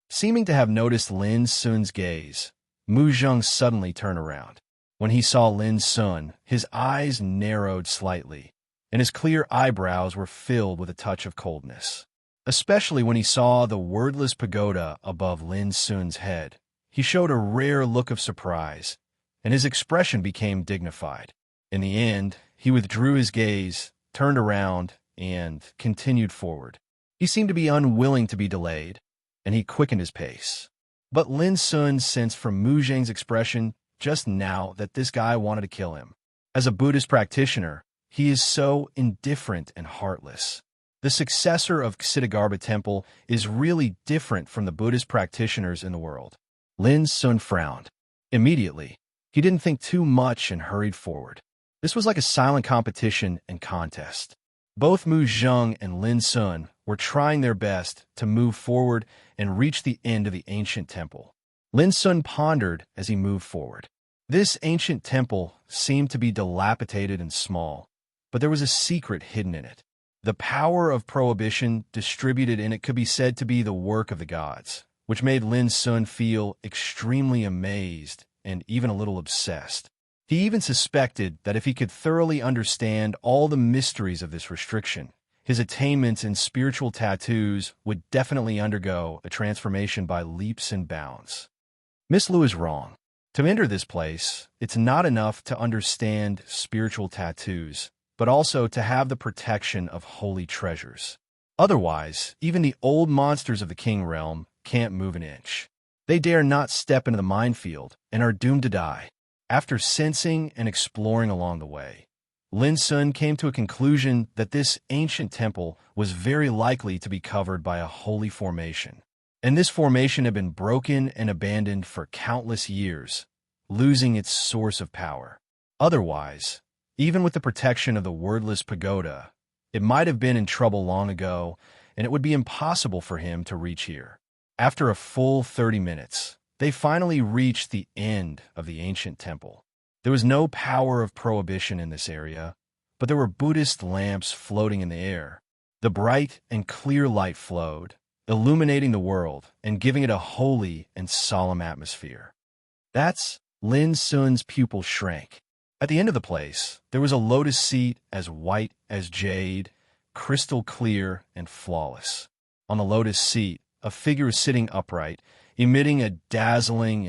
Seeming to have noticed Lin Sun's gaze, Mu Zheng suddenly turned around. When he saw Lin Sun, his eyes narrowed slightly, and his clear eyebrows were filled with a touch of coldness. Especially when he saw the wordless pagoda above Lin Sun's head, he showed a rare look of surprise, and his expression became dignified. In the end, he withdrew his gaze, turned around, and continued forward. He seemed to be unwilling to be delayed, and he quickened his pace. But Lin Sun sensed from Mu Zheng's expression just now that this guy wanted to kill him. As a Buddhist practitioner, he is so indifferent and heartless. The successor of Ksitigarbha Temple is really different from the Buddhist practitioners in the world. Lin Sun frowned. Immediately, he didn't think too much and hurried forward. This was like a silent competition and contest. Both Mu Zheng and Lin Sun were trying their best to move forward and reach the end of the ancient temple. Lin Sun pondered as he moved forward. This ancient temple seemed to be dilapidated and small, but there was a secret hidden in it. The power of prohibition distributed in it could be said to be the work of the gods, which made Lin Sun feel extremely amazed and even a little obsessed. He even suspected that if he could thoroughly understand all the mysteries of this restriction, his attainments in spiritual tattoos would definitely undergo a transformation by leaps and bounds. Miss Lu is wrong. To enter this place, it's not enough to understand spiritual tattoos, but also to have the protection of holy treasures. Otherwise, even the old monsters of the King Realm can't move an inch. They dare not step into the minefield and are doomed to die. After sensing and exploring along the way, Lin Sun came to a conclusion that this ancient temple was very likely to be covered by a holy formation. And this formation had been broken and abandoned for countless years, losing its source of power. Otherwise, even with the protection of the wordless pagoda, it might have been in trouble long ago, and it would be impossible for him to reach here. After a full 30 minutes, they finally reached the end of the ancient temple. There was no power of prohibition in this area, but there were Buddhist lamps floating in the air. The bright and clear light flowed, illuminating the world and giving it a holy and solemn atmosphere. That's Lin Sun's pupil shrank. At the end of the place, there was a lotus seat as white as jade, crystal clear and flawless. On the lotus seat, a figure was sitting upright, emitting a dazzling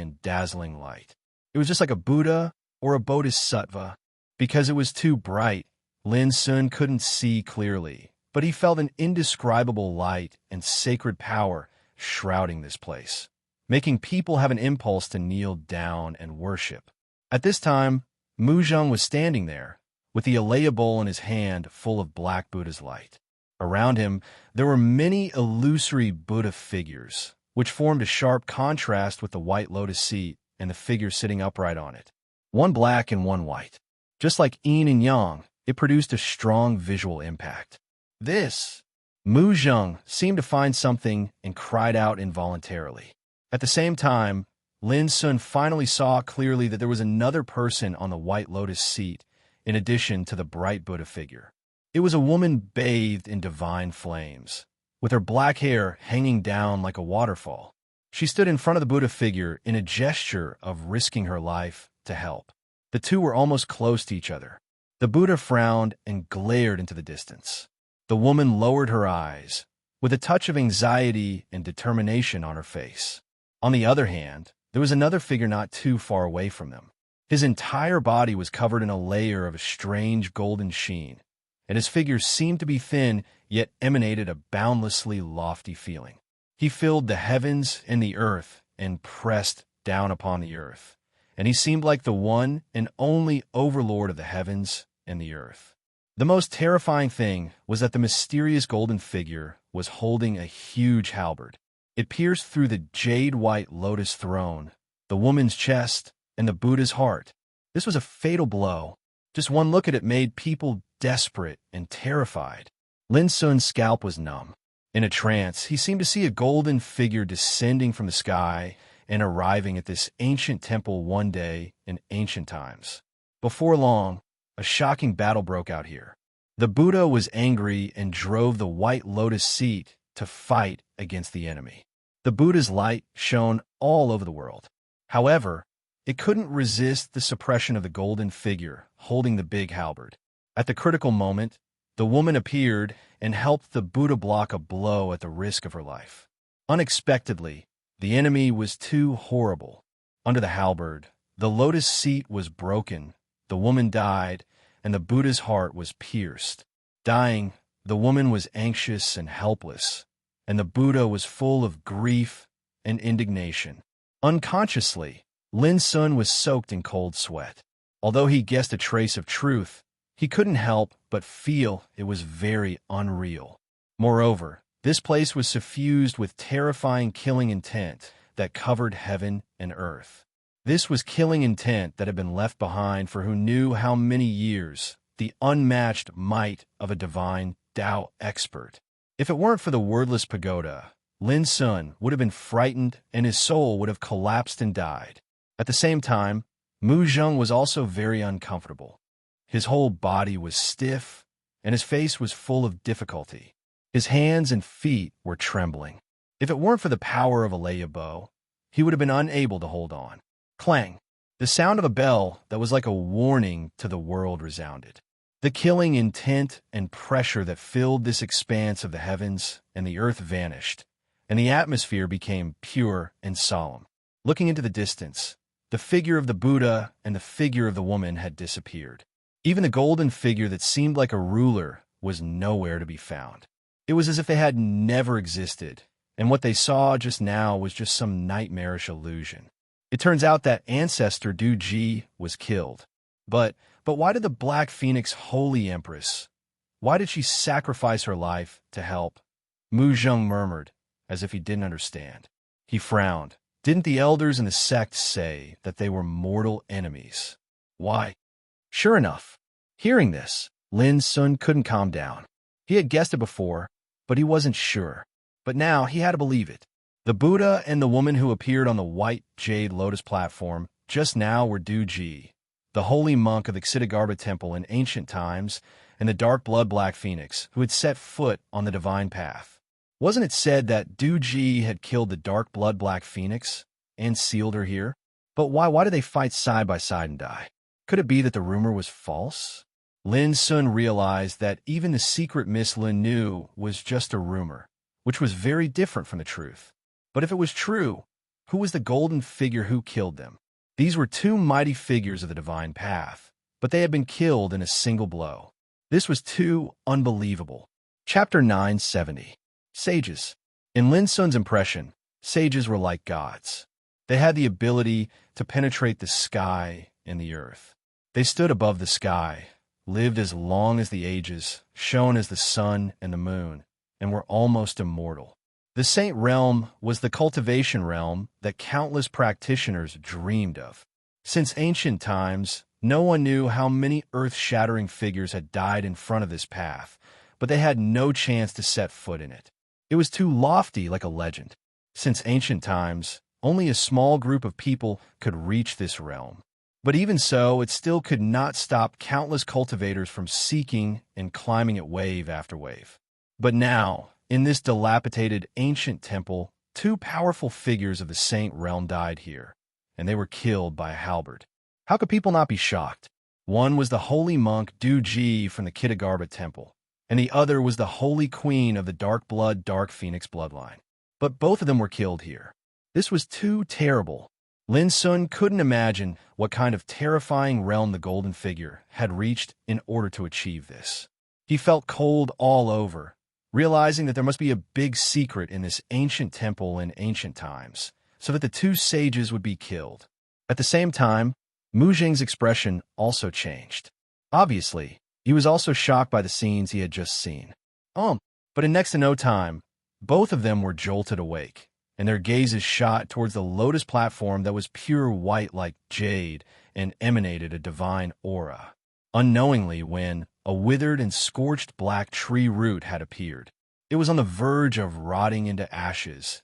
light. It was just like a Buddha or a Bodhisattva. Because it was too bright, Lin Sun couldn't see clearly, but he felt an indescribable light and sacred power shrouding this place, making people have an impulse to kneel down and worship. At this time, Mu Zheng was standing there, with the Alaya bowl in his hand full of black Buddha's light. Around him, there were many illusory Buddha figures, which formed a sharp contrast with the white lotus seat and the figure sitting upright on it. one black and one white. Just like yin and yang, it produced a strong visual impact. This! Mu Zheng seemed to find something and cried out involuntarily. At the same time, Lin Sun finally saw clearly that there was another person on the white lotus seat, in addition to the bright Buddha figure. It was a woman bathed in divine flames, with her black hair hanging down like a waterfall. She stood in front of the Buddha figure in a gesture of risking her life to help. The two were almost close to each other. The Buddha frowned and glared into the distance. The woman lowered her eyes, with a touch of anxiety and determination on her face. On the other hand, there was another figure not too far away from them. His entire body was covered in a layer of a strange golden sheen, and his figure seemed to be thin, yet emanated a boundlessly lofty feeling. He filled the heavens and the earth and pressed down upon the earth, and he seemed like the one and only overlord of the heavens and the earth. The most terrifying thing was that the mysterious golden figure was holding a huge halberd. It pierced through the jade-white lotus throne, the woman's chest, and the Buddha's heart. This was a fatal blow. Just one look at it made people desperate and terrified. Lin Sun's scalp was numb. In a trance, he seemed to see a golden figure descending from the sky and arriving at this ancient temple one day in ancient times. Before long, a shocking battle broke out here. The Buddha was angry and drove the white lotus seat to fight against the enemy. The Buddha's light shone all over the world. However, it couldn't resist the suppression of the golden figure holding the big halberd. At the critical moment, the woman appeared and helped the Buddha block a blow at the risk of her life. Unexpectedly, the enemy was too horrible. Under the halberd, the lotus seat was broken, the woman died, and the Buddha's heart was pierced. Dying, the woman was anxious and helpless, and the Buddha was full of grief and indignation. Unconsciously, Lin Sun was soaked in cold sweat. Although he guessed a trace of truth, he couldn't help but feel it was very unreal. Moreover, this place was suffused with terrifying killing intent that covered heaven and earth. This was killing intent that had been left behind for who knew how many years, the unmatched might of a divine Tao expert. If it weren't for the wordless pagoda, Lin Sun would have been frightened and his soul would have collapsed and died. At the same time, Mu Zheng was also very uncomfortable. His whole body was stiff, and his face was full of difficulty. His hands and feet were trembling. If it weren't for the power of a laya bow, he would have been unable to hold on. Clang! The sound of a bell that was like a warning to the world resounded. The killing intent and pressure that filled this expanse of the heavens and the earth vanished, and the atmosphere became pure and solemn. Looking into the distance, the figure of the Buddha and the figure of the woman had disappeared. Even the golden figure that seemed like a ruler was nowhere to be found. It was as if they had never existed, and what they saw just now was just some nightmarish illusion. It turns out that ancestor Du Ji was killed. But why did the Black Phoenix Holy Empress, why did she sacrifice her life to help? Mu Zheng murmured, as if he didn't understand. He frowned. Didn't the elders in the sect say that they were mortal enemies? Why? Sure enough, hearing this, Lin Sun couldn't calm down. He had guessed it before, but he wasn't sure. But now he had to believe it. The Buddha and the woman who appeared on the white jade lotus platform just now were Du Ji, the holy monk of the Xitigarbha temple in ancient times, and the dark blood Black Phoenix who had set foot on the divine path. Wasn't it said that Du Ji had killed the dark blood Black Phoenix and sealed her here? But why did they fight side by side and die? Could it be that the rumor was false? Lin Sun realized that even the secret Miss Lin knew was just a rumor, which was very different from the truth. But if it was true, who was the golden figure who killed them? These were two mighty figures of the divine path, but they had been killed in a single blow. This was too unbelievable. Chapter 970. Sages. In Lin Sun's impression, sages were like gods. They had the ability to penetrate the sky and the earth. They stood above the sky, lived as long as the ages, shone as the sun and the moon, and were almost immortal. The saint realm was the cultivation realm that countless practitioners dreamed of. Since ancient times, no one knew how many earth-shattering figures had died in front of this path, but they had no chance to set foot in it. It was too lofty, like a legend. Since ancient times, only a small group of people could reach this realm. But even so, it still could not stop countless cultivators from seeking and climbing it wave after wave. But now, in this dilapidated ancient temple, two powerful figures of the saint realm died here, and they were killed by a halberd. How could people not be shocked? One was the holy monk Du Ji from the Kitagarbha temple, and the other was the holy queen of the dark blood Dark Phoenix bloodline. But both of them were killed here. This was too terrible. Lin Sun couldn't imagine what kind of terrifying realm the golden figure had reached in order to achieve this. He felt cold all over, realizing that there must be a big secret in this ancient temple in ancient times, so that the two sages would be killed. At the same time, Mu Jing's expression also changed. Obviously, he was also shocked by the scenes he had just seen. But in next to no time, both of them were jolted awake, and their gazes shot towards the lotus platform that was pure white like jade and emanated a divine aura. Unknowingly, when a withered and scorched black tree root had appeared, it was on the verge of rotting into ashes,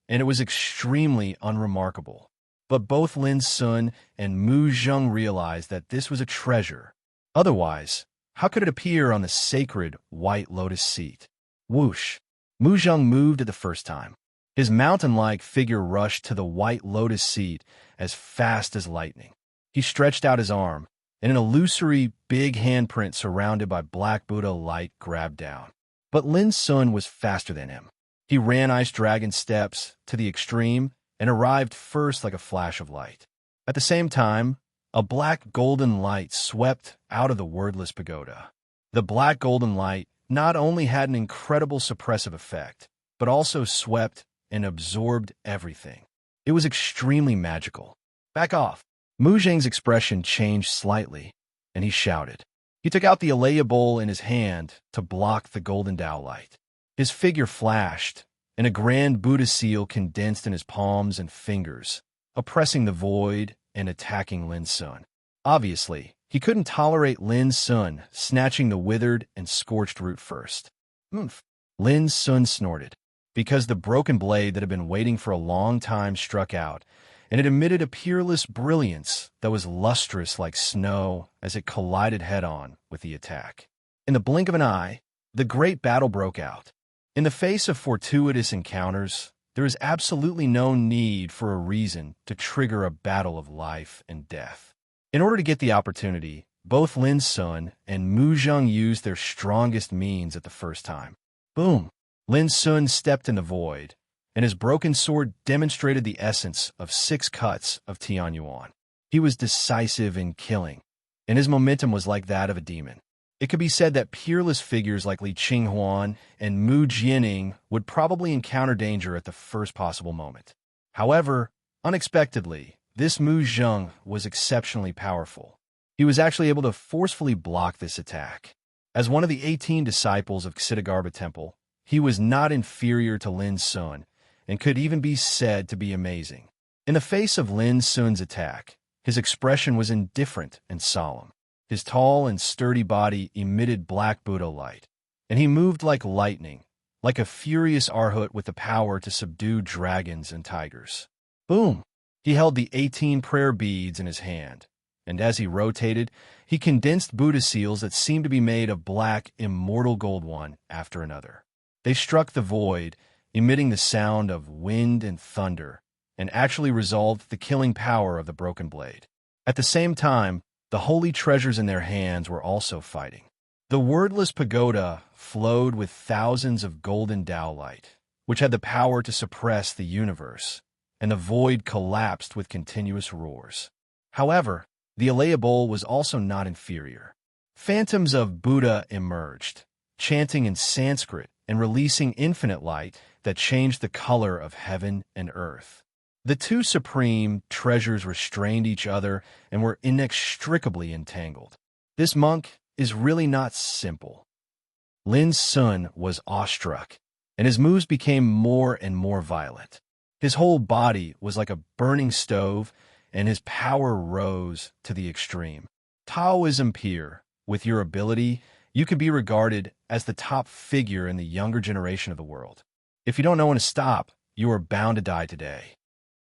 and it was extremely unremarkable. But both Lin Sun and Mu Zheng realized that this was a treasure. Otherwise, how could it appear on the sacred white lotus seat? Whoosh! Mu Zheng moved at the first time. His mountain-like figure rushed to the white lotus seat as fast as lightning. He stretched out his arm, and an illusory big handprint surrounded by black Buddha light grabbed down. But Lin Sun was faster than him. He ran ice dragon steps to the extreme and arrived first like a flash of light. At the same time, a black golden light swept out of the wordless pagoda. The black golden light not only had an incredible suppressive effect, but also swept and absorbed everything. It was extremely magical. Back off! Mu Jing's expression changed slightly, and he shouted. He took out the Alaya bowl in his hand to block the golden Tao light. His figure flashed, and a grand Buddha seal condensed in his palms and fingers, oppressing the void and attacking Lin Sun. Obviously, he couldn't tolerate Lin Sun snatching the withered and scorched root first. Lin Sun snorted, because the broken blade that had been waiting for a long time struck out, and it emitted a peerless brilliance that was lustrous like snow as it collided head-on with the attack. In the blink of an eye, the great battle broke out. In the face of fortuitous encounters, there is absolutely no need for a reason to trigger a battle of life and death. In order to get the opportunity, both Lin Sun and Mu Zheng used their strongest means at the first time. Boom! Lin Sun stepped in the void, and his broken sword demonstrated the essence of 6 cuts of Tianyuan. He was decisive in killing, and his momentum was like that of a demon. It could be said that peerless figures like Li Qinghuan and Mu Jianing would probably encounter danger at the first possible moment. However, unexpectedly, this Mu Zheng was exceptionally powerful. He was actually able to forcefully block this attack. As one of the 18 disciples of Ksitagarbha Temple, he was not inferior to Lin Sun, and could even be said to be amazing. In the face of Lin Sun's attack, his expression was indifferent and solemn. His tall and sturdy body emitted black Buddha light, and he moved like lightning, like a furious Arhat with the power to subdue dragons and tigers. Boom! He held the 18 prayer beads in his hand, and as he rotated, he condensed Buddha seals that seemed to be made of black, immortal gold one after another. They struck the void, emitting the sound of wind and thunder, and actually resolved the killing power of the broken blade. At the same time, the holy treasures in their hands were also fighting. The wordless pagoda flowed with thousands of golden Tao light, which had the power to suppress the universe, and the void collapsed with continuous roars. However, the Alaya bowl was also not inferior. Phantoms of Buddha emerged, chanting in Sanskrit and releasing infinite light that changed the color of heaven and earth. The two supreme treasures restrained each other and were inextricably entangled. This monk is really not simple. Lin Sun was awestruck, and his moves became more and more violent. His whole body was like a burning stove, and his power rose to the extreme. Taoism peer, with your ability, you can be regarded as the top figure in the younger generation of the world. If you don't know when to stop, you are bound to die today.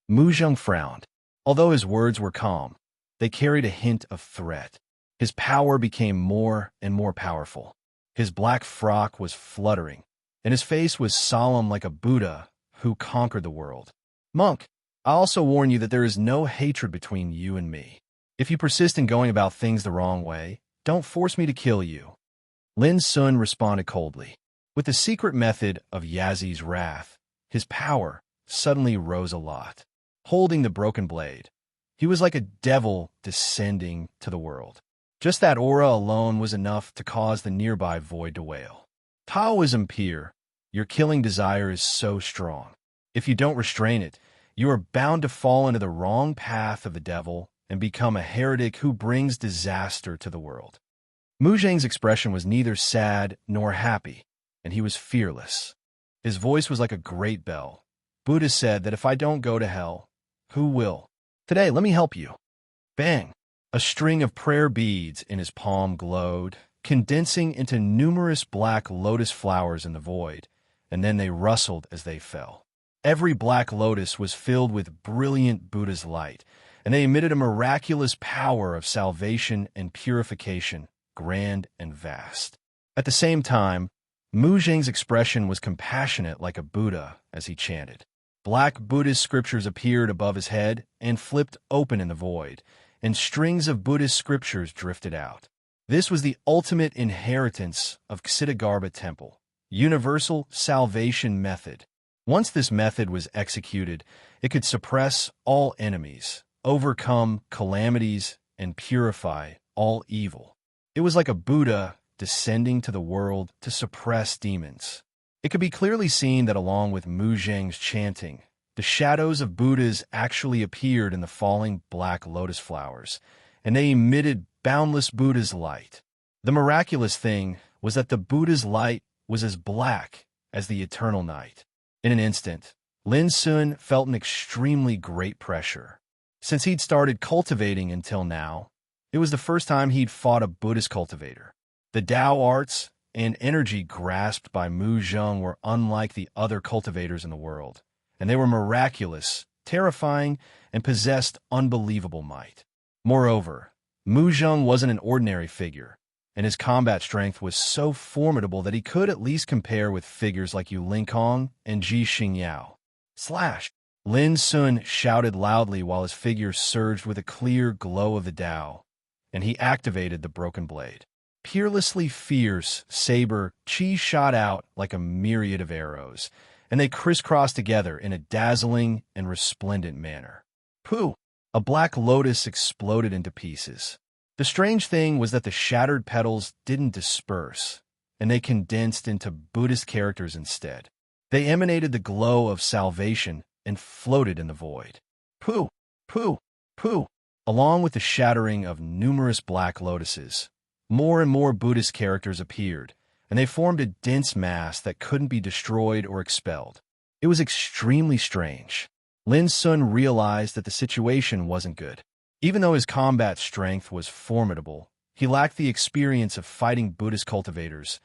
Mu Zheng frowned. Although his words were calm, they carried a hint of threat. His power became more and more powerful. His black frock was fluttering, and his face was solemn like a Buddha who conquered the world. Monk, I also warn you that there is no hatred between you and me. If you persist in going about things the wrong way, don't force me to kill you. Lin Sun responded coldly. With the secret method of Yazi's wrath, his power suddenly rose a lot. Holding the broken blade, he was like a devil descending to the world. Just that aura alone was enough to cause the nearby void to wail. Taoism peer, your killing desire is so strong. If you don't restrain it, you are bound to fall into the wrong path of the devil and become a heretic who brings disaster to the world. Mu Zheng's expression was neither sad nor happy, and he was fearless. His voice was like a great bell. Buddha said that if I don't go to hell, who will? Today, let me help you. Bang! A string of prayer beads in his palm glowed, condensing into numerous black lotus flowers in the void, and then they rustled as they fell. Every black lotus was filled with brilliant Buddha's light, and they emitted a miraculous power of salvation and purification, grand and vast. At the same time, Mu Zheng's expression was compassionate like a Buddha as he chanted. Black Buddhist scriptures appeared above his head and flipped open in the void, and strings of Buddhist scriptures drifted out. This was the ultimate inheritance of Ksitigarbha Temple, universal salvation method. Once this method was executed, it could suppress all enemies, overcome calamities, and purify all evil. It was like a Buddha descending to the world to suppress demons. It could be clearly seen that along with Mu Zheng's chanting, the shadows of Buddhas actually appeared in the falling black lotus flowers, and they emitted boundless Buddha's light. The miraculous thing was that the Buddha's light was as black as the eternal night. In an instant, Lin Sun felt an extremely great pressure. Since he'd started cultivating until now, it was the first time he'd fought a Buddhist cultivator. The Tao arts and energy grasped by Mu Zheng were unlike the other cultivators in the world, and they were miraculous, terrifying, and possessed unbelievable might. Moreover, Mu Zheng wasn't an ordinary figure, and his combat strength was so formidable that he could at least compare with figures like Yu Linkong and Ji Xingyao. Slash! Lin Sun shouted loudly while his figure surged with a clear glow of the Tao, and he activated the broken blade. Peerlessly fierce, saber chi shot out like a myriad of arrows, and they crisscrossed together in a dazzling and resplendent manner. Pooh! A black lotus exploded into pieces. The strange thing was that the shattered petals didn't disperse, and they condensed into Buddhist characters instead. They emanated the glow of salvation and floated in the void. Pooh! Pooh! Pooh! Along with the shattering of numerous black lotuses, more and more Buddhist characters appeared, and they formed a dense mass that couldn't be destroyed or expelled. It was extremely strange. Lin Sun realized that the situation wasn't good. Even though his combat strength was formidable, he lacked the experience of fighting Buddhist cultivators,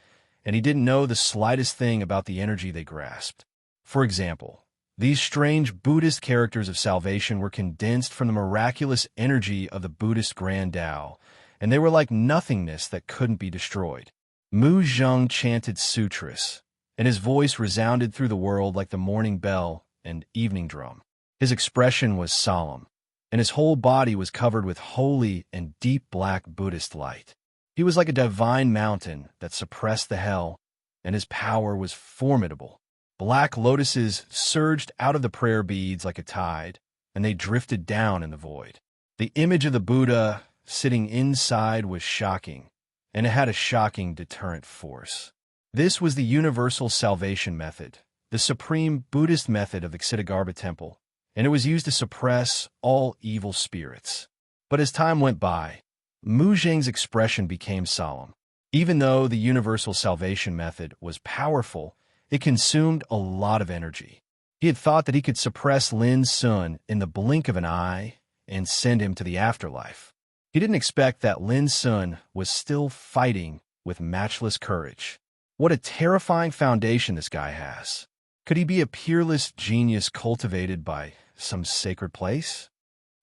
and he didn't know the slightest thing about the energy they grasped. For example, these strange Buddhist characters of salvation were condensed from the miraculous energy of the Buddhist Grand Tao, and they were like nothingness that couldn't be destroyed. Mu Zheng chanted sutras, and his voice resounded through the world like the morning bell and evening drum. His expression was solemn, and his whole body was covered with holy and deep black Buddhist light. He was like a divine mountain that suppressed the hell, and his power was formidable. Black lotuses surged out of the prayer beads like a tide, and they drifted down in the void. The image of the Buddha sitting inside was shocking, and it had a shocking deterrent force. This was the universal salvation method, the supreme Buddhist method of the Ksitigarbha Temple, and it was used to suppress all evil spirits. But as time went by, Mu Zheng's expression became solemn. Even though the universal salvation method was powerful, it consumed a lot of energy. He had thought that he could suppress Lin Sun in the blink of an eye, and send him to the afterlife. He didn't expect that Lin Sun was still fighting with matchless courage. What a terrifying foundation this guy has. Could he be a peerless genius cultivated by some sacred place?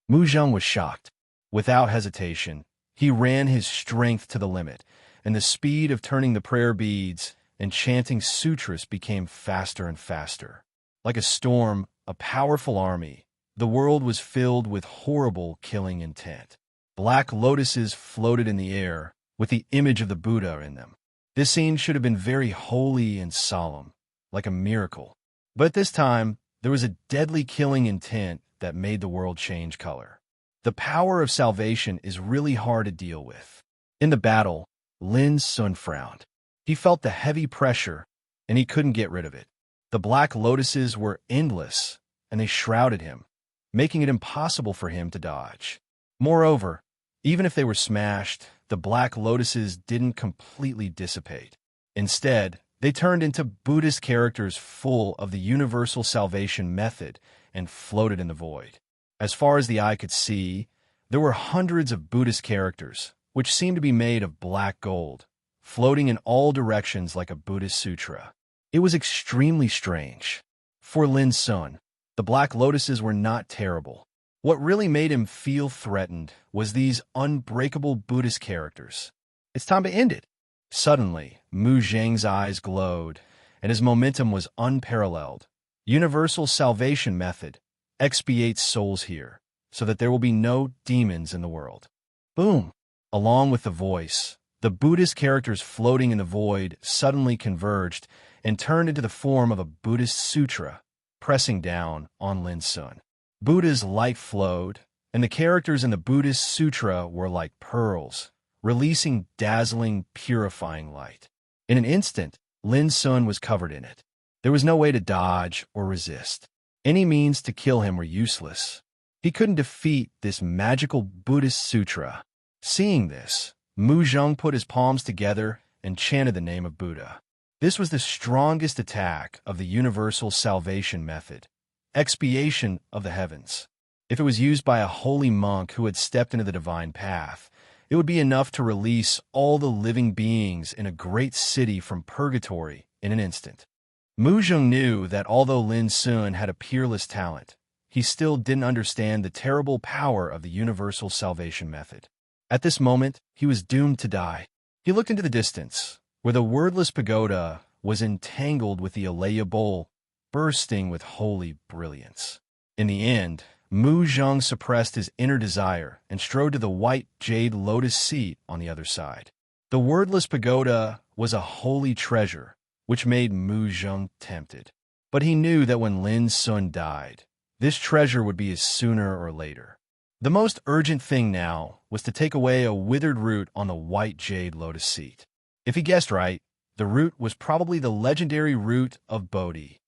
Mu Zheng was shocked. Without hesitation, he ran his strength to the limit, and the speed of turning the prayer beads and chanting sutras became faster and faster. Like a storm, a powerful army, the world was filled with horrible killing intent. Black lotuses floated in the air, with the image of the Buddha in them. This scene should have been very holy and solemn, like a miracle. But at this time, there was a deadly killing intent that made the world change color. The power of salvation is really hard to deal with. In the battle, Lin Sun frowned. He felt the heavy pressure, and he couldn't get rid of it. The black lotuses were endless, and they shrouded him, making it impossible for him to dodge. Moreover, even if they were smashed, the black lotuses didn't completely dissipate. Instead, they turned into Buddhist characters full of the universal salvation method and floated in the void. As far as the eye could see, there were hundreds of Buddhist characters, which seemed to be made of black gold, floating in all directions like a Buddhist sutra. It was extremely strange. For Lin Sun, the black lotuses were not terrible. What really made him feel threatened was these unbreakable Buddhist characters. It's time to end it. Suddenly, Mu Zheng's eyes glowed, and his momentum was unparalleled. Universal salvation method. Expiate souls here, so that there will be no demons in the world. Boom! Along with the voice, the Buddhist characters floating in the void suddenly converged and turned into the form of a Buddhist sutra, pressing down on Lin Sun. Buddha's light flowed, and the characters in the Buddhist sutra were like pearls, releasing dazzling, purifying light. In an instant, Lin Sun was covered in it. There was no way to dodge or resist. Any means to kill him were useless. He couldn't defeat this magical Buddhist sutra. Seeing this, Mu Zheng put his palms together and chanted the name of Buddha. This was the strongest attack of the universal salvation method, expiation of the heavens. If it was used by a holy monk who had stepped into the divine path, it would be enough to release all the living beings in a great city from purgatory in an instant. Mu Zheng knew that although Lin Sun had a peerless talent, he still didn't understand the terrible power of the universal salvation method. At this moment, he was doomed to die. He looked into the distance, where the wordless pagoda was entangled with the Alaya bowl, bursting with holy brilliance. In the end, Mu Zheng suppressed his inner desire and strode to the white jade lotus seat on the other side. The wordless pagoda was a holy treasure, which made Mu Zheng tempted. But he knew that when Lin Sun died, this treasure would be his sooner or later. The most urgent thing now was to take away a withered root on the white jade lotus seat. If he guessed right, the root was probably the legendary root of Bodhi.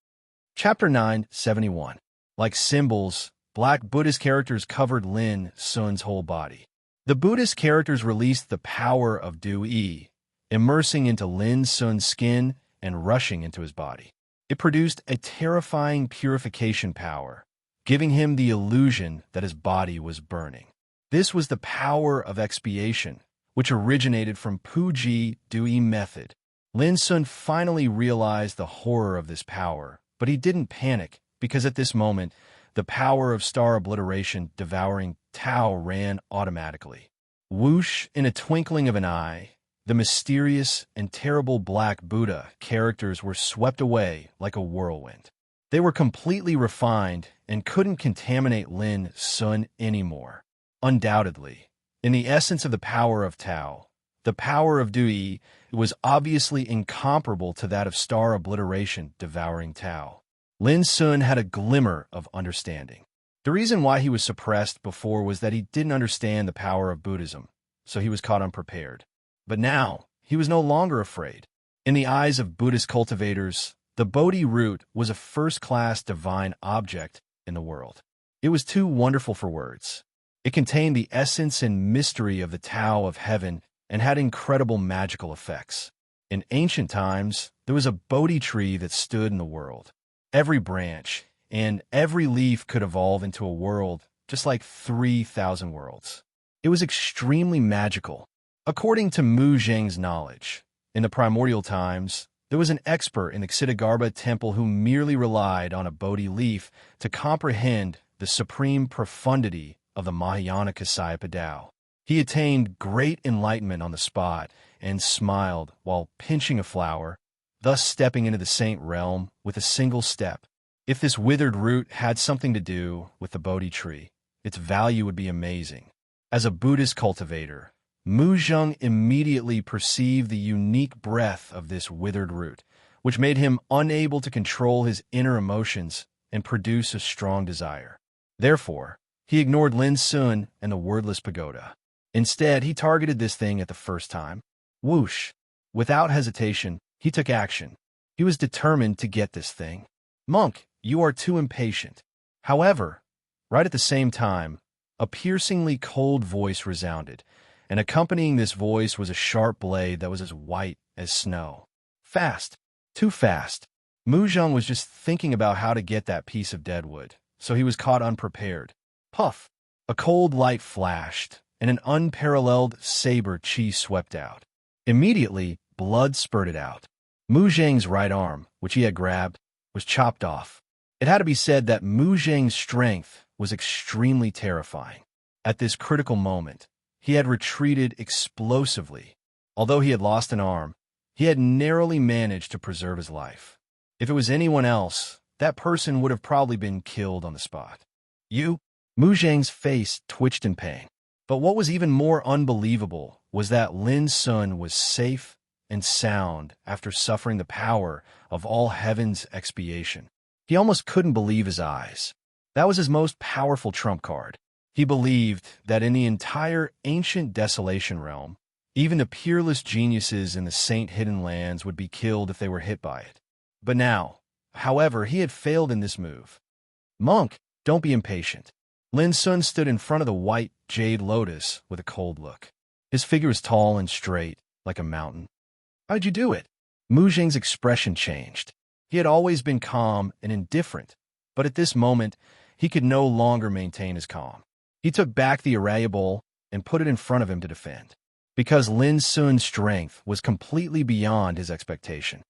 Chapter 971. Like symbols, black Buddhist characters covered Lin Sun's whole body. The Buddhist characters released the power of Du-Yi, immersing into Lin Sun's skin and rushing into his body. It produced a terrifying purification power, giving him the illusion that his body was burning. This was the power of expiation, which originated from Puji Du-Yi method. Lin Sun finally realized the horror of this power, but he didn't panic because at this moment, the power of star obliteration devouring Tao ran automatically. Whoosh, in a twinkling of an eye, the mysterious and terrible black Buddha characters were swept away like a whirlwind. They were completely refined and couldn't contaminate Lin Sun anymore. Undoubtedly, in the essence of the power of Tao, the power of Du-Yi was obviously incomparable to that of star obliteration devouring Tao. Lin Sun had a glimmer of understanding. The reason why he was suppressed before was that he didn't understand the power of Buddhism, so he was caught unprepared. But now, he was no longer afraid. In the eyes of Buddhist cultivators, the Bodhi root was a first-class divine object in the world. It was too wonderful for words. It contained the essence and mystery of the Tao of heaven and had incredible magical effects. In ancient times, there was a Bodhi tree that stood in the world. Every branch and every leaf could evolve into a world just like 3,000 worlds. It was extremely magical. According to Mu Zheng's knowledge, in the primordial times, there was an expert in the Ksitigarbha temple who merely relied on a Bodhi leaf to comprehend the supreme profundity of the Mahayana Kasyapa Tao. He attained great enlightenment on the spot and smiled while pinching a flower, thus stepping into the saint realm with a single step. If this withered root had something to do with the Bodhi tree, its value would be amazing. As a Buddhist cultivator, Mu Zheng immediately perceived the unique breath of this withered root, which made him unable to control his inner emotions and produce a strong desire. Therefore, he ignored Lin Sun and the wordless pagoda. Instead, he targeted this thing at the first time. Whoosh! Without hesitation, he took action. He was determined to get this thing. Monk, you are too impatient. However, right at the same time, a piercingly cold voice resounded, and accompanying this voice was a sharp blade that was as white as snow. Fast. Too fast. Mu Zheng was just thinking about how to get that piece of deadwood, so he was caught unprepared. Puff! A cold light flashed, and an unparalleled saber chi swept out. Immediately, blood spurted out. Mu Zheng's right arm, which he had grabbed, was chopped off. It had to be said that Mu Zheng's strength was extremely terrifying. At this critical moment, he had retreated explosively. Although he had lost an arm, he had narrowly managed to preserve his life. If it was anyone else, that person would have probably been killed on the spot. You? Mu Zheng's face twitched in pain. But what was even more unbelievable was that Lin Sun was safe and sound after suffering the power of all heaven's expiation. He almost couldn't believe his eyes. That was his most powerful trump card. He believed that in the entire ancient desolation realm, even the peerless geniuses in the saint-hidden lands would be killed if they were hit by it. But now, however, he had failed in this move. Monk, don't be impatient. Lin Sun stood in front of the white jade lotus with a cold look. His figure was tall and straight, like a mountain. How'd you do it? Mu Zheng's expression changed. He had always been calm and indifferent, but at this moment, he could no longer maintain his calm. He took back the Araya bowl and put it in front of him to defend, because Lin Sun's strength was completely beyond his expectation.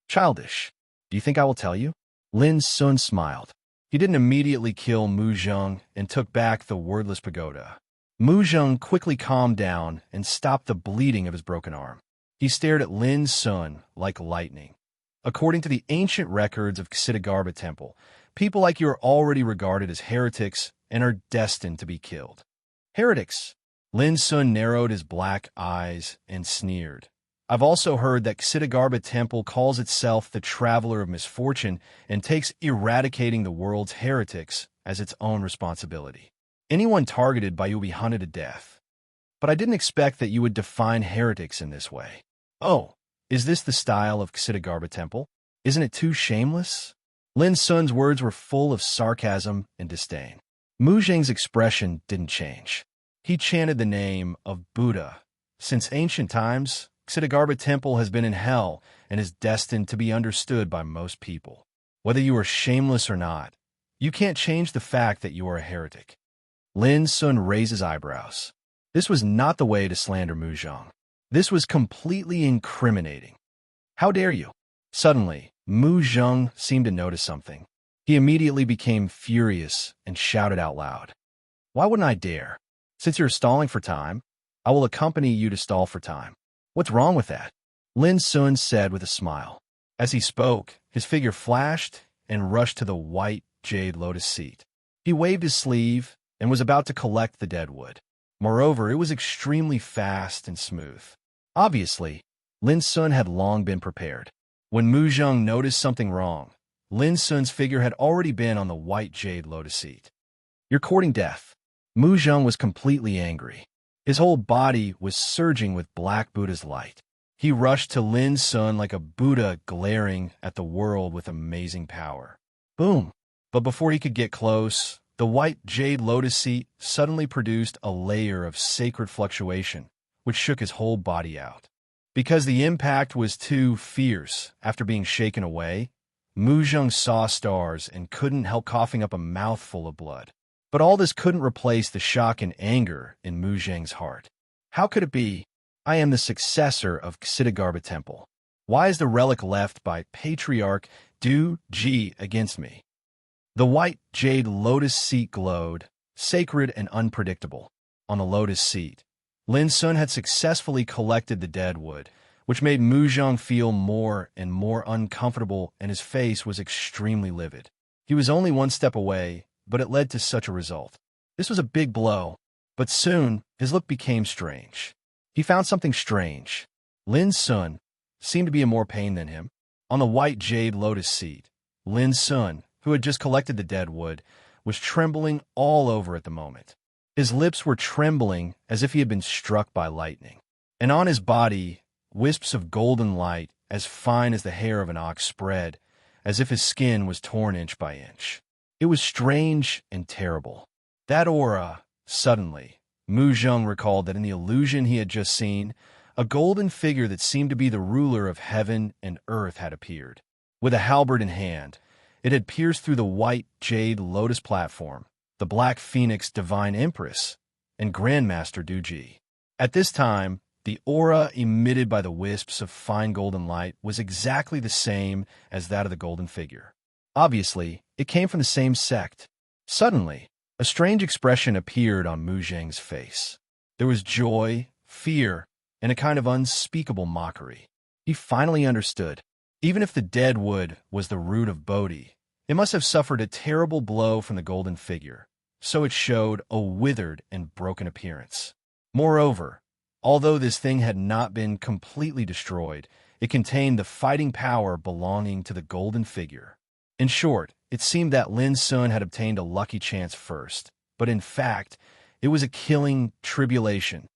Childish. Do you think I will tell you? Lin Sun smiled. He didn't immediately kill Mu Zheng and took back the wordless pagoda. Mu Zheng quickly calmed down and stopped the bleeding of his broken arm. He stared at Lin Sun like lightning. According to the ancient records of Ksitigarbha Temple, people like you are already regarded as heretics and are destined to be killed. Heretics! Lin Sun narrowed his black eyes and sneered. I've also heard that Ksitigarbha Temple calls itself the Traveler of Misfortune and takes eradicating the world's heretics as its own responsibility. Anyone targeted by you will be hunted to death. But I didn't expect that you would define heretics in this way. Oh, is this the style of Ksitigarbha Temple? Isn't it too shameless? Lin Sun's words were full of sarcasm and disdain. Mu Zheng's expression didn't change. He chanted the name of Buddha. Since ancient times, Ksitigarbha Temple has been in hell and is destined to be understood by most people. Whether you are shameless or not, you can't change the fact that you are a heretic. Lin Sun raised his eyebrows. This was not the way to slander Mu Zheng. This was completely incriminating. How dare you? Suddenly, Mu Zheng seemed to notice something. He immediately became furious and shouted out loud. Why wouldn't I dare? Since you're stalling for time, I will accompany you to stall for time. What's wrong with that? Lin Sun said with a smile. As he spoke, his figure flashed and rushed to the white jade lotus seat. He waved his sleeve and was about to collect the deadwood. Moreover, it was extremely fast and smooth. Obviously, Lin Sun had long been prepared. When Mu Zheng noticed something wrong, Lin Sun's figure had already been on the white jade lotus seat. You're courting death. Mu Zheng was completely angry. His whole body was surging with Black Buddha's light. He rushed to Lin Sun like a Buddha glaring at the world with amazing power. Boom! But before he could get close, the white jade lotus seat suddenly produced a layer of sacred fluctuation, which shook his whole body out. Because the impact was too fierce after being shaken away, Mu Zheng saw stars and couldn't help coughing up a mouthful of blood. But all this couldn't replace the shock and anger in Mu Zheng's heart. How could it be? I am the successor of Ksitigarbha Temple. Why is the relic left by Patriarch Du Ji against me? The white jade lotus seat glowed, sacred and unpredictable. On the lotus seat, Lin Sun had successfully collected the dead wood, which made Mu Zheng feel more and more uncomfortable, and his face was extremely livid. He was only one step away, but it led to such a result. This was a big blow, but soon his look became strange. He found something strange. Lin Sun seemed to be in more pain than him. On the white jade lotus seat, Lin Sun, who had just collected the dead wood, was trembling all over at the moment. His lips were trembling as if he had been struck by lightning. And on his body, wisps of golden light, as fine as the hair of an ox, spread, as if his skin was torn inch by inch. It was strange and terrible. That aura, suddenly, Mu Zheng recalled that in the illusion he had just seen, a golden figure that seemed to be the ruler of heaven and earth had appeared. With a halberd in hand, it had pierced through the white jade lotus platform, the Black Phoenix Divine Empress, and Grandmaster Du Ji. At this time, the aura emitted by the wisps of fine golden light was exactly the same as that of the golden figure. Obviously, it came from the same sect. Suddenly, a strange expression appeared on Mu Zheng's face. There was joy, fear, and a kind of unspeakable mockery. He finally understood. Even if the dead wood was the root of Bodhi, it must have suffered a terrible blow from the golden figure, so it showed a withered and broken appearance. Moreover, although this thing had not been completely destroyed, it contained the fighting power belonging to the golden figure. In short, it seemed that Lin Sun had obtained a lucky chance first, but in fact, it was a killing tribulation.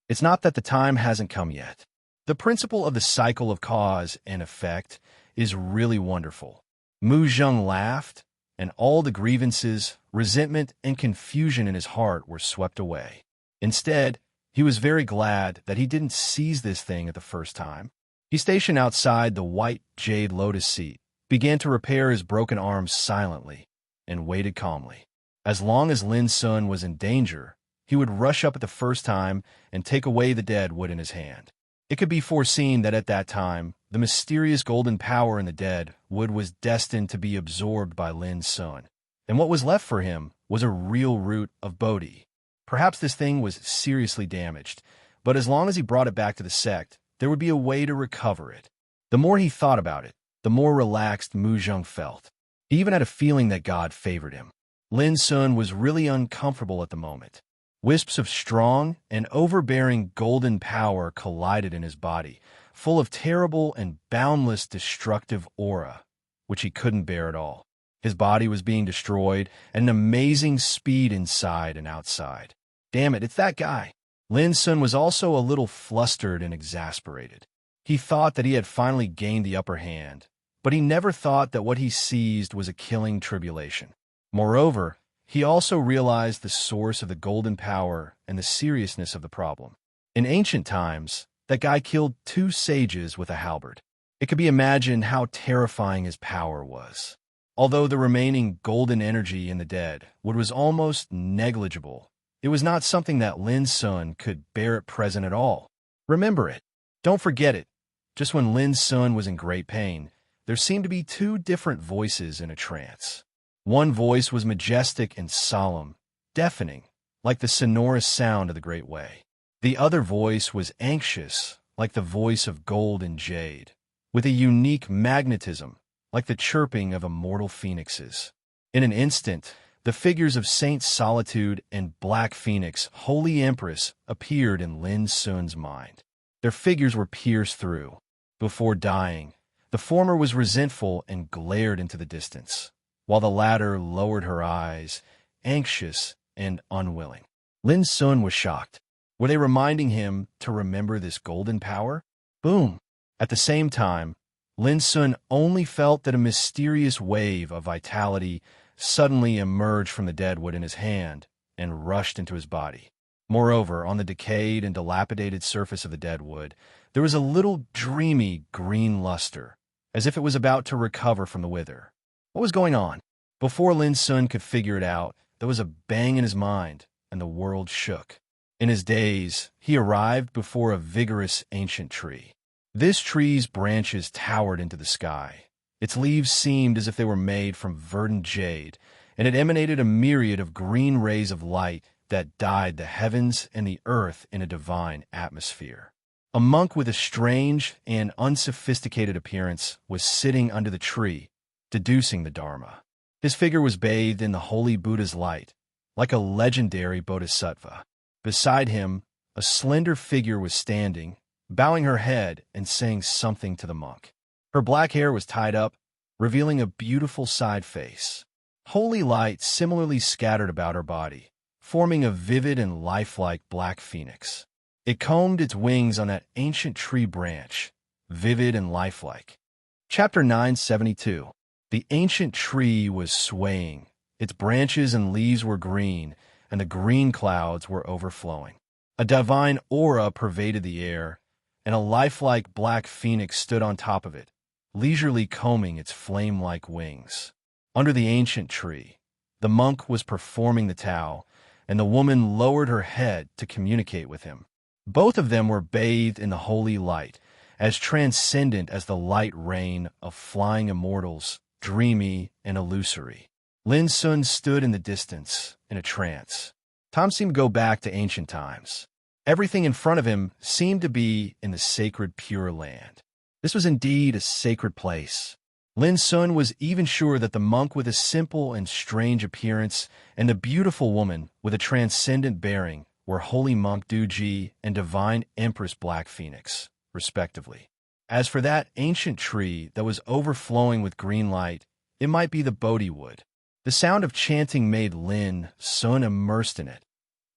It's not that the time hasn't come yet. The principle of the cycle of cause and effect is really wonderful. Mu Zheng laughed, and all the grievances, resentment, and confusion in his heart were swept away. Instead, he was very glad that he didn't seize this thing at the first time. He stationed outside the white jade lotus seat, began to repair his broken arms silently, and waited calmly. As long as Lin Sun was in danger, he would rush up at the first time and take away the dead wood in his hand. It could be foreseen that at that time, the mysterious golden power in the dead wood was destined to be absorbed by Lin Sun, and what was left for him was a real root of Bodhi. Perhaps this thing was seriously damaged, but as long as he brought it back to the sect, there would be a way to recover it. The more he thought about it, the more relaxed Mu Zheng felt. He even had a feeling that God favored him. Lin Sun was really uncomfortable at the moment. Wisps of strong and overbearing golden power collided in his body, full of terrible and boundless destructive aura, which he couldn't bear at all. His body was being destroyed at an amazing speed inside and outside. Damn it, it's that guy. Lin Sun was also a little flustered and exasperated. He thought that he had finally gained the upper hand, but he never thought that what he seized was a killing tribulation. Moreover, he also realized the source of the golden power and the seriousness of the problem. In ancient times, that guy killed 2 sages with a halberd. It could be imagined how terrifying his power was. Although the remaining golden energy in the dead wood was almost negligible, it was not something that Lin Sun could bear at present at all. Remember it. Don't forget it. Just when Lin Sun was in great pain, there seemed to be 2 different voices in a trance. One voice was majestic and solemn, deafening, like the sonorous sound of the Great Way. The other voice was anxious, like the voice of gold and jade, with a unique magnetism, like the chirping of immortal phoenixes. In an instant, the figures of Saint Solitude and Black Phoenix, Holy Empress, appeared in Lin Sun's mind. Their figures were pierced through. Before dying, the former was resentful and glared into the distance, while the latter lowered her eyes, anxious and unwilling. Lin Sun was shocked. Were they reminding him to remember this golden power? Boom! At the same time, Lin Sun only felt that a mysterious wave of vitality suddenly emerged from the dead wood in his hand and rushed into his body. Moreover, on the decayed and dilapidated surface of the dead wood, there was a little dreamy green luster, as if it was about to recover from the wither. What was going on? Before Lin Sun could figure it out, there was a bang in his mind, and the world shook. In his daze, he arrived before a vigorous ancient tree. This tree's branches towered into the sky. Its leaves seemed as if they were made from verdant jade, and it emanated a myriad of green rays of light that dyed the heavens and the earth in a divine atmosphere. A monk with a strange and unsophisticated appearance was sitting under the tree, deducing the Dharma. His figure was bathed in the holy Buddha's light, like a legendary bodhisattva. Beside him, a slender figure was standing, bowing her head and saying something to the monk. Her black hair was tied up, revealing a beautiful side face. Holy light similarly scattered about her body, forming a vivid and lifelike black phoenix. It combed its wings on that ancient tree branch, vivid and lifelike. Chapter 972. The ancient tree was swaying. Its branches and leaves were green, and the green clouds were overflowing. A divine aura pervaded the air, and a lifelike black phoenix stood on top of it, leisurely combing its flame-like wings. Under the ancient tree, the monk was performing the Tao, and the woman lowered her head to communicate with him. Both of them were bathed in the holy light, as transcendent as the light rain of flying immortals, dreamy and illusory. Lin Sun stood in the distance, in a trance. Tom seemed to go back to ancient times. Everything in front of him seemed to be in the sacred Pure Land. This was indeed a sacred place. Lin Sun was even sure that the monk with a simple and strange appearance and the beautiful woman with a transcendent bearing were Holy Monk Du Ji and Divine Empress Black Phoenix, respectively. As for that ancient tree that was overflowing with green light, it might be the Bodhi wood. The sound of chanting made Lin Sun immersed in it,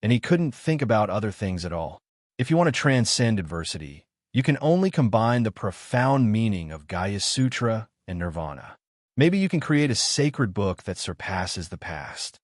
and he couldn't think about other things at all. If you want to transcend adversity, you can only combine the profound meaning of Gaya Sutra and Nirvana. Maybe you can create a sacred book that surpasses the past.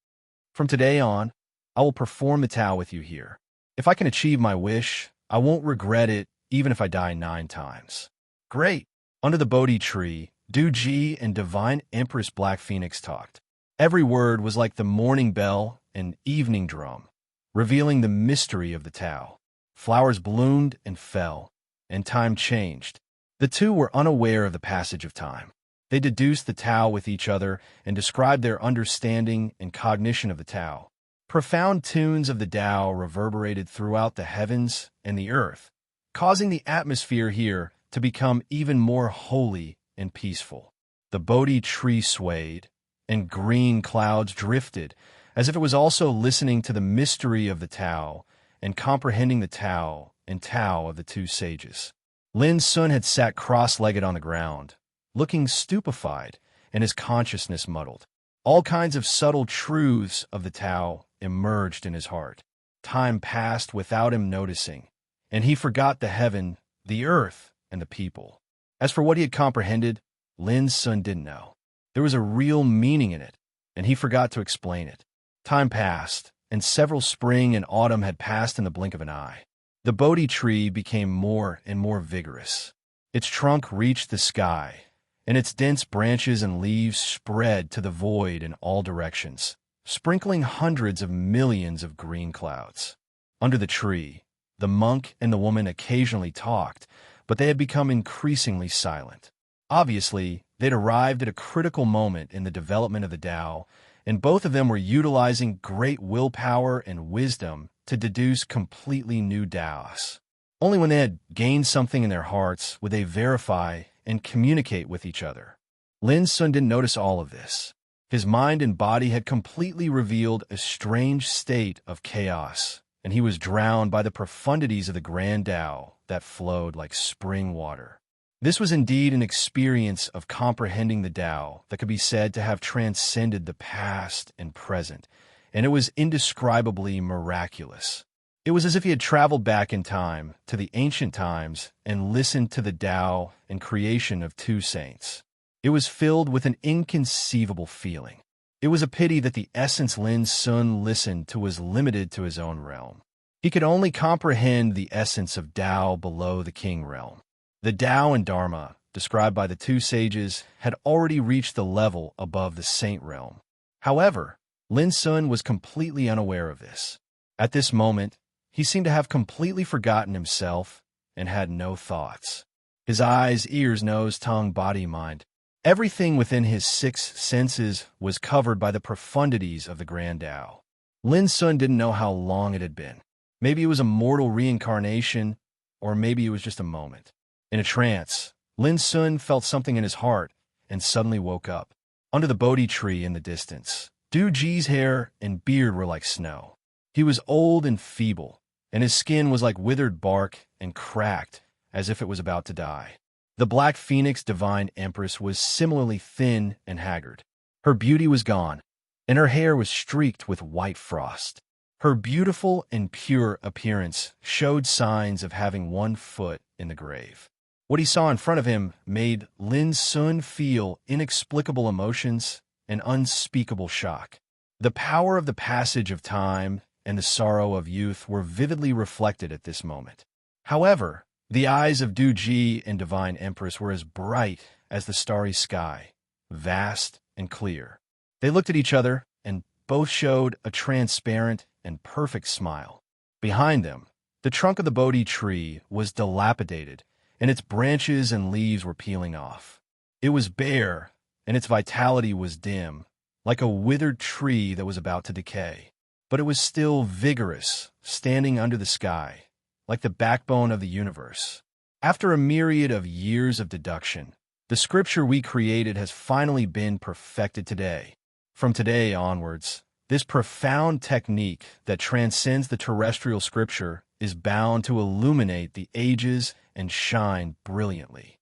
From today on, I will perform the Tao with you here. If I can achieve my wish, I won't regret it even if I die 9 times. Great! Under the Bodhi tree, Du Ji and Divine Empress Black Phoenix talked. Every word was like the morning bell and evening drum, revealing the mystery of the Tao. Flowers bloomed and fell, and time changed. The two were unaware of the passage of time. They deduced the Tao with each other and described their understanding and cognition of the Tao. Profound tunes of the Tao reverberated throughout the heavens and the earth, causing the atmosphere here to become even more holy and peaceful. The Bodhi tree swayed, and green clouds drifted, as if it was also listening to the mystery of the Tao and comprehending the Tao and Tao of the two sages. Lin Sun had sat cross-legged on the ground, looking stupefied and his consciousness muddled. All kinds of subtle truths of the Tao emerged in his heart. Time passed without him noticing, and he forgot the heaven, the earth, and the people. As for what he had comprehended, Lin Sun didn't know. There was a real meaning in it, and he forgot to explain it. Time passed, and several spring and autumn had passed in the blink of an eye. The Bodhi tree became more and more vigorous. Its trunk reached the sky, and its dense branches and leaves spread to the void in all directions, sprinkling hundreds of millions of green clouds. Under the tree, the monk and the woman occasionally talked, but they had become increasingly silent. Obviously, they'd arrived at a critical moment in the development of the Tao, and both of them were utilizing great willpower and wisdom to deduce completely new Taos. Only when they had gained something in their hearts would they verify and communicate with each other. Lin Sun didn't notice all of this. His mind and body had completely revealed a strange state of chaos, and he was drowned by the profundities of the grand Tao that flowed like spring water. This was indeed an experience of comprehending the Tao that could be said to have transcended the past and present, and it was indescribably miraculous. It was as if he had traveled back in time to the ancient times and listened to the Tao and creation of two saints. It was filled with an inconceivable feeling. It was a pity that the essence Lin Sun listened to was limited to his own realm. He could only comprehend the essence of Tao below the king realm. The Tao and Dharma, described by the two sages, had already reached the level above the saint realm. However, Lin Sun was completely unaware of this. At this moment, he seemed to have completely forgotten himself and had no thoughts. His eyes, ears, nose, tongue, body, mind, everything within his six senses was covered by the profundities of the Grand Tao. Lin Sun didn't know how long it had been. Maybe it was a mortal reincarnation, or maybe it was just a moment. In a trance, Lin Sun felt something in his heart and suddenly woke up. Under the Bodhi tree in the distance, Du Ji's hair and beard were like snow. He was old and feeble, and his skin was like withered bark and cracked as if it was about to die. The Black Phoenix Divine Empress was similarly thin and haggard. Her beauty was gone, and her hair was streaked with white frost. Her beautiful and pure appearance showed signs of having one foot in the grave. What he saw in front of him made Lin Sun feel inexplicable emotions and unspeakable shock. The power of the passage of time and the sorrow of youth were vividly reflected at this moment. However, the eyes of Du Ji and Divine Empress were as bright as the starry sky, vast and clear. They looked at each other, and both showed a transparent and perfect smile. Behind them, the trunk of the Bodhi tree was dilapidated, and its branches and leaves were peeling off. It was bare, and its vitality was dim, like a withered tree that was about to decay. But it was still vigorous, standing under the sky, like the backbone of the universe. After a myriad of years of deduction, the scripture we created has finally been perfected today. From today onwards, this profound technique that transcends the terrestrial scripture is bound to illuminate the ages and shine brilliantly.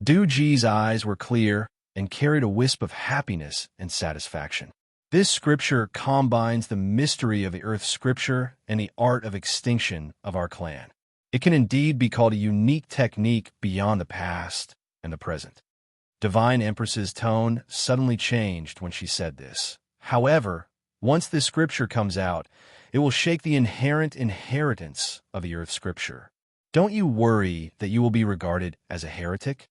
Du Ji's eyes were clear and carried a wisp of happiness and satisfaction. This scripture combines the mystery of the Earth scripture and the art of extinction of our clan. It can indeed be called a unique technique beyond the past and the present. Divine Empress's tone suddenly changed when she said this. However, once this scripture comes out, it will shake the inherent inheritance of the Earth scripture. Don't you worry that you will be regarded as a heretic?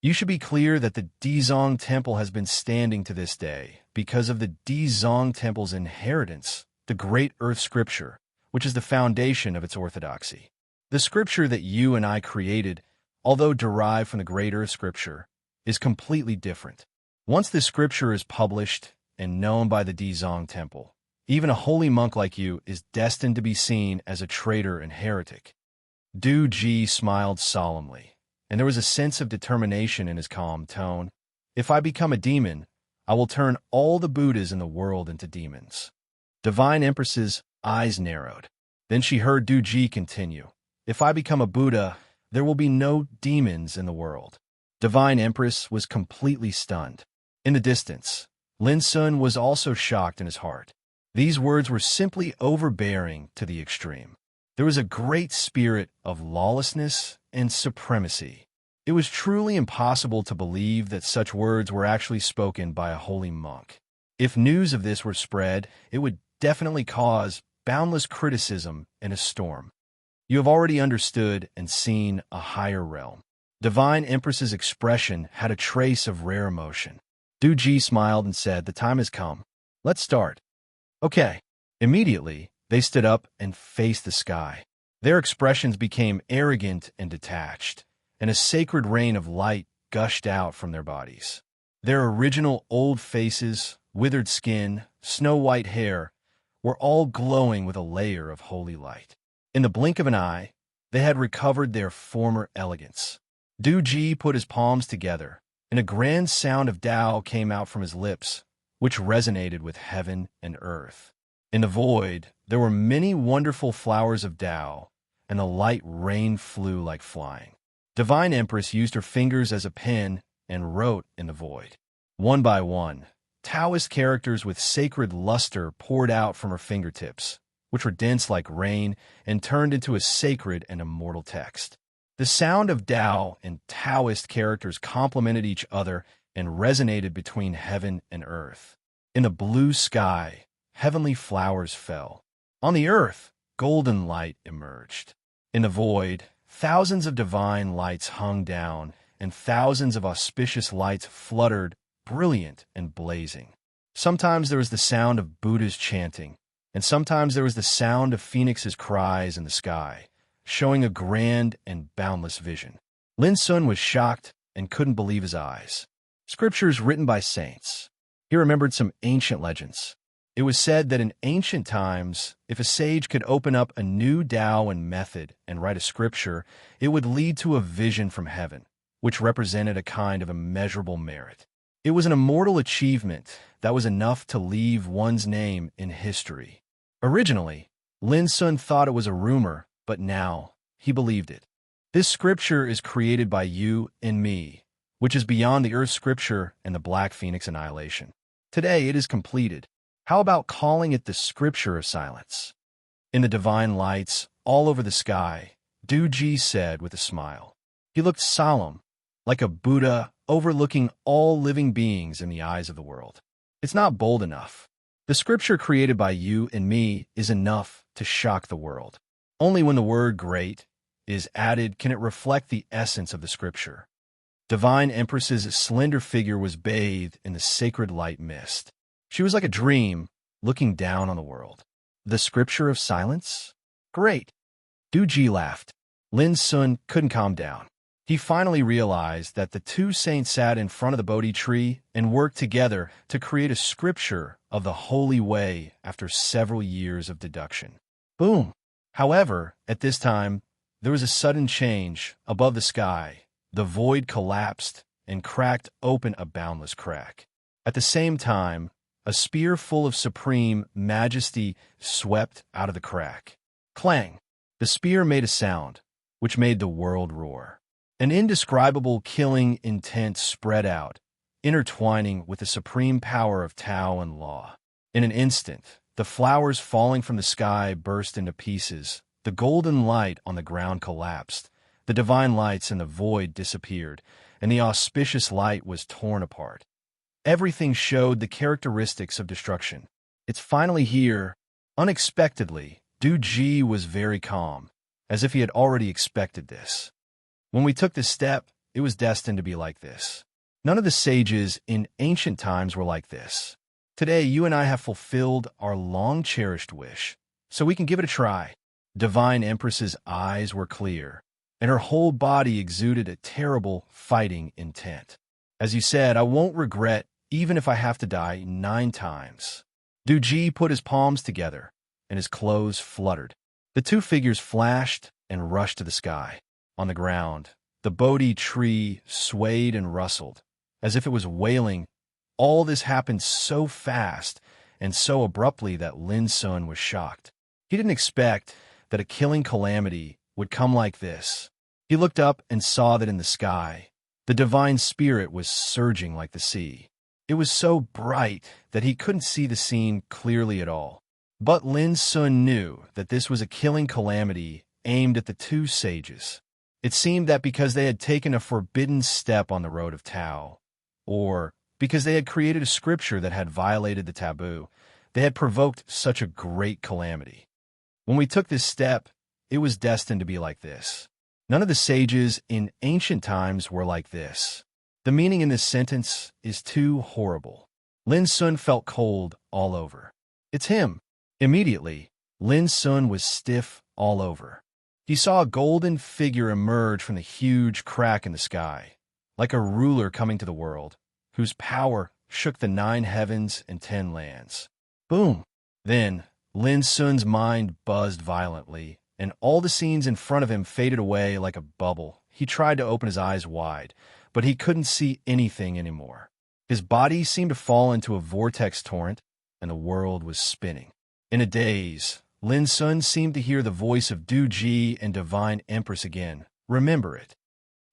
You should be clear that the Dizong Temple has been standing to this day because of the Dizong Temple's inheritance, the great Earth Scripture, which is the foundation of its orthodoxy. The scripture that you and I created, although derived from the great Earth Scripture, is completely different. Once this scripture is published and known by the Dizong Temple, even a holy monk like you is destined to be seen as a traitor and heretic. Du Ji smiled solemnly, and there was a sense of determination in his calm tone. If I become a demon, I will turn all the Buddhas in the world into demons. Divine Empress's eyes narrowed. Then she heard Du Ji continue. If I become a Buddha, there will be no demons in the world. Divine Empress was completely stunned. In the distance, Lin Sun was also shocked in his heart. These words were simply overbearing to the extreme. There was a great spirit of lawlessness and supremacy. It was truly impossible to believe that such words were actually spoken by a holy monk. If news of this were spread, it would definitely cause boundless criticism and a storm. You have already understood and seen a higher realm. Divine Empress's expression had a trace of rare emotion. Du Ji smiled and said, "The time has come. Let's start." Okay. Immediately, they stood up and faced the sky. Their expressions became arrogant and detached, and a sacred rain of light gushed out from their bodies. Their original old faces, withered skin, snow-white hair, were all glowing with a layer of holy light. In the blink of an eye, they had recovered their former elegance. Du Ji put his palms together, and a grand sound of Tao came out from his lips, which resonated with heaven and earth. In the void, there were many wonderful flowers of Tao, and the light rain flew like flying. Divine Empress used her fingers as a pen and wrote in the void. One by one, Taoist characters with sacred luster poured out from her fingertips, which were dense like rain and turned into a sacred and immortal text. The sound of Tao and Taoist characters complemented each other and resonated between heaven and earth. In the blue sky, heavenly flowers fell. On the earth, golden light emerged. In the void, thousands of divine lights hung down, and thousands of auspicious lights fluttered, brilliant and blazing. Sometimes there was the sound of Buddha's chanting, and sometimes there was the sound of phoenixes' cries in the sky, showing a grand and boundless vision. Lin Sun was shocked and couldn't believe his eyes. Scriptures written by saints. He remembered some ancient legends. It was said that in ancient times, if a sage could open up a new Tao and method and write a scripture, it would lead to a vision from heaven, which represented a kind of immeasurable merit. It was an immortal achievement that was enough to leave one's name in history. Originally, Lin Sun thought it was a rumor, but now he believed it. This scripture is created by you and me, which is beyond the Earth scripture and the Black Phoenix annihilation. Today it is completed. How about calling it the Scripture of Silence? In the divine lights all over the sky, Duji said with a smile. He looked solemn, like a Buddha overlooking all living beings in the eyes of the world. It's not bold enough. The scripture created by you and me is enough to shock the world. Only when the word great is added can it reflect the essence of the scripture. Divine Empress's slender figure was bathed in the sacred light mist. She was like a dream, looking down on the world. The Scripture of Silence? Great. Duji laughed. Lin Sun couldn't calm down. He finally realized that the two saints sat in front of the Bodhi tree and worked together to create a scripture of the holy way after several years of deduction. Boom! However, at this time, there was a sudden change. Above the sky, the void collapsed and cracked open a boundless crack. At the same time, a spear full of supreme majesty swept out of the crack. Clang! The spear made a sound, which made the world roar. An indescribable killing intent spread out, intertwining with the supreme power of Tao and law. In an instant, the flowers falling from the sky burst into pieces, the golden light on the ground collapsed, the divine lights in the void disappeared, and the auspicious light was torn apart. Everything showed the characteristics of destruction. It's finally here. Unexpectedly, Duji was very calm, as if he had already expected this. When we took this step, it was destined to be like this. None of the sages in ancient times were like this. Today, you and I have fulfilled our long-cherished wish, so we can give it a try. Divine Empress's eyes were clear, and her whole body exuded a terrible fighting intent. As you said, I won't regret even if I have to die 9 times. Duji put his palms together, and his clothes fluttered. The two figures flashed and rushed to the sky. On the ground, the Bodhi tree swayed and rustled, as if it was wailing. All this happened so fast and so abruptly that Lin Sun was shocked. He didn't expect that a killing calamity would come like this. He looked up and saw that in the sky, the divine spirit was surging like the sea. It was so bright that he couldn't see the scene clearly at all. But Lin Sun knew that this was a killing calamity aimed at the two sages. It seemed that because they had taken a forbidden step on the road of Tao, or because they had created a scripture that had violated the taboo, they had provoked such a great calamity. When we took this step, it was destined to be like this. None of the sages in ancient times were like this. The meaning in this sentence is too horrible. Lin Sun felt cold all over. It's him. Immediately, Lin Sun was stiff all over. He saw a golden figure emerge from the huge crack in the sky, like a ruler coming to the world, whose power shook the 9 heavens and 10 lands. Boom! Then, Lin Sun's mind buzzed violently, and all the scenes in front of him faded away like a bubble. He tried to open his eyes wide, but he couldn't see anything anymore. His body seemed to fall into a vortex torrent, and the world was spinning. In a daze, Lin Sun seemed to hear the voice of Duji and Divine Empress again. Remember it.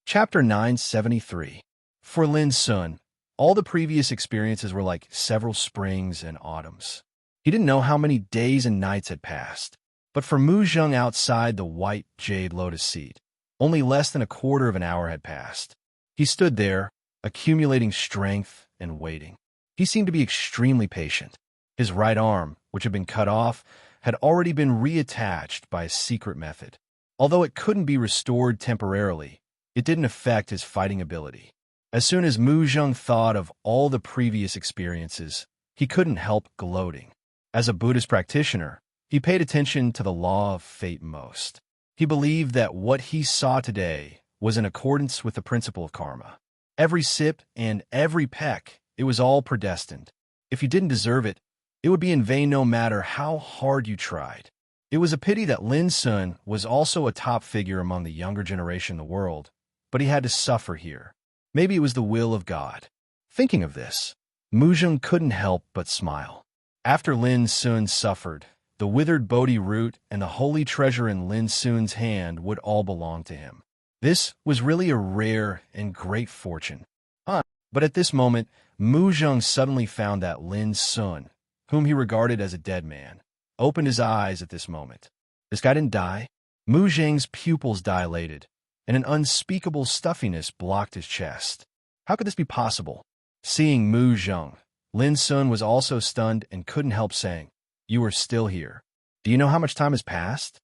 Chapter 973. For Lin Sun, all the previous experiences were like several springs and autumns. He didn't know how many days and nights had passed. But for Mu Zheng outside the white jade lotus seat, only less than a quarter of an hour had passed. He stood there, accumulating strength and waiting. He seemed to be extremely patient. His right arm, which had been cut off, had already been reattached by a secret method. Although it couldn't be restored temporarily, it didn't affect his fighting ability. As soon as Mu Zheng thought of all the previous experiences, he couldn't help gloating. As a Buddhist practitioner, he paid attention to the law of fate most. He believed that what he saw today was in accordance with the principle of karma. Every sip and every peck, it was all predestined. If you didn't deserve it, it would be in vain no matter how hard you tried. It was a pity that Lin Sun was also a top figure among the younger generation in the world, but he had to suffer here. Maybe it was the will of God. Thinking of this, Muzheng couldn't help but smile. After Lin Sun suffered, the withered Bodhi root and the holy treasure in Lin Sun's hand would all belong to him. This was really a rare and great fortune. But at this moment, Muzheng suddenly found that Lin Sun, whom he regarded as a dead man, opened his eyes at this moment. This guy didn't die. Muzheng's pupils dilated, and an unspeakable stuffiness blocked his chest. How could this be possible? Seeing Muzheng, Lin Sun was also stunned and couldn't help saying, "You are still here. Do you know how much time has passed?"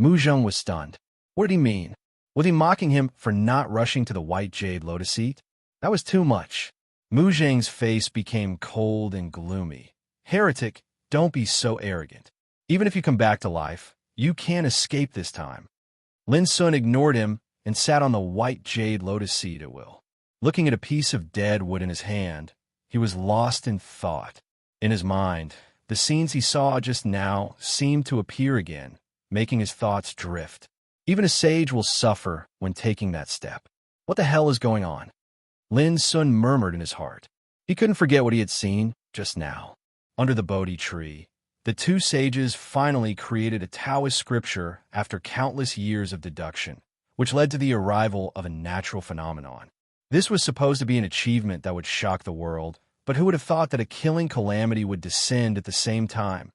Muzheng was stunned. What did he mean? Was he mocking him for not rushing to the white jade lotus seat? That was too much. Muzheng's face became cold and gloomy. Heretic, don't be so arrogant. Even if you come back to life, you can't escape this time. Lin Sun ignored him and sat on the white jade lotus seat at will. Looking at a piece of dead wood in his hand, he was lost in thought. In his mind, the scenes he saw just now seemed to appear again, making his thoughts drift. Even a sage will suffer when taking that step. What the hell is going on? Lin Sun murmured in his heart. He couldn't forget what he had seen just now. Under the Bodhi tree, the two sages finally created a Taoist scripture after countless years of deduction, which led to the arrival of a natural phenomenon. This was supposed to be an achievement that would shock the world, but who would have thought that a killing calamity would descend at the same time?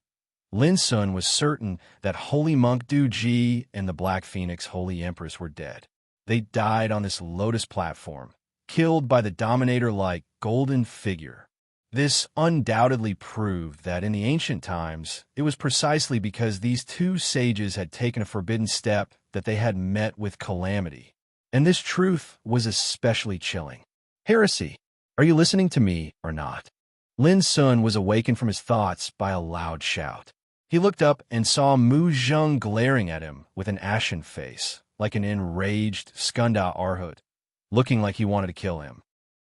Lin Sun was certain that Holy Monk Du Ji and the Black Phoenix Holy Empress were dead. They died on this lotus platform, killed by the dominator-like golden figure. This undoubtedly proved that in the ancient times, it was precisely because these two sages had taken a forbidden step that they had met with calamity. And this truth was especially chilling. Heresy, are you listening to me or not? Lin Sun was awakened from his thoughts by a loud shout. He looked up and saw Muzheng glaring at him with an ashen face, like an enraged Skunda Arhut, looking like he wanted to kill him.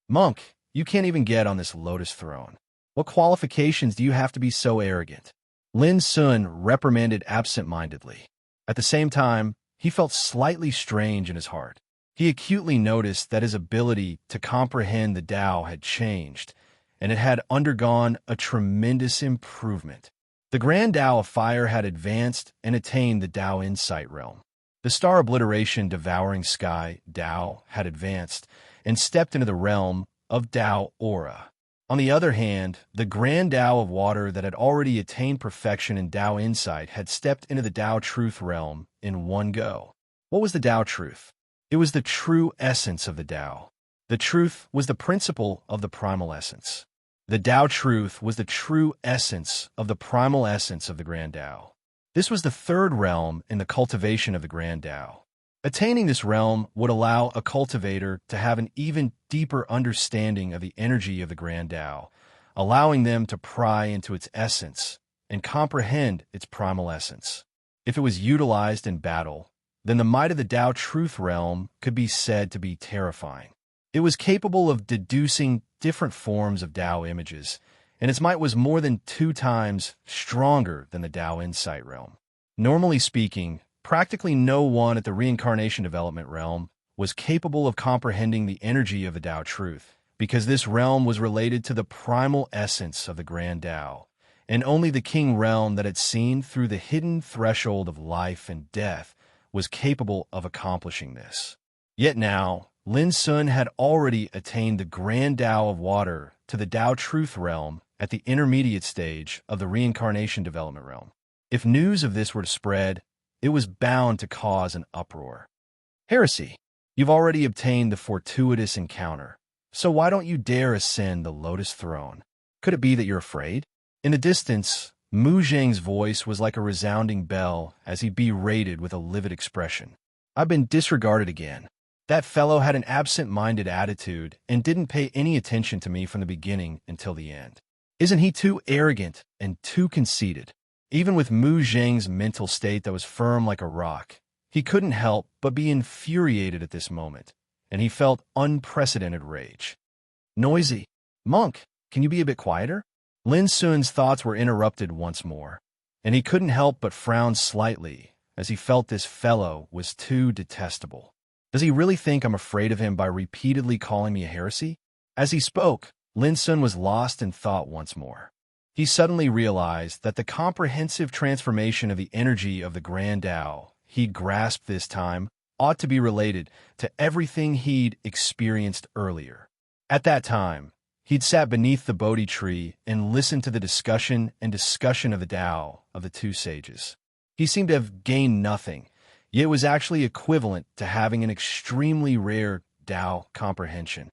"Monk, you can't even get on this lotus throne. What qualifications do you have to be so arrogant?" Lin Sun reprimanded absent-mindedly. At the same time, he felt slightly strange in his heart. He acutely noticed that his ability to comprehend the Tao had changed, and it had undergone a tremendous improvement. The Grand Tao of Fire had advanced and attained the Tao Insight realm. The Star Obliteration Devouring Sky Tao had advanced and stepped into the realm of Tao Aura. On the other hand, the Grand Tao of Water that had already attained perfection in Tao Insight had stepped into the Tao Truth realm in one go. What was the Tao Truth? It was the true essence of the Tao. The truth was the principle of the primal essence. The Tao Truth was the true essence of the primal essence of the Grand Tao. This was the third realm in the cultivation of the Grand Tao. Attaining this realm would allow a cultivator to have an even deeper understanding of the energy of the Grand Tao, allowing them to pry into its essence and comprehend its primal essence. If it was utilized in battle, then the might of the Tao Truth realm could be said to be terrifying. It was capable of deducing different forms of Tao images, and its might was more than 2 times stronger than the Tao Insight realm. Normally speaking, practically no one at the Reincarnation Development realm was capable of comprehending the energy of the Tao Truth, because this realm was related to the primal essence of the Grand Tao, and only the King realm that had seen through the hidden threshold of life and death was capable of accomplishing this. Yet now, Lin Sun had already attained the Grand Tao of Water to the Tao Truth realm at the intermediate stage of the Reincarnation Development realm. If news of this were to spread, it was bound to cause an uproar. Heresy, you've already obtained the fortuitous encounter, so why don't you dare ascend the lotus throne? Could it be that you're afraid? In the distance, Mu Zheng's voice was like a resounding bell as he berated with a livid expression. I've been disregarded again. That fellow had an absent-minded attitude and didn't pay any attention to me from the beginning until the end. Isn't he too arrogant and too conceited? Even with Mu Zheng's mental state that was firm like a rock, he couldn't help but be infuriated at this moment, and he felt unprecedented rage. Noisy. Monk, can you be a bit quieter? Lin Sun's thoughts were interrupted once more, and he couldn't help but frown slightly as he felt this fellow was too detestable. Does he really think I'm afraid of him by repeatedly calling me a heresy? As he spoke, Lin Sun was lost in thought once more. He suddenly realized that the comprehensive transformation of the energy of the Grand Tao he'd grasped this time ought to be related to everything he'd experienced earlier. At that time, he'd sat beneath the Bodhi tree and listened to the discussion of the Tao of the two sages. He seemed to have gained nothing, yet it was actually equivalent to having an extremely rare Tao comprehension.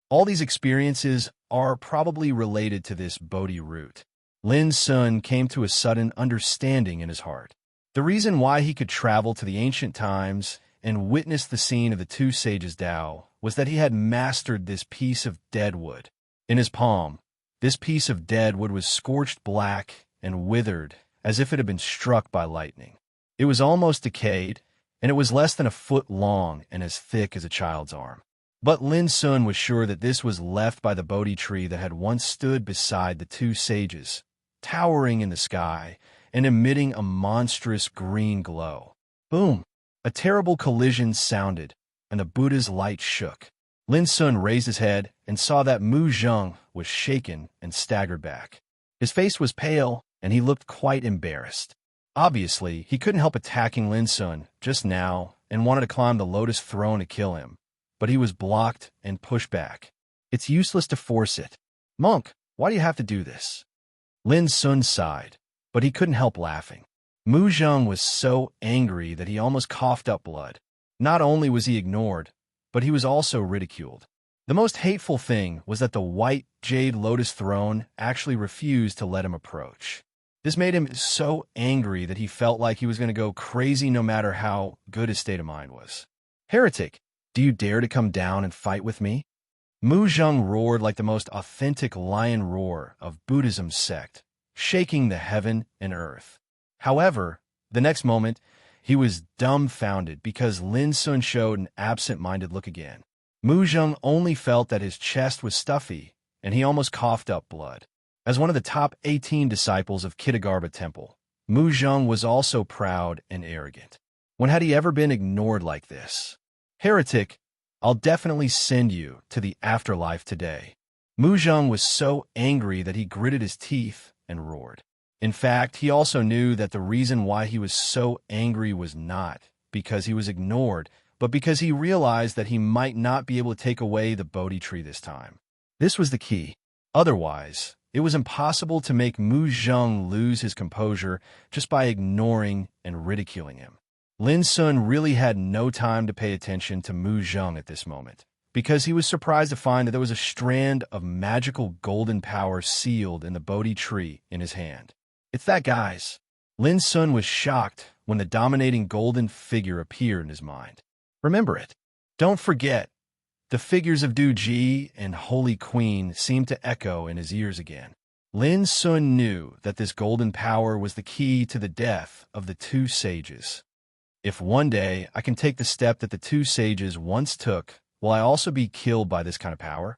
All these experiences are probably related to this Bodhi root. Lin Sun came to a sudden understanding in his heart. The reason why he could travel to the ancient times and witness the scene of the two sages' Tao was that he had mastered this piece of dead wood. In his palm, this piece of dead wood was scorched black and withered as if it had been struck by lightning. It was almost decayed, and it was less than a foot long and as thick as a child's arm. But Lin Sun was sure that this was left by the Bodhi tree that had once stood beside the two sages, towering in the sky and emitting a monstrous green glow. Boom! A terrible collision sounded, and the Buddha's light shook. Lin Sun raised his head and saw that Mu Zheng was shaken and staggered back. His face was pale, and he looked quite embarrassed. Obviously, he couldn't help attacking Lin Sun just now and wanted to climb the lotus throne to kill him, but he was blocked and pushed back. It's useless to force it. Monk, why do you have to do this? Lin Sun sighed, but he couldn't help laughing. Mu Zheng was so angry that he almost coughed up blood. Not only was he ignored, but he was also ridiculed. The most hateful thing was that the white jade lotus throne actually refused to let him approach. This made him so angry that he felt like he was going to go crazy no matter how good his state of mind was. Heretic, do you dare to come down and fight with me? Mu Zheng roared like the most authentic lion roar of Buddhism's sect, shaking the heaven and earth. However, the next moment, he was dumbfounded because Lin Sun showed an absent-minded look again. Mu Zheng only felt that his chest was stuffy, and he almost coughed up blood. As one of the top 18 disciples of Kitagarbha Temple, Mu Zheng was also proud and arrogant. When had he ever been ignored like this? Heretic, I'll definitely send you to the afterlife today. Mu Zheng was so angry that he gritted his teeth and roared. In fact, he also knew that the reason why he was so angry was not because he was ignored, but because he realized that he might not be able to take away the Bodhi tree this time. This was the key. Otherwise, it was impossible to make Mu Zheng lose his composure just by ignoring and ridiculing him. Lin Sun really had no time to pay attention to Mu Zheng at this moment, because he was surprised to find that there was a strand of magical golden power sealed in the Bodhi tree in his hand. It's that guy's. Lin Sun was shocked when the dominating golden figure appeared in his mind. Remember it. Don't forget. The figures of Du Ji and Holy Queen seemed to echo in his ears again. Lin Sun knew that this golden power was the key to the death of the two sages. If one day I can take the step that the two sages once took, will I also be killed by this kind of power?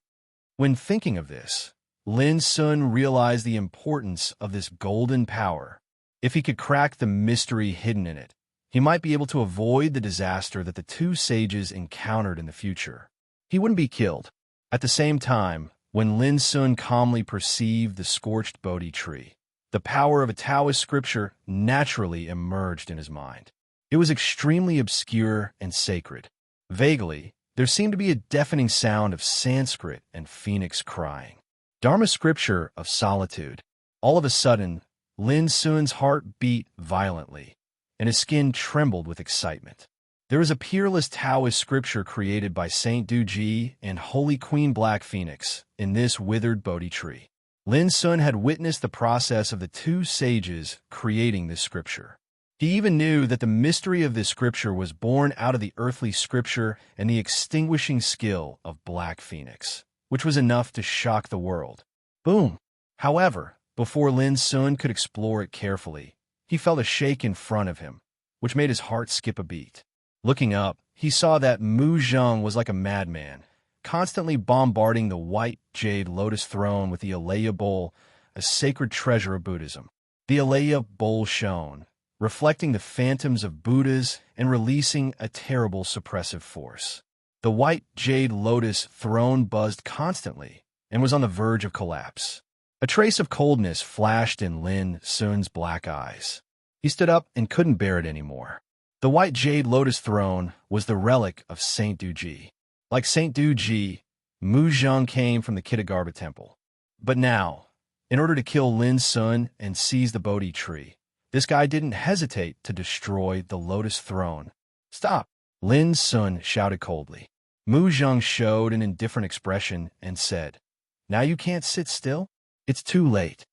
When thinking of this, Lin Sun realized the importance of this golden power. If he could crack the mystery hidden in it, he might be able to avoid the disaster that the two sages encountered in the future. He wouldn't be killed. At the same time, when Lin Sun calmly perceived the scorched Bodhi tree, the power of a Taoist scripture naturally emerged in his mind. It was extremely obscure and sacred. Vaguely, there seemed to be a deafening sound of Sanskrit and phoenix crying. Dharma scripture of solitude. All of a sudden, Lin Sun's heart beat violently, and his skin trembled with excitement. There is a peerless Taoist scripture created by Saint Du Ji and Holy Queen Black Phoenix in this withered Bodhi tree. Lin Sun had witnessed the process of the two sages creating this scripture. He even knew that the mystery of this scripture was born out of the earthly scripture and the extinguishing skill of Black Phoenix, which was enough to shock the world. Boom! However, before Lin Sun could explore it carefully, he felt a shake in front of him, which made his heart skip a beat. Looking up, he saw that Mu Zheng was like a madman, constantly bombarding the white jade lotus throne with the Alaya bowl, a sacred treasure of Buddhism. The Alaya bowl shone, reflecting the phantoms of Buddhas and releasing a terrible suppressive force. The white jade lotus throne buzzed constantly and was on the verge of collapse. A trace of coldness flashed in Lin Sun's black eyes. He stood up and couldn't bear it anymore. The white jade lotus throne was the relic of Saint Duji. Like Saint Duji, Mu Zheng came from the Kitagarbha temple. But now, in order to kill Lin Sun and seize the Bodhi tree, this guy didn't hesitate to destroy the lotus throne. "Stop!" Lin Sun shouted coldly. Mu Zheng showed an indifferent expression and said, "Now you can't sit still? It's too late."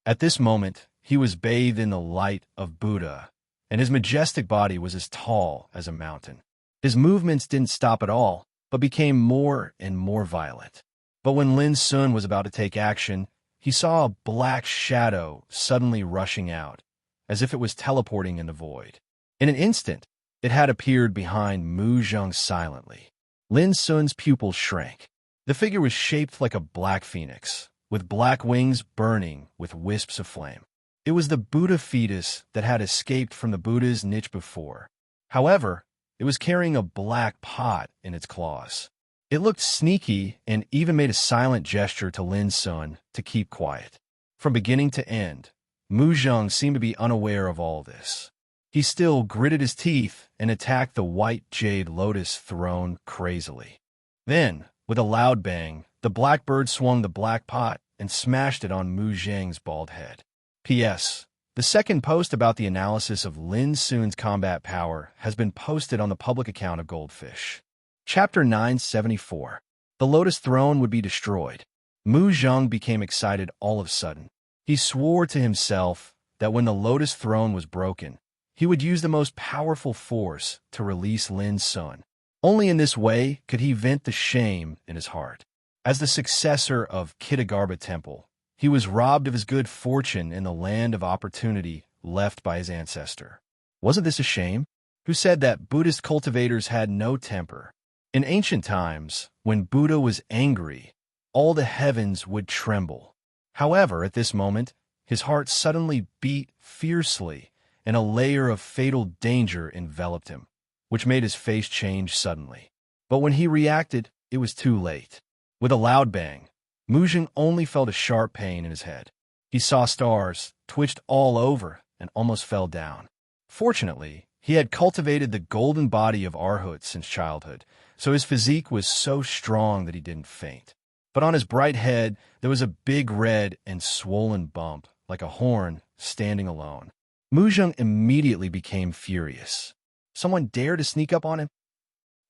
At this moment, he was bathed in the light of Buddha, and his majestic body was as tall as a mountain. His movements didn't stop at all, but became more and more violent. But when Lin Sun was about to take action, he saw a black shadow suddenly rushing out, as if it was teleporting in the void. In an instant, it had appeared behind Mu Zheng silently. Lin Sun's pupils shrank. The figure was shaped like a black phoenix, with black wings burning with wisps of flame. It was the Buddha fetus that had escaped from the Buddha's niche before. However, it was carrying a black pot in its claws. It looked sneaky and even made a silent gesture to Lin Sun to keep quiet. From beginning to end, Mu Zheng seemed to be unaware of all this. He still gritted his teeth and attacked the white jade lotus throne crazily. Then, with a loud bang, the black bird swung the black pot and smashed it on Mu Zheng's bald head. P.S. The second post about the analysis of Lin Sun's combat power has been posted on the public account of Goldfish. Chapter 974. The Lotus Throne would be destroyed. Mu Zheng became excited all of a sudden. He swore to himself that when the Lotus Throne was broken, he would use the most powerful force to release Lin Sun. Only in this way could he vent the shame in his heart. As the successor of Kitagarbha Temple, he was robbed of his good fortune in the land of opportunity left by his ancestor. Wasn't this a shame? Who said that Buddhist cultivators had no temper? In ancient times, when Buddha was angry, all the heavens would tremble. However, at this moment, his heart suddenly beat fiercely, and a layer of fatal danger enveloped him, which made his face change suddenly. But when he reacted, it was too late. With a loud bang, Mu Zheng only felt a sharp pain in his head. He saw stars, twitched all over, and almost fell down. Fortunately, he had cultivated the golden body of Arhut since childhood, so his physique was so strong that he didn't faint. But on his bright head, there was a big red and swollen bump, like a horn, standing alone. Mu Zheng immediately became furious. Someone dared to sneak up on him?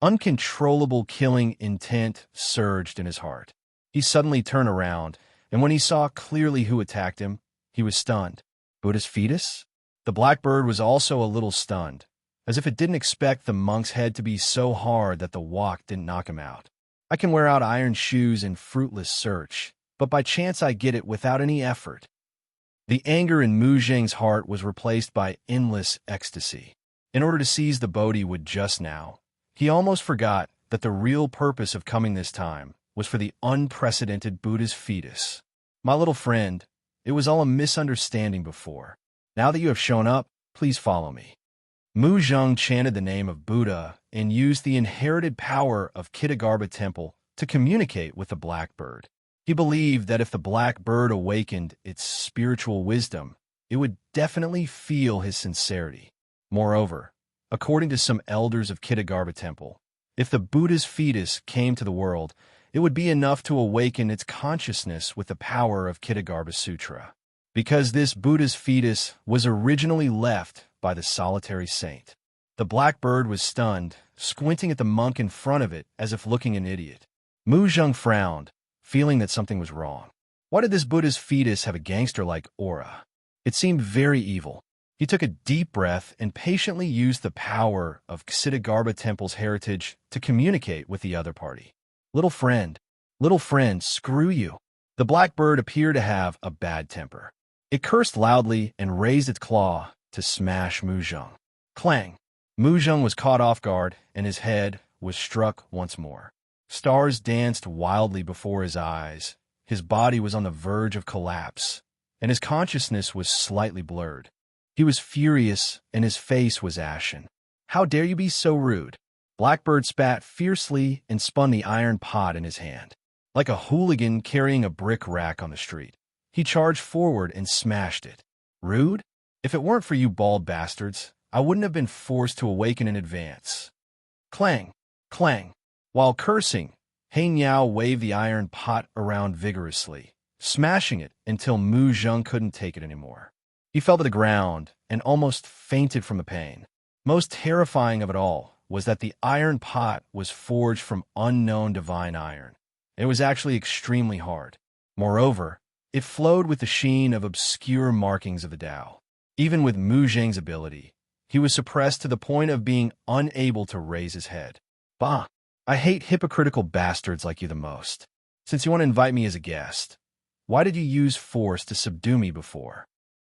Uncontrollable killing intent surged in his heart. He suddenly turned around, and when he saw clearly who attacked him, he was stunned. Buddha's fetus? The blackbird was also a little stunned, as if it didn't expect the monk's head to be so hard that the wok didn't knock him out. I can wear out iron shoes in fruitless search, but by chance I get it without any effort. The anger in Mu Zheng's heart was replaced by endless ecstasy. In order to seize the Bodhi with just now, he almost forgot that the real purpose of coming this time was for the unprecedented Buddha's fetus. My little friend, it was all a misunderstanding before. Now that you have shown up, please follow me. Mu Zheng chanted the name of Buddha and used the inherited power of Kitagarbha Temple to communicate with the blackbird. He believed that if the blackbird awakened its spiritual wisdom, it would definitely feel his sincerity. Moreover, according to some elders of Kitagarbha Temple, if the Buddha's fetus came to the world, it would be enough to awaken its consciousness with the power of Kitagarbha Sutra. Because this Buddha's fetus was originally left by the solitary saint. The blackbird was stunned, squinting at the monk in front of it as if looking an idiot. Mu Zheng frowned, feeling that something was wrong. Why did this Buddha's fetus have a gangster-like aura? It seemed very evil. He took a deep breath and patiently used the power of Kitagarbha Temple's heritage to communicate with the other party. Little friend, screw you. The black bird appeared to have a bad temper. It cursed loudly and raised its claw to smash Mu Zheng. Clang! Mu Zheng was caught off guard, and his head was struck once more. Stars danced wildly before his eyes. His body was on the verge of collapse, and his consciousness was slightly blurred. He was furious, and his face was ashen. "How dare you be so rude?" Blackbird spat fiercely and spun the iron pot in his hand. Like a hooligan carrying a brick rack on the street, he charged forward and smashed it. "Rude? If it weren't for you bald bastards, I wouldn't have been forced to awaken in advance." Clang! Clang! While cursing, Hein Yao waved the iron pot around vigorously, smashing it until Mu Zheng couldn't take it anymore. He fell to the ground and almost fainted from the pain. Most terrifying of it all was that the iron pot was forged from unknown divine iron. It was actually extremely hard. Moreover, it flowed with the sheen of obscure markings of the Tao. Even with Mu Zheng's ability, he was suppressed to the point of being unable to raise his head. "Bah! I hate hypocritical bastards like you the most. Since you want to invite me as a guest, why did you use force to subdue me before?"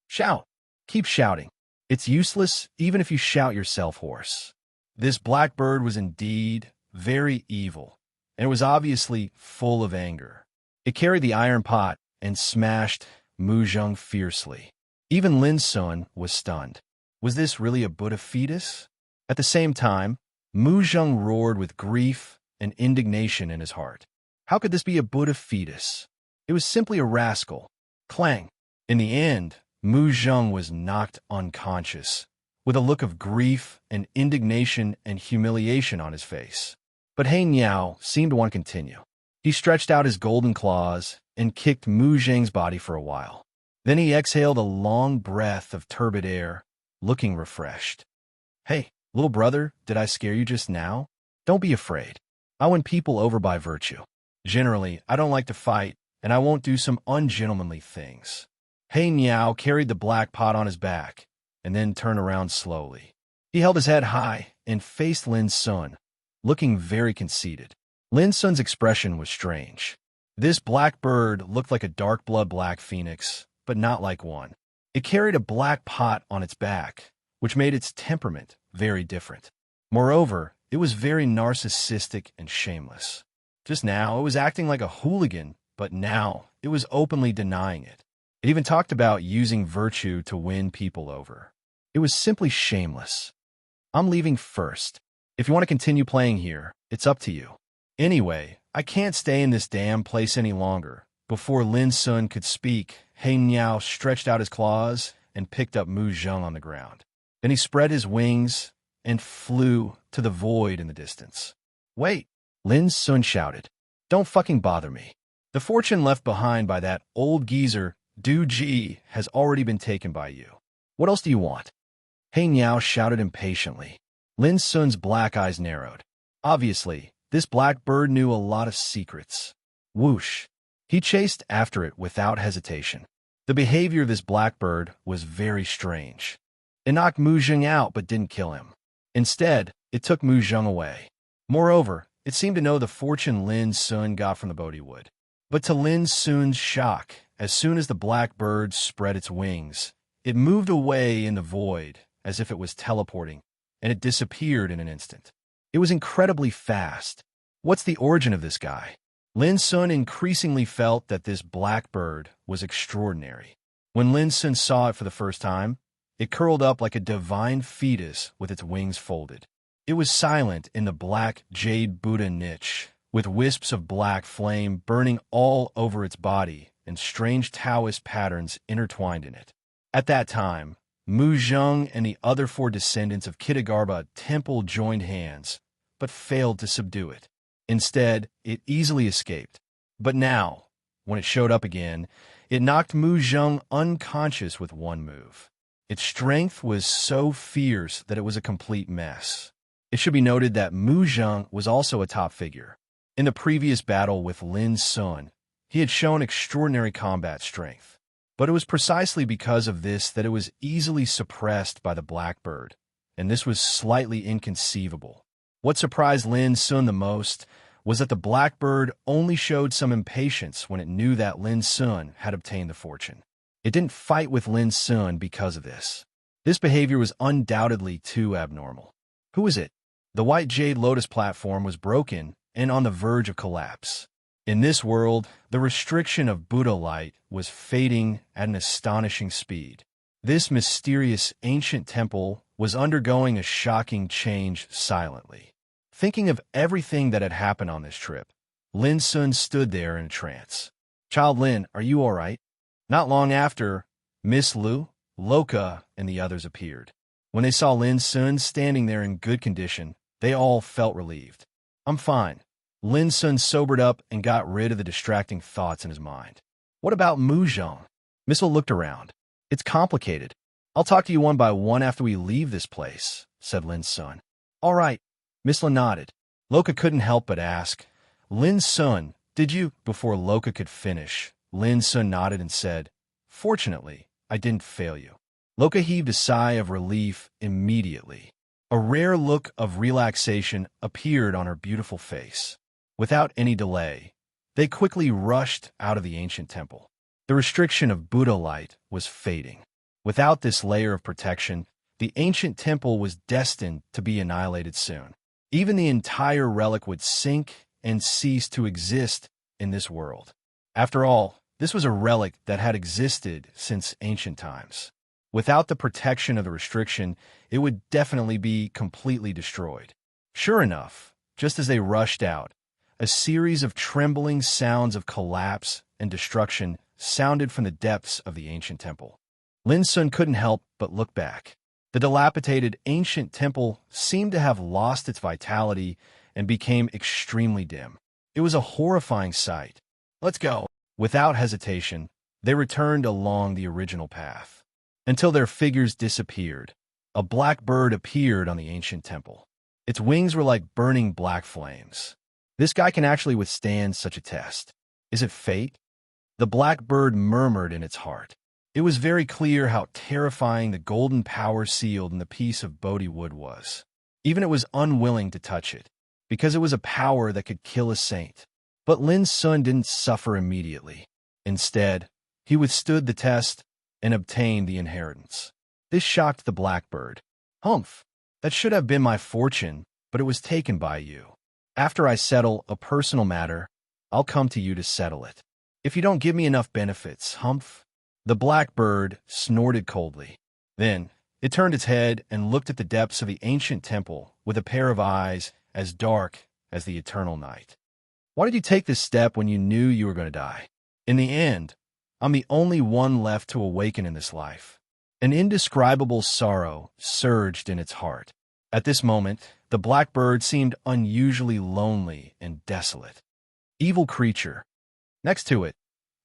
"Shout! Keep shouting. It's useless even if you shout yourself hoarse." This blackbird was indeed very evil, and it was obviously full of anger. It carried the iron pot and smashed Mu Zheng fiercely. Even Lin Sun was stunned. Was this really a Buddha fetus? At the same time, Mu Zheng roared with grief and indignation in his heart. How could this be a Buddha fetus? It was simply a rascal. Clang! In the end, Mu Zheng was knocked unconscious, with a look of grief and indignation and humiliation on his face. But Hein Yao seemed to want to continue. He stretched out his golden claws and kicked Mu Zheng's body for a while. Then he exhaled a long breath of turbid air, looking refreshed. "Hey, little brother, did I scare you just now? Don't be afraid. I win people over by virtue. Generally, I don't like to fight, and I won't do some ungentlemanly things." Hein Yao carried the black pot on his back, and then turned around slowly. He held his head high and faced Lin Sun, looking very conceited. Lin Sun's expression was strange. This black bird looked like a dark-blood black phoenix, but not like one. It carried a black pot on its back, which made its temperament very different. Moreover, it was very narcissistic and shameless. Just now, it was acting like a hooligan, but now it was openly denying it. It even talked about using virtue to win people over. It was simply shameless. "I'm leaving first. If you want to continue playing here, it's up to you. Anyway, I can't stay in this damn place any longer." Before Lin Sun could speak, Hein Yao stretched out his claws and picked up Mu Zheng on the ground. Then he spread his wings and flew to the void in the distance. "Wait!" Lin Sun shouted. "Don't fucking bother me. The fortune left behind by that old geezer, Du Ji, has already been taken by you. What else do you want?" Hein Yao shouted impatiently. Lin Sun's black eyes narrowed. Obviously, this black bird knew a lot of secrets. Whoosh! He chased after it without hesitation. The behavior of this blackbird was very strange. It knocked Mu Zheng out but didn't kill him. Instead, it took Mu Zheng away. Moreover, it seemed to know the fortune Lin Sun got from the Bodhi wood. But to Lin Sun's shock, as soon as the blackbird spread its wings, it moved away in the void as if it was teleporting, and it disappeared in an instant. It was incredibly fast. What's the origin of this guy? Lin Sun increasingly felt that this blackbird was extraordinary. When Lin Sun saw it for the first time, it curled up like a divine fetus with its wings folded. It was silent in the black jade Buddha niche, with wisps of black flame burning all over its body and strange Taoist patterns intertwined in it. At that time, Mu Zheng and the other 4 descendants of Kitagarbha Temple joined hands, but failed to subdue it. Instead, it easily escaped. But now, when it showed up again, it knocked Mu Zheng unconscious with one move. Its strength was so fierce that it was a complete mess. It should be noted that Mu Zheng was also a top figure. In the previous battle with Lin Sun, he had shown extraordinary combat strength. But it was precisely because of this that it was easily suppressed by the blackbird, and this was slightly inconceivable. What surprised Lin Sun the most was that the blackbird only showed some impatience when it knew that Lin Sun had obtained the fortune. It didn't fight with Lin Sun because of this. This behavior was undoubtedly too abnormal. Who was it? The white jade lotus platform was broken and on the verge of collapse. In this world, the restriction of Buddha light was fading at an astonishing speed. This mysterious ancient temple was undergoing a shocking change silently. Thinking of everything that had happened on this trip, Lin Sun stood there in a trance. "Child Lin, are you all right?" Not long after, Miss Lu, Loka, and the others appeared. When they saw Lin Sun standing there in good condition, they all felt relieved. "I'm fine." Lin Sun sobered up and got rid of the distracting thoughts in his mind. "What about Mu Zhong?" Miss Lu looked around. "It's complicated. I'll talk to you one by one after we leave this place," said Lin Sun. "All right." Miss Lu nodded. Loka couldn't help but ask, "Lin Sun, did you—" Before Loka could finish, Lin Sun nodded and said, "Fortunately, I didn't fail you." Loka heaved a sigh of relief immediately. A rare look of relaxation appeared on her beautiful face. Without any delay, they quickly rushed out of the ancient temple. The restriction of Buddha light was fading. Without this layer of protection, the ancient temple was destined to be annihilated soon. Even the entire relic would sink and cease to exist in this world. After all, this was a relic that had existed since ancient times. Without the protection of the restriction, it would definitely be completely destroyed. Sure enough, just as they rushed out, a series of trembling sounds of collapse and destruction sounded from the depths of the ancient temple. Lin Sun couldn't help but look back. The dilapidated ancient temple seemed to have lost its vitality and became extremely dim. It was a horrifying sight. "Let's go." Without hesitation, they returned along the original path. Until their figures disappeared, a black bird appeared on the ancient temple. Its wings were like burning black flames. This guy can actually withstand such a test. Is it fate? The black bird murmured in its heart. It was very clear how terrifying the golden power sealed in the piece of Bodhi wood was. Even it was unwilling to touch it, because it was a power that could kill a saint. But Lin Sun didn't suffer immediately. Instead, he withstood the test and obtained the inheritance. This shocked the blackbird. "Humph, that should have been my fortune, but it was taken by you. After I settle a personal matter, I'll come to you to settle it. If you don't give me enough benefits, humph." The blackbird snorted coldly. Then it turned its head and looked at the depths of the ancient temple with a pair of eyes as dark as the eternal night. "Why did you take this step when you knew you were going to die? In the end, I'm the only one left to awaken in this life." An indescribable sorrow surged in its heart. At this moment, the blackbird seemed unusually lonely and desolate. Evil creature. Next to it,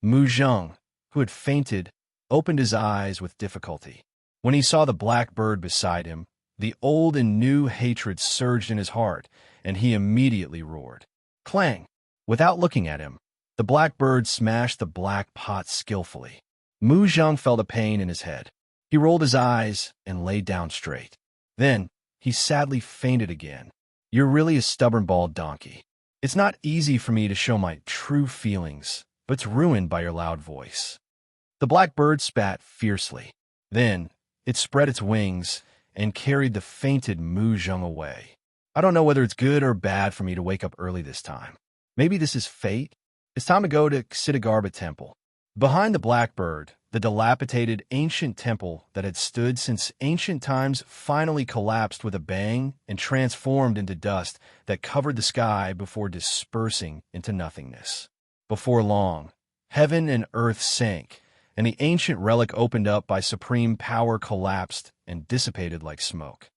Mu Zhong, who had fainted, opened his eyes with difficulty. When he saw the blackbird beside him, the old and new hatred surged in his heart, and he immediately roared. Clang! Without looking at him, the blackbird smashed the black pot skillfully. Mu Zhong felt a pain in his head. He rolled his eyes and lay down straight. Then, he sadly fainted again. "You're really a stubborn bald donkey. It's not easy for me to show my true feelings, but it's ruined by your loud voice." The blackbird spat fiercely. Then, it spread its wings and carried the fainted Mu Zhong away. "I don't know whether it's good or bad for me to wake up early this time. Maybe this is fate. It's time to go to Ksitigarbha Temple." Behind the blackbird, the dilapidated ancient temple that had stood since ancient times finally collapsed with a bang and transformed into dust that covered the sky before dispersing into nothingness. Before long, heaven and earth sank, and the ancient relic opened up by supreme power collapsed and dissipated like smoke.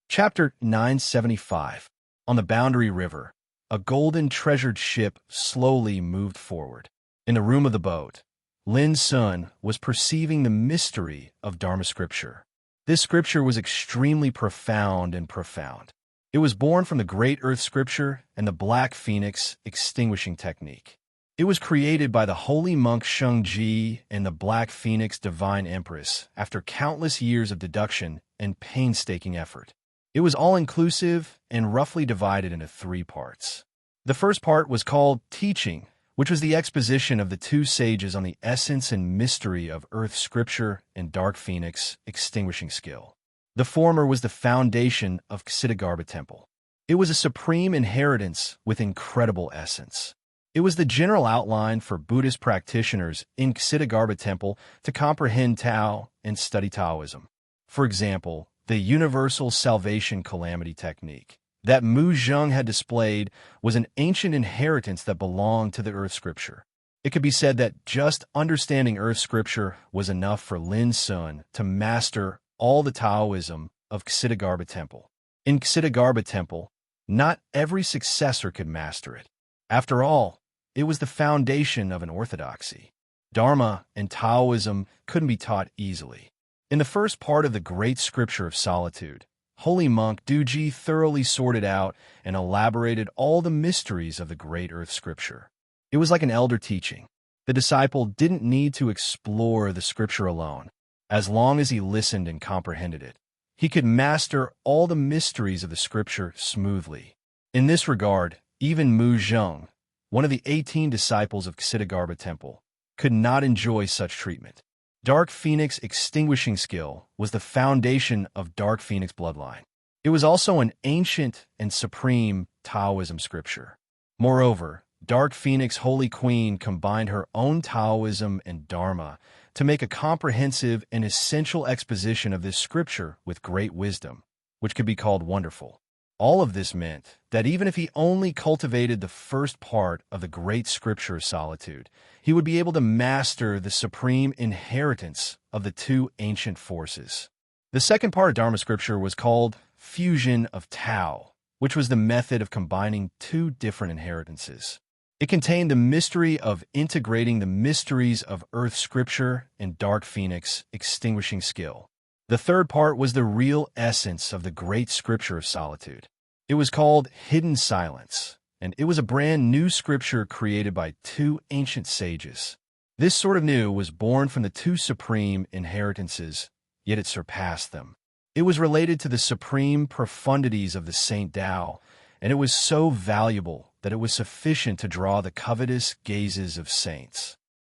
Chapter 975. On the Boundary River, a golden treasured ship slowly moved forward. In the room of the boat, Lin Sun was perceiving the mystery of Dharma scripture. This scripture was extremely profound and profound. It was born from the Great Earth Scripture and the Black Phoenix extinguishing technique. It was created by the holy monk Shengji and the Black Phoenix Divine Empress after countless years of deduction and painstaking effort. It was all-inclusive and roughly divided into 3 parts. The first part was called Teaching, which was the exposition of the two sages on the essence and mystery of Earth Scripture and Dark Phoenix extinguishing skill. The former was the foundation of Ksitigarbha Temple. It was a supreme inheritance with incredible essence. It was the general outline for Buddhist practitioners in Ksitigarbha Temple to comprehend Tao and study Taoism. For example, the universal salvation calamity technique that Mu Zheng had displayed was an ancient inheritance that belonged to the Earth Scripture. It could be said that just understanding Earth Scripture was enough for Lin Sun to master all the Taoism of Ksitigarbha Temple. In Ksitigarbha Temple, not every successor could master it. After all, it was the foundation of an orthodoxy. Dharma and Taoism couldn't be taught easily. In the first part of the Great Scripture of Solitude, Holy Monk Duji thoroughly sorted out and elaborated all the mysteries of the Great Earth Scripture. It was like an elder teaching. The disciple didn't need to explore the Scripture alone. As long as he listened and comprehended it, he could master all the mysteries of the Scripture smoothly. In this regard, even Mu Zheng, one of the 18 disciples of Ksitigarbha Temple, could not enjoy such treatment. Dark Phoenix extinguishing skill was the foundation of Dark Phoenix bloodline. It was also an ancient and supreme Taoism scripture. Moreover, Dark Phoenix Holy Queen combined her own Taoism and Dharma to make a comprehensive and essential exposition of this scripture with great wisdom, which could be called wonderful. All of this meant that even if he only cultivated the first part of the great scripture of solitude, he would be able to master the supreme inheritance of the two ancient forces. The second part of Dharma scripture was called Fusion of Tao, which was the method of combining two different inheritances. It contained the mystery of integrating the mysteries of Earth Scripture and Dark Phoenix extinguishing skill. The third part was the real essence of the Great Scripture of Solitude. It was called Hidden Silence, and it was a brand new scripture created by two ancient sages. This sort of new was born from the two supreme inheritances, yet it surpassed them. It was related to the supreme profundities of the Saint Tao, and it was so valuable that it was sufficient to draw the covetous gazes of saints.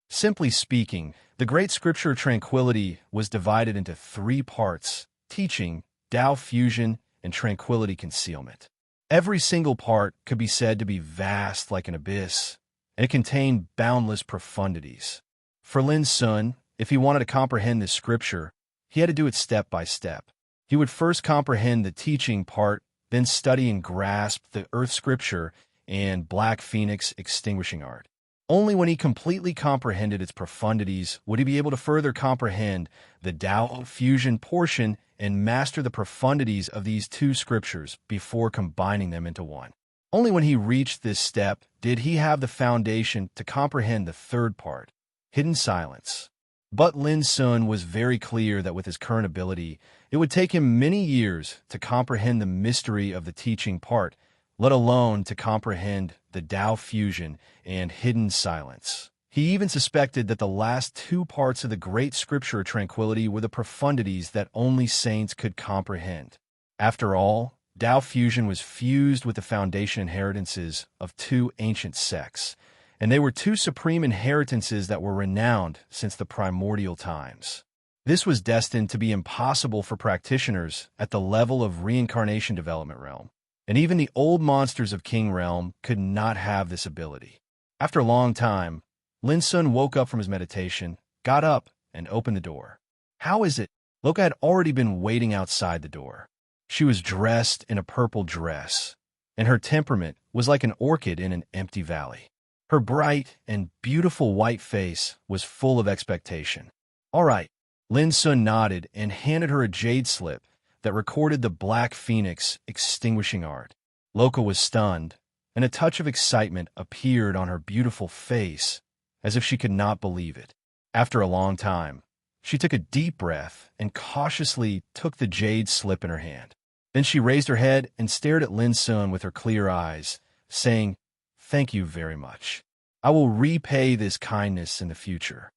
Simply speaking, the great scripture of tranquility was divided into three parts: teaching, Tao fusion, and tranquility concealment. Every single part could be said to be vast like an abyss, and it contained boundless profundities. For Lin Sun, if he wanted to comprehend this scripture, he had to do it step by step. He would first comprehend the teaching part, then study and grasp the Earth Scripture and Black Phoenix extinguishing art. Only when he completely comprehended its profundities would he be able to further comprehend the Tao fusion portion and master the profundities of these two scriptures before combining them into one. Only when he reached this step did he have the foundation to comprehend the third part, hidden silence. But Lin Sun was very clear that with his current ability, it would take him many years to comprehend the mystery of the teaching part, let alone to comprehend the Tao fusion and hidden silence. He even suspected that the last two parts of the great scripture of tranquility were the profundities that only saints could comprehend. After all, Tao fusion was fused with the foundation inheritances of two ancient sects, and they were two supreme inheritances that were renowned since the primordial times. This was destined to be impossible for practitioners at the level of reincarnation development realm, and even the old monsters of King Realm could not have this ability. After a long time, Lin Sun woke up from his meditation, got up, and opened the door. How is it? Loka had already been waiting outside the door. She was dressed in a purple dress, and her temperament was like an orchid in an empty valley. Her bright and beautiful white face was full of expectation. All right, Lin Sun nodded and handed her a jade slip that recorded the Black Phoenix extinguishing art. Loka was stunned, and a touch of excitement appeared on her beautiful face, as if she could not believe it. After a long time, she took a deep breath and cautiously took the jade slip in her hand. Then she raised her head and stared at Lin Sun with her clear eyes, saying, "Thank you very much. I will repay this kindness in the future."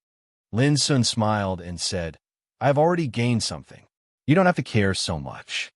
Lin Sun smiled and said, "I have already gained something. You don't have to care so much."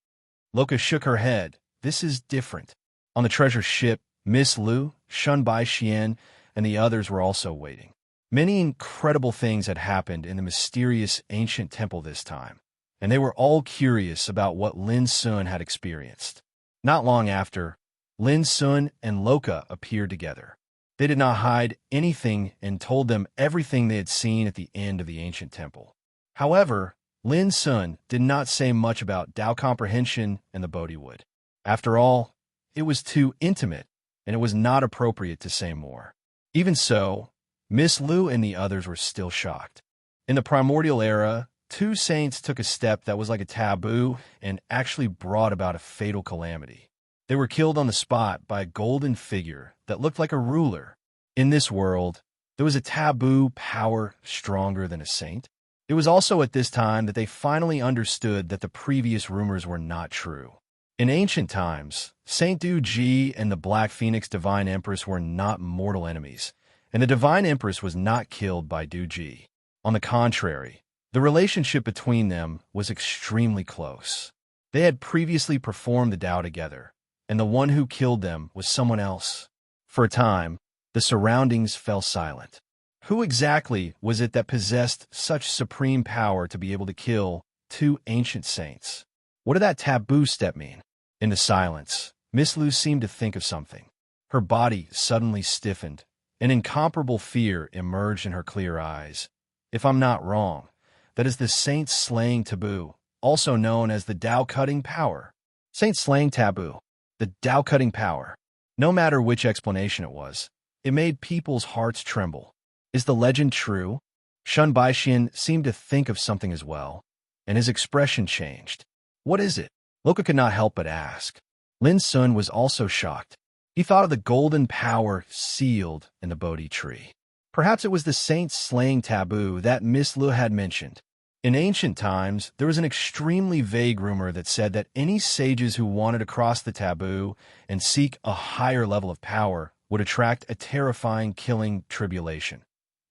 Loka shook her head. "This is different. On the treasure ship, Miss Lu, Shun Bai Xian, and the others were also waiting. Many incredible things had happened in the mysterious ancient temple this time, and they were all curious about what Lin Sun had experienced. Not long after, Lin Sun and Loka appeared together. They did not hide anything and told them everything they had seen at the end of the ancient temple. However, Lin Sun did not say much about Tao comprehension and the Bodhi wood. After all, it was too intimate, and it was not appropriate to say more. Even so, Miss Lu and the others were still shocked. In the primordial era, two saints took a step that was like a taboo and actually brought about a fatal calamity. They were killed on the spot by a golden figure that looked like a ruler. In this world, there was a taboo power stronger than a saint. It was also at this time that they finally understood that the previous rumors were not true. In ancient times, Saint Du Ji and the Black Phoenix Divine Empress were not mortal enemies, and the Divine Empress was not killed by Du Ji. On the contrary, the relationship between them was extremely close. They had previously performed the Tao together, and the one who killed them was someone else. For a time, the surroundings fell silent. Who exactly was it that possessed such supreme power to be able to kill two ancient saints? What did that taboo step mean? In the silence, Miss Lu seemed to think of something. Her body suddenly stiffened. An incomparable fear emerged in her clear eyes. If I'm not wrong, that is the saint slaying taboo, also known as the Tao cutting power. Saint slaying taboo, the Tao cutting power. No matter which explanation it was, it made people's hearts tremble. Is the legend true? Shun Baixin seemed to think of something as well, and his expression changed. What is it? Loka could not help but ask. Lin Sun was also shocked. He thought of the golden power sealed in the Bodhi tree. Perhaps it was the saint slaying taboo that Miss Lu had mentioned. In ancient times, there was an extremely vague rumor that said that any sages who wanted to cross the taboo and seek a higher level of power would attract a terrifying, killing tribulation.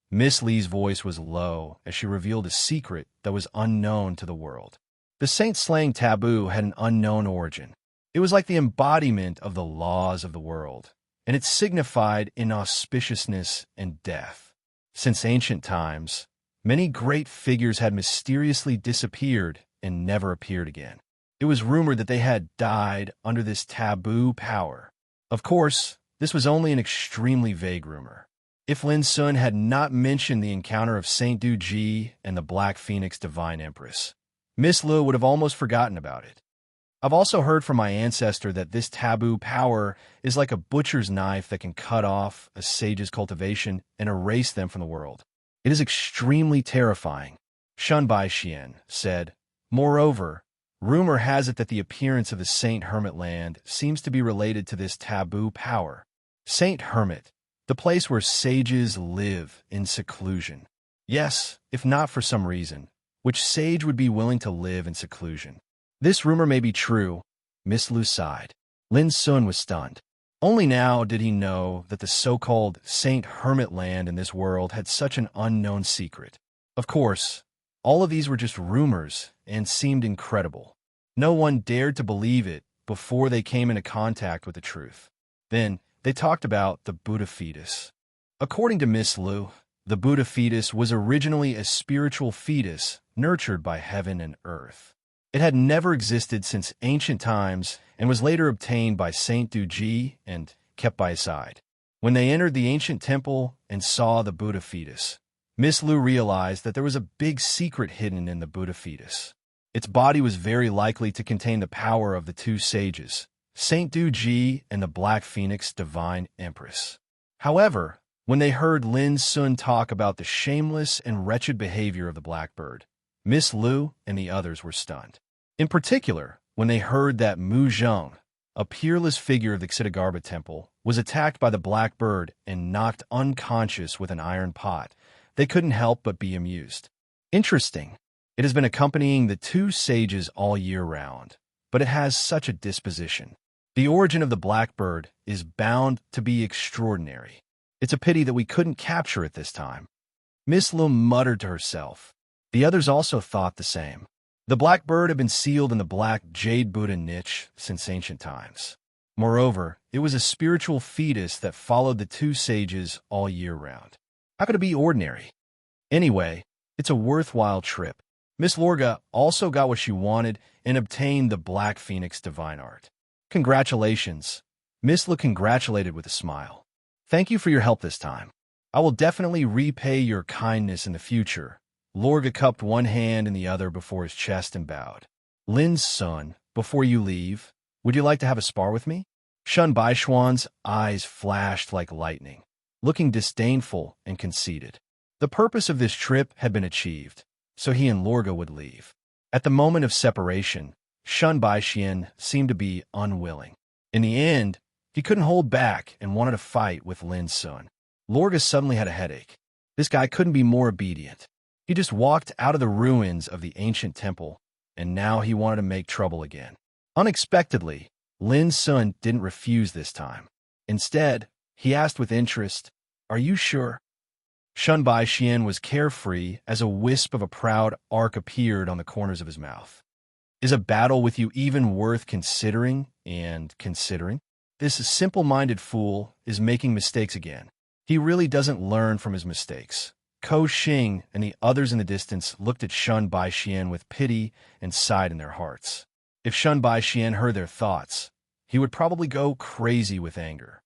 Miss Lee's voice was low as she revealed a secret that was unknown to the world. The saint-slaying taboo had an unknown origin. It was like the embodiment of the laws of the world, and it signified inauspiciousness and death. Since ancient times, many great figures had mysteriously disappeared and never appeared again. It was rumored that they had died under this taboo power. Of course, this was only an extremely vague rumor. If Lin Sun had not mentioned the encounter of Saint Du Ji and the Black Phoenix Divine Empress, Miss Lu would have almost forgotten about it. I've also heard from my ancestor that this taboo power is like a butcher's knife that can cut off a sage's cultivation and erase them from the world. It is extremely terrifying, Shun Bai Xian said. Moreover, rumor has it that the appearance of the Saint Hermit land seems to be related to this taboo power. Saint Hermit, the place where sages live in seclusion. Yes, if not for some reason, which sage would be willing to live in seclusion? This rumor may be true, Miss Lu sighed. Lin Sun was stunned. Only now did he know that the so-called Saint Hermit land in this world had such an unknown secret. Of course, all of these were just rumors and seemed incredible. No one dared to believe it before they came into contact with the truth. Then, they talked about the Buddha fetus. According to Miss Lu, the Buddha fetus was originally a spiritual fetus nurtured by heaven and earth. It had never existed since ancient times and was later obtained by Saint Du Ji and kept by his side. When they entered the ancient temple and saw the Buddha fetus, Miss Lu realized that there was a big secret hidden in the Buddha fetus. Its body was very likely to contain the power of the two sages, Saint Du Ji and the Black Phoenix Divine Empress. However, when they heard Lin Sun talk about the shameless and wretched behavior of the blackbird, Miss Lu and the others were stunned. In particular, when they heard that Mu Zheng, a peerless figure of the Xitigarbha temple, was attacked by the blackbird and knocked unconscious with an iron pot, they couldn't help but be amused. Interesting. It has been accompanying the two sages all year round, but it has such a disposition. The origin of the blackbird is bound to be extraordinary. It's a pity that we couldn't capture it this time. Miss Lu muttered to herself. The others also thought the same. The blackbird had been sealed in the black jade Buddha niche since ancient times. Moreover, it was a spiritual fetus that followed the two sages all year round. How could it be ordinary? Anyway, it's a worthwhile trip. Miss Lorga also got what she wanted and obtained the Black Phoenix Divine Art. Congratulations. Miss La congratulated with a smile. Thank you for your help this time. I will definitely repay your kindness in the future. Lorga cupped one hand in the other before his chest and bowed. Lin's son, before you leave, would you like to have a spar with me? Shun Baishuan's eyes flashed like lightning, looking disdainful and conceited. The purpose of this trip had been achieved, so he and Lorga would leave. At the moment of separation, Shun Baixian seemed to be unwilling. In the end, he couldn't hold back and wanted to fight with Lin's son. Lorga suddenly had a headache. This guy couldn't be more obedient. He just walked out of the ruins of the ancient temple, and now he wanted to make trouble again. Unexpectedly, Lin's son didn't refuse this time. Instead, he asked with interest, "Are you sure?" Shun Baixian was carefree as a wisp of a proud arc appeared on the corners of his mouth. Is a battle with you even worth considering and considering? This simple-minded fool is making mistakes again. He really doesn't learn from his mistakes. Ko Xing and the others in the distance looked at Shun Baixian with pity and sighed in their hearts. If Shun Baixian heard their thoughts, he would probably go crazy with anger.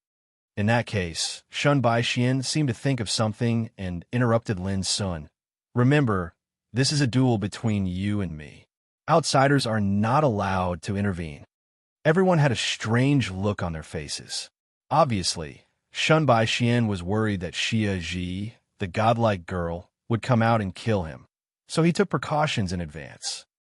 In that case, Shun Baixian seemed to think of something and interrupted Lin's son. Remember, this is a duel between you and me. Outsiders are not allowed to intervene. Everyone had a strange look on their faces. Obviously, Shun Baixian was worried that Xia Ji, the godlike girl, would come out and kill him, so he took precautions in advance.